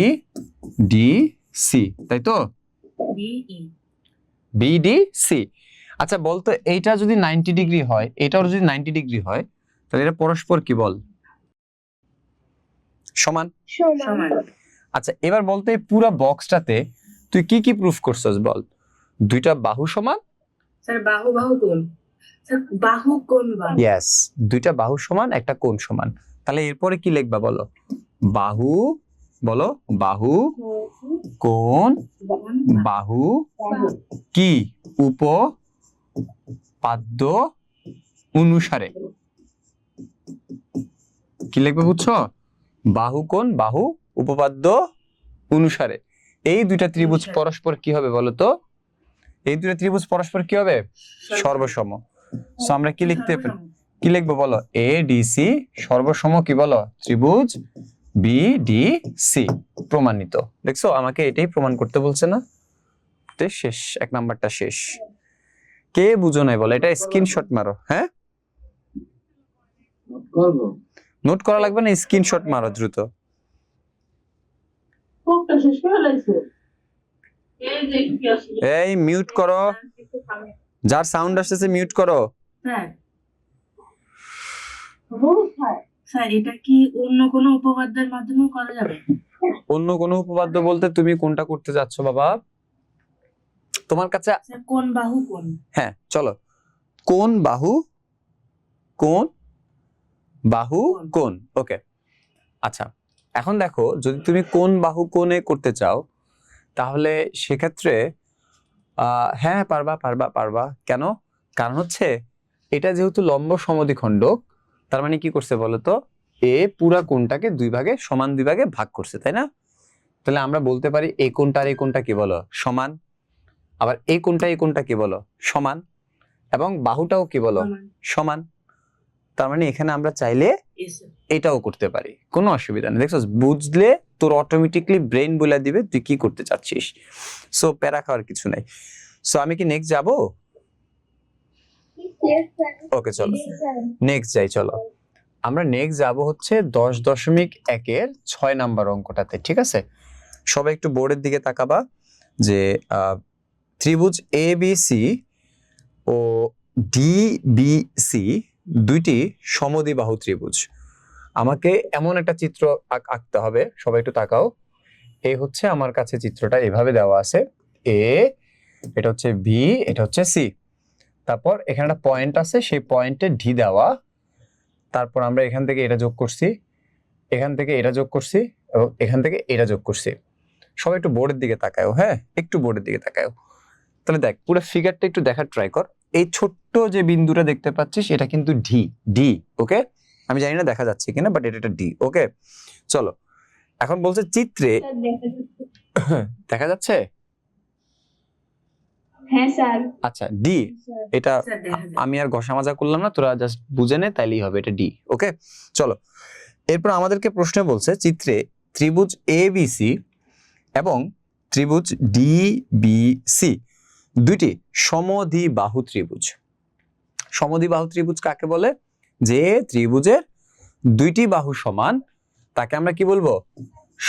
ডি সি, তাই তো? বিই। B D C. আচ্ছা বলতো, এইটা যদি 90 ডিগ্রি হয়, এটাও যদি 90 ডিগ্রি হয়, তাহলে এটা পরস্পর কি বল? সমান। সমান। আচ্ছা, এবার বলতো এই পুরো বক্সটাতে তুই কি কি প্রুফ করছস বল? দুইটা বাহু সমান। স্যার বাহু বাহু কোণ। স্যার বাহু কোণ বাহু। ইয়েস, দুইটা বাহু সমান, একটা কোণ সমান। তাহলে এরপরে কি লিখবা বলো? বাহু, বলো বাহু কোণ কোণ বাহু কি উপপাদ্য অনুসারে। কি লিখবে বুঝছো? বাহু কোণ বাহু উপপাদ্য অনুসারে। এই দুইটা ত্রিভুজ পরস্পর কি হবে বলো তো? এই দুইটা ত্রিভুজ পরস্পর কি হবে? সর্বসম। সো আমরা কি লিখতে পারি? কি লিখবো বলো? এ ডি সি সর্বসম কি বলো? ত্রিভুজ বি ডি সি। প্রমাণিত। দেখছো, আমাকে এটাই প্রমাণ করতে বলছে না? শেষ, 1 নাম্বারটা শেষ। কে বুঝো নাই বলো? এটা স্ক্রিনশট মারো। হ্যাঁ, নোট করা লাগবে না, স্ক্রিনশট মারো দ্রুত। এই মিউট করো, যার সাউন্ড আসতেছে মিউট করো। স্যার স্যার এটা কি অন্য কোনো উপপাদ্যের মাধ্যমে করা যাবে? অন্য কোন উপপাদ্য বলতে তুমি কোনটা করতে যাচ্ছ বাবা? তোমার কাছে স্যার কোণ বাহু কোণ। হ্যাঁ, চলো, কোন বাহু কোন বাহু কোন। ওকে, আচ্ছা, এখন দেখো, যদি তুমি কোন বাহু কোণে করতে চাও, তাহলে সেক্ষেত্রে হ্যাঁ পারবা পারবা পারবা। কেন? কারণ হচ্ছে এটা যেহেতু লম্ব সমদ্বিখণ্ডক, তার মানে কি করছে বলতো? এ পুরা কোণটাকে দুই ভাগে, সমান দুই ভাগে ভাগ করছে, তাই না? তাহলে আমরা বলতে পারি এই কোণটা আর এই কোণটা কি বলো? সমান। আবার এই কোণটা কি বলো? সমান। এবং বাহুটাও কি বলো? সমান। তার মানে এখানে আমরা চাইলে এটাও করতে পারি, কোনো অসুবিধা নেই। দেখছো, বুঝলে তোর অটোমেটিকলি ব্রেন বলে দিবে তুই কি করতে চাচ্ছিস। সো প্যারা খাওয়ার কিছু নাই। সো আমি কি নেক্সট যাব? Yes, sir. ওকে, চলো Yes, sir. নেক্সট যাই। চলো, আমরা নেক্সট যাব হচ্ছে 10.1 6 নাম্বার অঙ্কটাতে। ঠিক আছে, সবাই একটু বোর্ডের দিকে তাকাবা। যে ত্রিভুজ A B C O D B C দুইটি সমদ্বিবাহু ত্রিভুজ। আমাকে এমন একটা চিত্র আঁকতে হবে। সবাই একটু তাকাও। এই হচ্ছে আমার কাছে চিত্রটা এভাবে দেওয়া আছে। এ, এটা হচ্ছে বি, এটা হচ্ছে সি। তারপর এখানে একটা পয়েন্ট আছে, সেই পয়েন্টে ডি দেওয়া। তারপর আমরা এখান থেকে এটা যোগ করছি, এখান থেকে এটা যোগ করছি, এবং এখান থেকে এটা যোগ করছি। সবাই একটু বোর্ডের দিকে তাকাও। হ্যাঁ, একটু বোর্ডের দিকে তাকাও। তাহলে দেখ, পুরো ফিগারটা একটু দেখার ট্রাই কর। এই ছোট্ট যে বিন্দুটা দেখতে পাচ্ছিস, এটা কিন্তু ডি। ডি, ওকে? আমি জানি না দেখা যাচ্ছে কিনা, বাট এটা ডি। ওকে, চলো, এখন বলছে চিত্রে Sir, দেখা যাচ্ছে। দেখা যাচ্ছে। হ্যাঁ স্যার। আচ্ছা, ডি, এটা স্যার দেখা যায়। আমি আর ঘষা মাজা করলাম না, তোরা জাস্ট বুঝে নে, তাইলেই হবে, এটা ডি। ওকে, চলো, এরপর আমাদেরকে প্রশ্ন বলছে চিত্রে ত্রিভুজ এ বি সি এবং ত্রিভুজ ডি বি সি দুইটি সমদ্বিবাহু ত্রিভুজ। সমদ্বিবাহু ত্রিভুজ কাকে বলে? যে ত্রিভুজের দুইটি বাহু সমান, তাকে আমরা কি বলবো?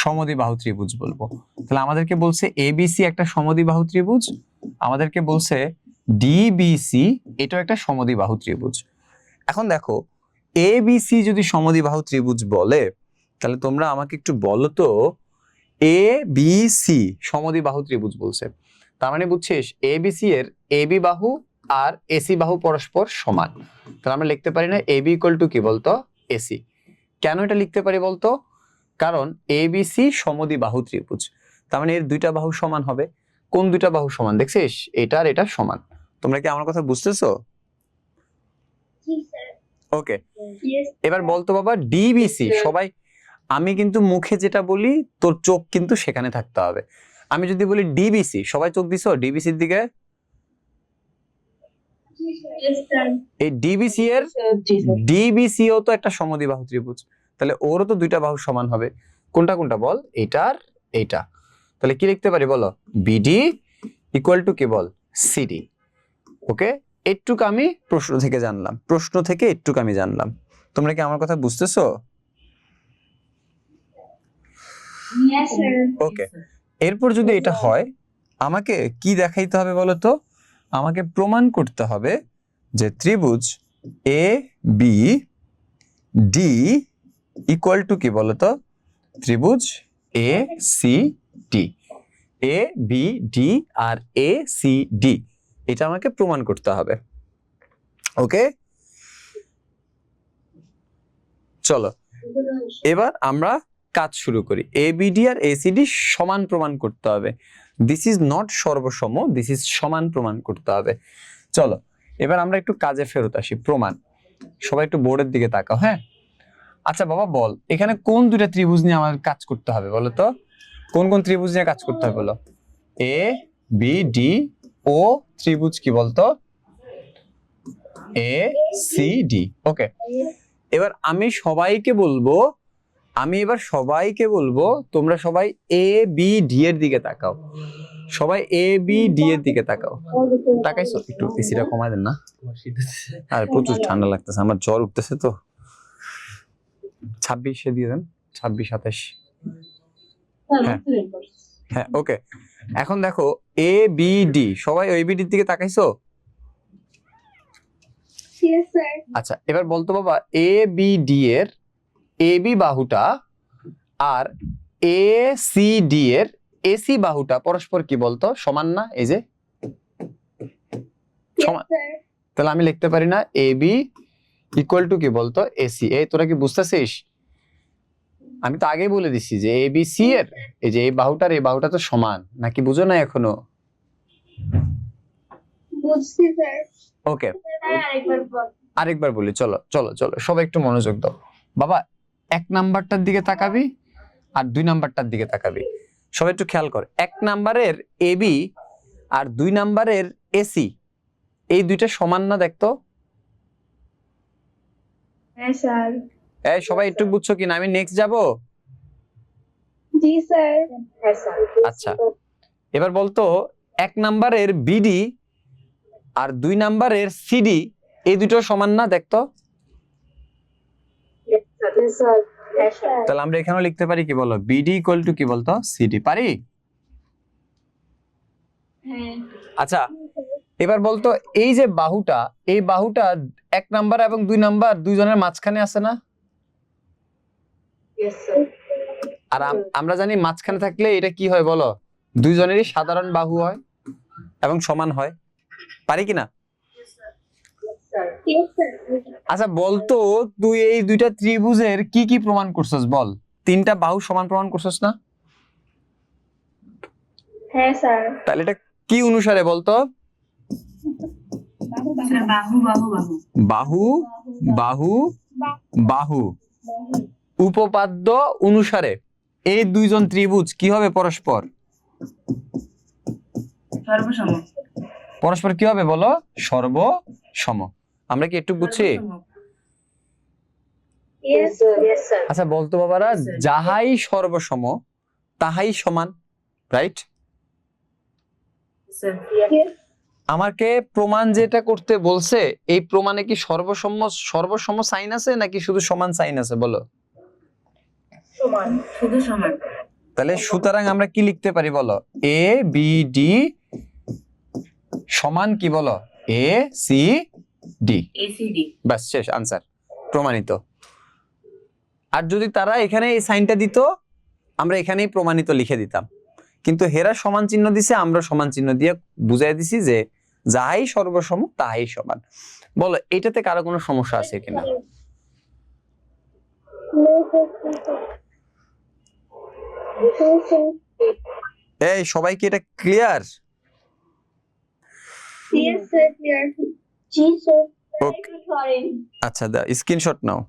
সমদ্বিবাহু ত্রিভুজ বলবো। তাহলে আমাদেরকে বলছে এবিসি একটা সমদ্বিবাহু ত্রিভুজ, আমাদেরকে বলছে ডিবিসি এটাও একটা সমদ্বিবাহু ত্রিভুজ। এখন দেখো, এবিসি যদি সমদ্বিবাহু ত্রিভুজ বলে, তাহলে তোমরা আমাকে একটু বলো তো, এ বি সি সমদ্বিবাহু ত্রিভুজ বলছে, তার মানে বুঝছিস এবিসি এর এবি বাহু আর এসি বাহু পরস্পর সমান। তাহলে আমরা লিখতে পারি না এবি ইকুয়াল টু কি বলতো? এসি। কেন এটা লিখতে পারি বলতো? কারণ এবিসি সমদ্বিবাহু ত্রিভুজ। তার মানে এর দুইটা বাহু সমান হবে। কোন দুইটা বাহু সমান দেখছিস? এটা আর এটা সমান। তোমরা কি আমার কথা বুঝতেছো? জি স্যার। ওকে, ইয়েস। এবার বলতো বাবা ডিবিসি। সবাই, আমি কিন্তু মুখে যেটা বলি তোর চোখ কিন্তু সেখানে থাকতে হবে। আমি যদি বলি ডিবিসি, সবাই চোখ দিছো ডিবিসির দিকে? জি স্যার। Yes sir. এই ডিবিসি এর ডিবিসিও তো একটা সমদ্বিবাহু ত্রিভুজ, তাহলে ওরও তো দুইটা বাহু সমান হবে। কোনটা কোনটা বল? এইটার এইটা। তাহলে কি লিখতে পারি বলো? বিডি ইকুয়াল টু কি বল? সিডি। ওকে, এইটুকু আমি প্রশ্ন থেকে জানলাম, প্রশ্ন থেকে এইটুকু আমি জানলাম। তোমরা কি আমার কথা বুঝতেছো? Yes sir. ওকে, এরপর যদি এটা হয় আমাকে কি দেখাইতে হবে বলো তো? আমাকে প্রমাণ করতে হবে যে ত্রিভুজ A B D equal to কি বলতো? ত্রিভুজ A C D. A B D আর এ সি ডি, এটা আমাকে প্রমাণ করতে হবে। ওকে, চলো এবার আমরা কাজ শুরু করি। এ বি ডি আর এসিডি সমান প্রমাণ করতে হবে। দিস ইজ নট সর্বসম, দিস ইজ সমান প্রমাণ করতে হবে। চলো এবার আমরা একটু কাজে ফেরত আসি। প্রমাণ, সবাই একটু বোর্ডের দিকে তাকাও। হ্যাঁ, আচ্ছা বাবা বল, এখানে কোন দুইটা ত্রিভুজ নিয়ে আমাদের কাজ করতে হবে বলো তো? কোন কোন ত্রিভুজ নিয়ে কাজ করতে হবে বলো? এ বি ডি ও ত্রিভুজ কি বলতো? এ সি ডি। ওকে, এবার আমি সবাইকে বলবো, তোমরা সবাই এ বি ডি এর দিকে তাকাও। সবাই এ বি ডি এর দিকে তাকাও। তাকাইছো? একটু এসিটা কমায় দেন না, আর প্রচুর ঠান্ডা লাগতেছে, আমার জ্বর উঠতেছে তো। 26 দিয়ে দেন, 26 27। হ্যাঁ হ্যাঁ, ওকে। এখন দেখো এ বি ডি, সবাই এ বি ডির দিকে তাকাইছো? Yes sir. আচ্ছা এবার বলতো বাবা, এ বি ডি এর এ বি বাহুটা আর এ সি ডি এর এসি বাহুটা পরস্পর কি বলতো? সমান না? এই যে সমান। তাহলে আমি লিখতে পারি না এ বি ইকুয়াল টু কি বলতো? এসি। এই তোরা কি বুঝতেছিস? আমি তো আগেই বলে দিচ্ছি যে এ বি সি এর এই যে এই বাহুটার এই বাহুটা তো সমান, নাকি বুঝো না এখনো? বুঝছি স্যার। ওকে, আরেকবার বল। আরেকবার বলি। চলো চলো চলো সবাই একটু মনোযোগ দাও। বাবা 1 নাম্বারটার দিকে তাকাবি আর 2 নাম্বারটার দিকে তাকাবি। সবাই একটু খেয়াল কর, 1 নাম্বারের এবি আর 2 নাম্বারের এসি, এই দুইটা সমান না? দেখতো। হ্যাঁ স্যার। এই সবাই একটু বুঝছো কিনা? আমি নেক্সট যাব। জি স্যার। হ্যাঁ স্যার। আচ্ছা এবার বলতো 1 নাম্বারের বিডি আর 2 নাম্বারের সিডি, এই দুটো সমান না? দেখতো। Yes, sir. হ্যাঁ স্যার। তাহলে আমরা এখানেও লিখতে পারি কি বলো? বিডি ইকুয়াল টু কি বলতো? সিডি। পারি? হ্যাঁ। আচ্ছা এবার বলতো এই যে বাহুটা, এই বাহুটা 1 নাম্বার এবং 2 নাম্বার দুইজনের মাঝখানে আছে না? Yes, sir. আর আমরা জানি মাঝখানে থাকলে এটা কি হয় বলো? দুইজনেরই সাধারণ বাহু হয় এবং সমান হয়। পারি কিনা? Yes, sir. Yes sir. আচ্ছা বলতো তুই এই দুইটা ত্রিভুজের কি কি প্রমাণ করছস বল? 3টা বাহু সমান প্রমাণ করছস না? হ্যাঁ স্যার। তাহলে এটা কি অনুসারে বলতো? স্যার বাহু বাহু বাহু বাহু বাহু বাহু উপপাদ্য অনুসারে এই দুইজন ত্রিভুজ কি হবে পরস্পর? সর্বসম। পরস্পর কি হবে বলো? সর্বসম। আমরা কি একটু বুঝছি? সর্বসম। Yes, sir. Yes, sir. আচ্ছা বলতো বাবারা, যাহাই সর্বসম তাহাই সমান, রাইট? Sir Yes. আমাকে প্রমাণ যেটা করতে বলছে, এই প্রমাণে কি সর্বসম সাইন আছে নাকি শুধু সমান সাইন আছে বলো? সমান। শুধু সমান। তাহলে সুতরাং আমরা কি লিখতে পারি বলো? এ বি ডি সমান কি বলো? A C D. এসিডি। বাস, শেষ, আনসার, প্রমাণিত। আর যদি তারা এখানে এই সাইনটা দিত, আমরা এখানেই প্রমাণিত লিখে দিতাম। কিন্তু হেরা সমান চিহ্ন দিছে, আমরা সমান চিহ্ন দিয়ে বুঝাই দিছি যে যাহাই সর্বসম তাহাই সমান। বলো এটাতে কারো কোনো সমস্যা আছে কিনা? এই সবাই কি এটা ক্লিয়ার? Yes, sir, clear. জি, sir. ওকে, আচ্ছা দা স্ক্রিনশট নাও।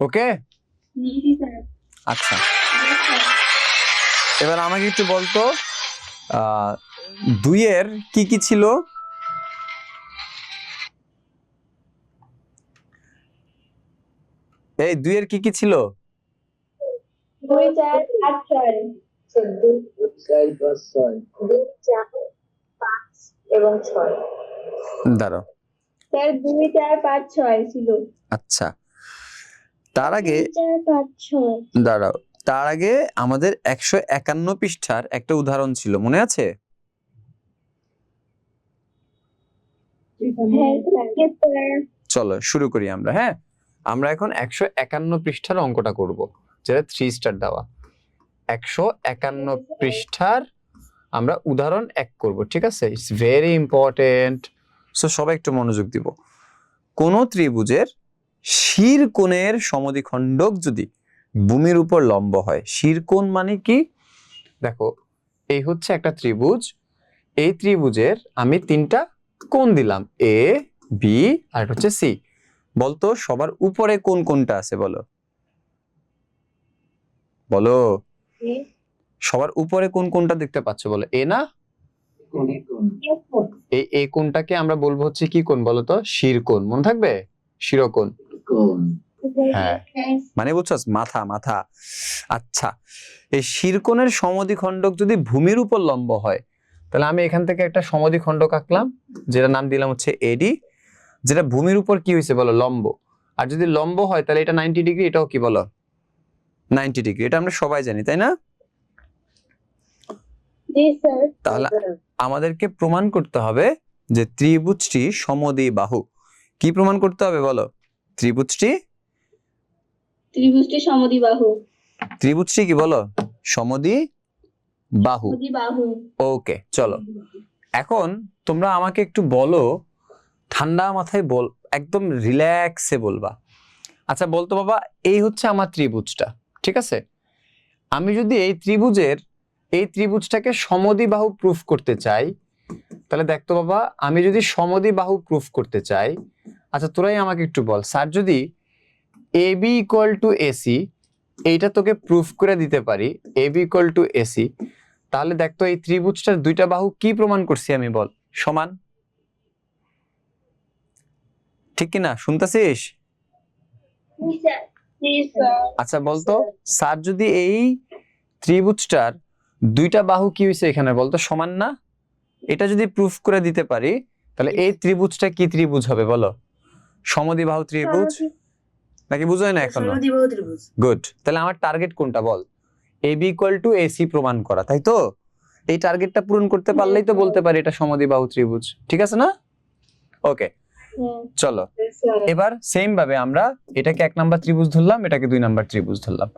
ওকে, জি, sir. আচ্ছা Yes, sir. এবার আমাকে একটু বলতো 2 এর কি কি ছিল? এই 2 এর কি কি ছিল? 2, 4, 8, 6. 2, 4, 5 এবং 6। দাঁড়াও, স্যার 2, 4, 5, 6 ছিল। আচ্ছা তার আগে 2, 4, 5, 6. দাঁড়াও, তার আগে আমাদের 151 পৃষ্ঠার একটা উদাহরণ ছিল, মনে আছে? হ্যাঁ, yes, sir. চলো শুরু করি আমরা। হ্যাঁ, আমরা এখন 151 পৃষ্ঠার অঙ্কটা করব, যেটা 3 স্টার দেওয়া। 151 পৃষ্ঠার আমরা উদাহরণ 1 করব, ঠিক আছে? ইটস ভেরি ইম্পর্টেন্ট, সো সবাই একটু মনোযোগ দিব। কোন ত্রিভুজের শিরকোণের সমদ্বিখণ্ডক যদি ভূমির উপর লম্ব হয়, শিরকোণ মানে কি? দেখো, এই হচ্ছে একটা ত্রিভুজ, এই ত্রিভুজের আমি 3টা কোণ দিলাম, এ বি আর এটা হচ্ছে সি। বলতো সবার উপরে কোন কোনটা আছে বলো, বলো সবার উপরে কোন কোনটা দেখতে পাচ্ছ বলো? এ না? Yes, sir. এই কোণটাকে আমরা বলবো হচ্ছে কি কোণ বলতো? শিরকোণ, মনে থাকবে? শিরকোণ, হ্যাঁ মানে বুঝছস, মাথা মাথা। আচ্ছা, এই শিরকোণের সমদ্বিখণ্ডক যদি ভূমির উপর লম্ব হয়, তাহলে আমি এখান থেকে একটা সমদ্বিখণ্ডক আঁকলাম, যেটা নাম দিলাম হচ্ছে এডি, যেটা ভূমির উপর কি হয়েছে বলো? লম্ব। আর যদি লম্ব হয় তাহলে এটা 90 ডিগ্রি, এটাও কি বলো? 90 ডিগ্রি। এটা আমরা সবাই জানি, তাই না? জি, স্যার। তাহলে আমাদেরকে প্রমাণ করতে হবে যে ত্রিভুজটি সমদ্বিবাহু। কি প্রমাণ করতে হবে বলো? ত্রিভুজটি সমদ্বিবাহু। ত্রিভুজটি কি বলো? সমদ্বিবাহু। সমদ্বিবাহু। ওকে, চলো এখন তোমরা আমাকে একটু বলো, ঠান্ডা মাথায় বল, একদম রিল্যাক্সে বলবা। আচ্ছা বলতো বাবা, এই হচ্ছে আমার ত্রিভুজটা, ঠিক আছে? আমি যদি এই ত্রিভুজটাকে সমদ্বিবাহু প্রুফ করতে চাই, তাহলে দেখতো বাবা, আমি যদি সমদ্বিবাহু প্রুফ করতে চাই, আচ্ছা তোরাই আমাকে একটু বল, স্যার যদি A B equal to AC এইটা তোকে প্রুফ করে দিতে পারি, A B equal to AC, তাহলে দেখতো এই ত্রিভুজটার 2টা বাহু কি প্রমাণ করছি আমি, বল? সমান, ঠিক কিনা? শুনতেছিস? জি, স্যার। জি, স্যার। আচ্ছা বলতো, স্যার যদি এই ত্রিভুজটার 2টা বাহু কি হয়েছে এখানে বলতো? সমান না? এটা যদি প্রুফ করে দিতে পারি, তাহলে এই ত্রিভুজটা কি ত্রিভুজ হবে বলো? সমদ্বিবাহু ত্রিভুজ, নাকি বুঝোই না এখনো? সমদ্বিবাহু ত্রিভুজ। গুড, তাহলে আমার টার্গেট কোনটা বল? A B equal to AC প্রমাণ করা, তাই তো? এই টার্গেটটা পূরণ করতে পারলেই তো বলতে পারি এটা সমদ্বিবাহু ত্রিভুজ, ঠিক আছে না? ওকে, চলো এবার সেম ভাবে আমরা এটাকে 1 নাম্বার ত্রিভুজ ধরলাম, এটাকে 2 নাম্বার ত্রিভুজ ধরলাম।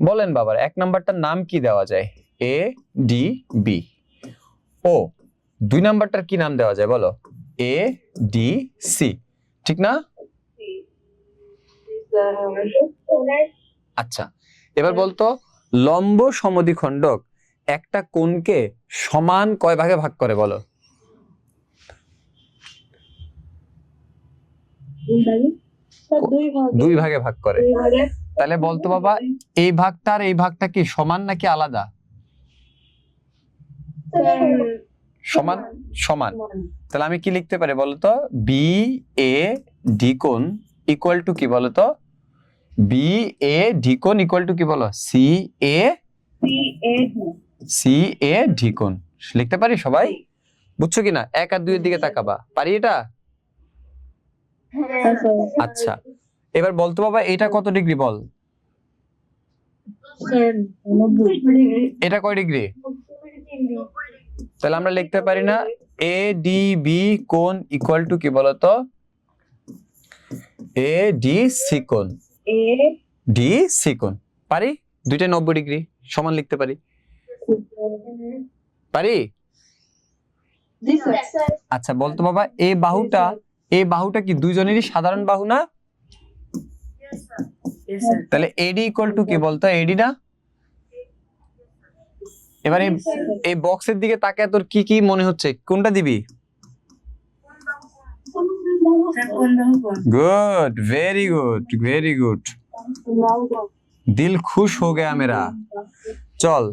বলেন বাবার 1 নাম্বারটার নাম কি দেওয়া যায়? A D B. ও 2 নাম্বারটার কি নাম দেওয়া যায় বলো? এ ডি সি, ঠিক না? আচ্ছা এবার বলতো, লম্ব সমদ্বিখণ্ডক একটা কোণকে সমান কয় ভাগে ভাগ করে বলো? স্যার 2 ভাগ। 2 ভাগে ভাগ করে। তাহলে বলতো বাবা, এই ভাগটা আর এই ভাগটা কি সমান নাকি আলাদা? সমান, সমান। তাহলে আমি কি লিখতে পারি বলতো? বি এ ডি কোণ ইকুয়াল টু কি বলতো? বি এ ডি কোণ ইকুয়াল টু কি বলো? সি এ ডি কোণ লিখতে পারি সবাই? বুঝছো কিনা? 1 আর 2 এর দিকে তাকাবা, পারি এটা? হ্যাঁ, স্যার। আচ্ছা এবার বলতো বাবা, এটা কত ডিগ্রি বল? Sir 90 degree. এটা কয় ডিগ্রি? তাহলে আমরা লিখতে পারি না এ ডি বি কোণ ইকুয়াল টু কি বলতো? এ ডি সি কোণ, এ ডি সি কোণ। পারি? দুইটা 90 ডিগ্রি সমান লিখতে পারি, পারি? জি স্যার। আচ্ছা বলতো বাবা, এই বাহুটা কি দুইজনেরই সাধারণ বাহু না? Yes, sir. তাহলে এডি ইকুয়াল টু কি বলতো, এডি না? এবারে এই বক্সের দিকে তাকায় তোর কি কি মনে হচ্ছে, কোনটা দিবি? স্যার কোন বাহু কোন? Good, very good, very good, दिल खुश हो गया मेरा। চল,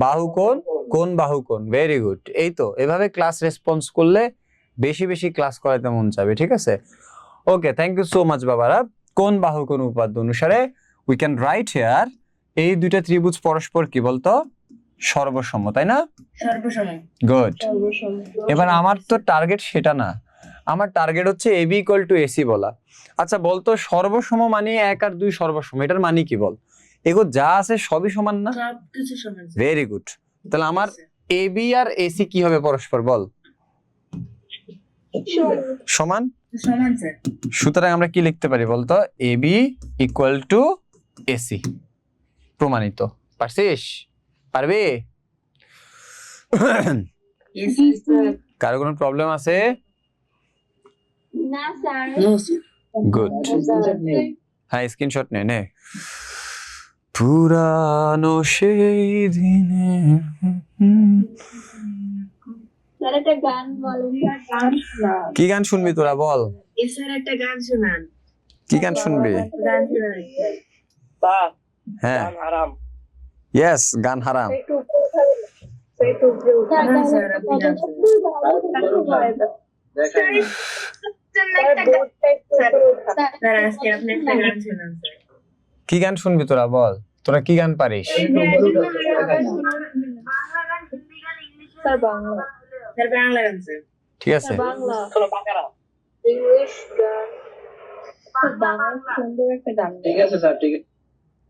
বাহু কোন, কোন বাহু কোন, ভেরি গুড। এই তো এভাবে ক্লাস রেসপন্স করলে বেশি বেশি ক্লাস করাতে মন চাবে, ঠিক আছে? ওকে, থ্যাংক ইউ সো মাচ বাবারা। কোন বাহু কোন উপাদ্য অনুসারে উই ক্যান রাইট হিয়ার, এই দুইটা ত্রিভুজ পরস্পর কি বলতো, সর্বসম, তাই না? সর্বসম। গুড। এবার আমার তো টার্গেট সেটা না, আমার টার্গেট হচ্ছে এবি ইকুয়াল টু এসি বলা। আচ্ছা বলতো, সর্বসম মানে 1 আর 2 সর্বসম, এটার মানে কি বল? এগো যা আছে সবই সমান না? সবকিছু সমান স্যার। Very good. তাহলে আমার এবি আর এসি কি হবে পরস্পর, বল? সমান। সমান স্যার। সুতরাং আমরা কি লিখতে পারি বলতো, এবি ইকুয়াল টু এসি। প্রমাণিত। পারছিস? পারবে? Yes, কারো কোনো প্রবলেম আছে? না স্যার no, sir. গুড। হ্যাঁ, স্ক্রিনশট নে। পুরানো সেই দিনে। স্যার একটা গান বলেন, গান শোনান। কি গান শুনবি তোরা, বল? Yes, sir, একটা গান শোনান। কি গান শুনবি? গান শোনান একটা। হ্যাঁ, ইয়েস, গান হারাম। একটু উপরে উঠাবেন। একটু উপরে উঠাবেন। না, স্যার, আপনি গান শোনান। বোর্ডটা একটু উপরে উঠাবেন। স্যার, আজকে আপনি একটা গান শোনান স্যার। কি গান শুনবি তোরা, বল? তোরা কি গান পারিস? স্যার বাংলা। স্যার বাংলা গান স্যার। ঠিক আছে, বাংলা। ইংলিশ গান। বাংলা সুন্দর একটা গান।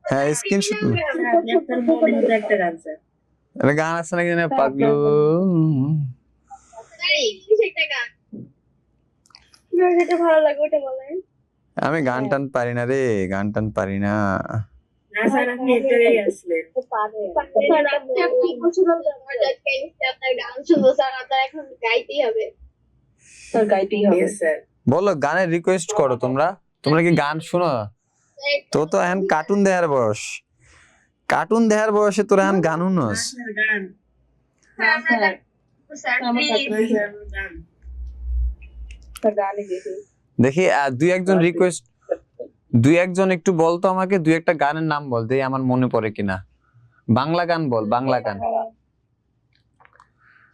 হ্যাঁ স্ক্রিনশট। স্যার, আপনি আপনার মনের মতো একটা গান স্যার। এটা গান আছে নাকি না, পাগলু? ইংলিশ একটা গান যেটা ভালো লাগে ওটা বলেন। আমি গান টান পারি না রে, গান টান পারি না। না স্যার, আপনি এটাই আসলেন। স্যার আপনি বলছিলেন যে আমার আজকে আপনার গান শুনবো স্যার, আপনার এখন গাইতেই হবে। স্যার গাইতেই হবে। Yes, sir. বলো, গানের রিকোয়েস্ট করো তোমরা। তোমরা কি গান শোনো? তো এখন কার্টুন দেখার বয়স, কার্টুন দেখার বয়সে তোরা এখন গান শুনোস? না, স্যার, গান। হ্যাঁ স্যার স্যার আমার please। ওই স্যার, গান। স্যার গানই দেখি। দেখি দুই একজন একটু বলতো আমাকে, দুই একটা গানের নাম বল, দেখি আমার মনে পড়ে কিনা। বাংলা গান বল, বাংলা গান।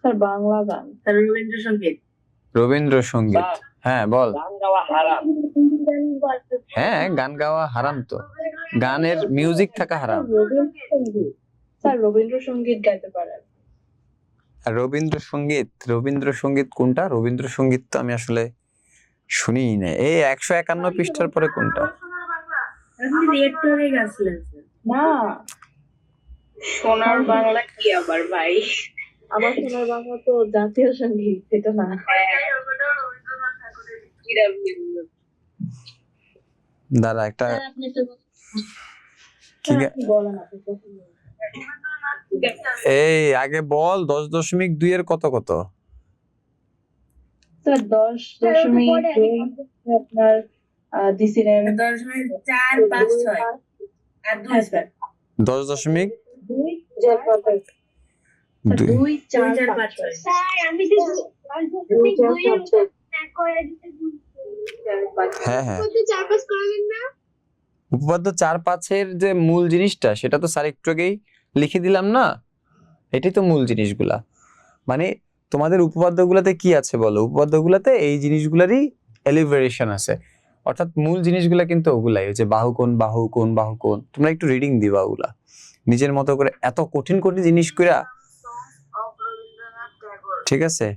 স্যার বাংলা গান। স্যার রবীন্দ্রসঙ্গীত। রবীন্দ্রসঙ্গীত, হ্যাঁ বল। হ্যাঁ, গান গাওয়া হারাম তো, গানের মিউজিক থাকা হারাম। স্যার রবীন্দ্রসঙ্গীত গাইতে পারেন। আর রবীন্দ্রসঙ্গীত কোনটা? রবীন্দ্রসঙ্গীত তো আমি আসলে শুনিই না। এই 151 পৃষ্ঠার পরে কোনটা? আপনি রিয়েক্টরে গেছিলেন স্যার। না, সোনার বাংলা কি আবার ভাই? আমার সোনার বাংলা তো জাতীয় সঙ্গীত, সেটা না। দাঁড়া একটা স্যার আপনি তো কি গা- বলেন আপনি প্রথমে। এই আগে বল, 10.2 এর কত কত? স্যার 10.2 আপনার দিছিলেন 10.456 আর 2 স্যার। 10.2 2 4 5 2 4 5 স্যার আমি তো 2 4 5 করে দিতে হ্যাঁ হ্যাঁ, বলতে 4-5 করাবেন না। উপপাদ্য 4-5 যে মূল জিনিসটা, সেটা তো স্যার একটু আগেই লিখে দিলাম না? এটাই তো মূল জিনিসগুলা। মানে তোমাদের উপপাদ্যগুলাতে কি আছে বলো? উপপাদ্যগুলাতে এই জিনিসগুলারই এলিভেশন আছে, অর্থাৎ মূল জিনিসগুলা কিন্তু ওগুলাই, যে বাহু কোণ, বাহু কোণ, বাহু কোণ। তোমরা একটু রিডিং দিবা ওগুলা নিজের মতো করে, এত কঠিন কঠিন জিনিস কইরা, ঠিক আছে?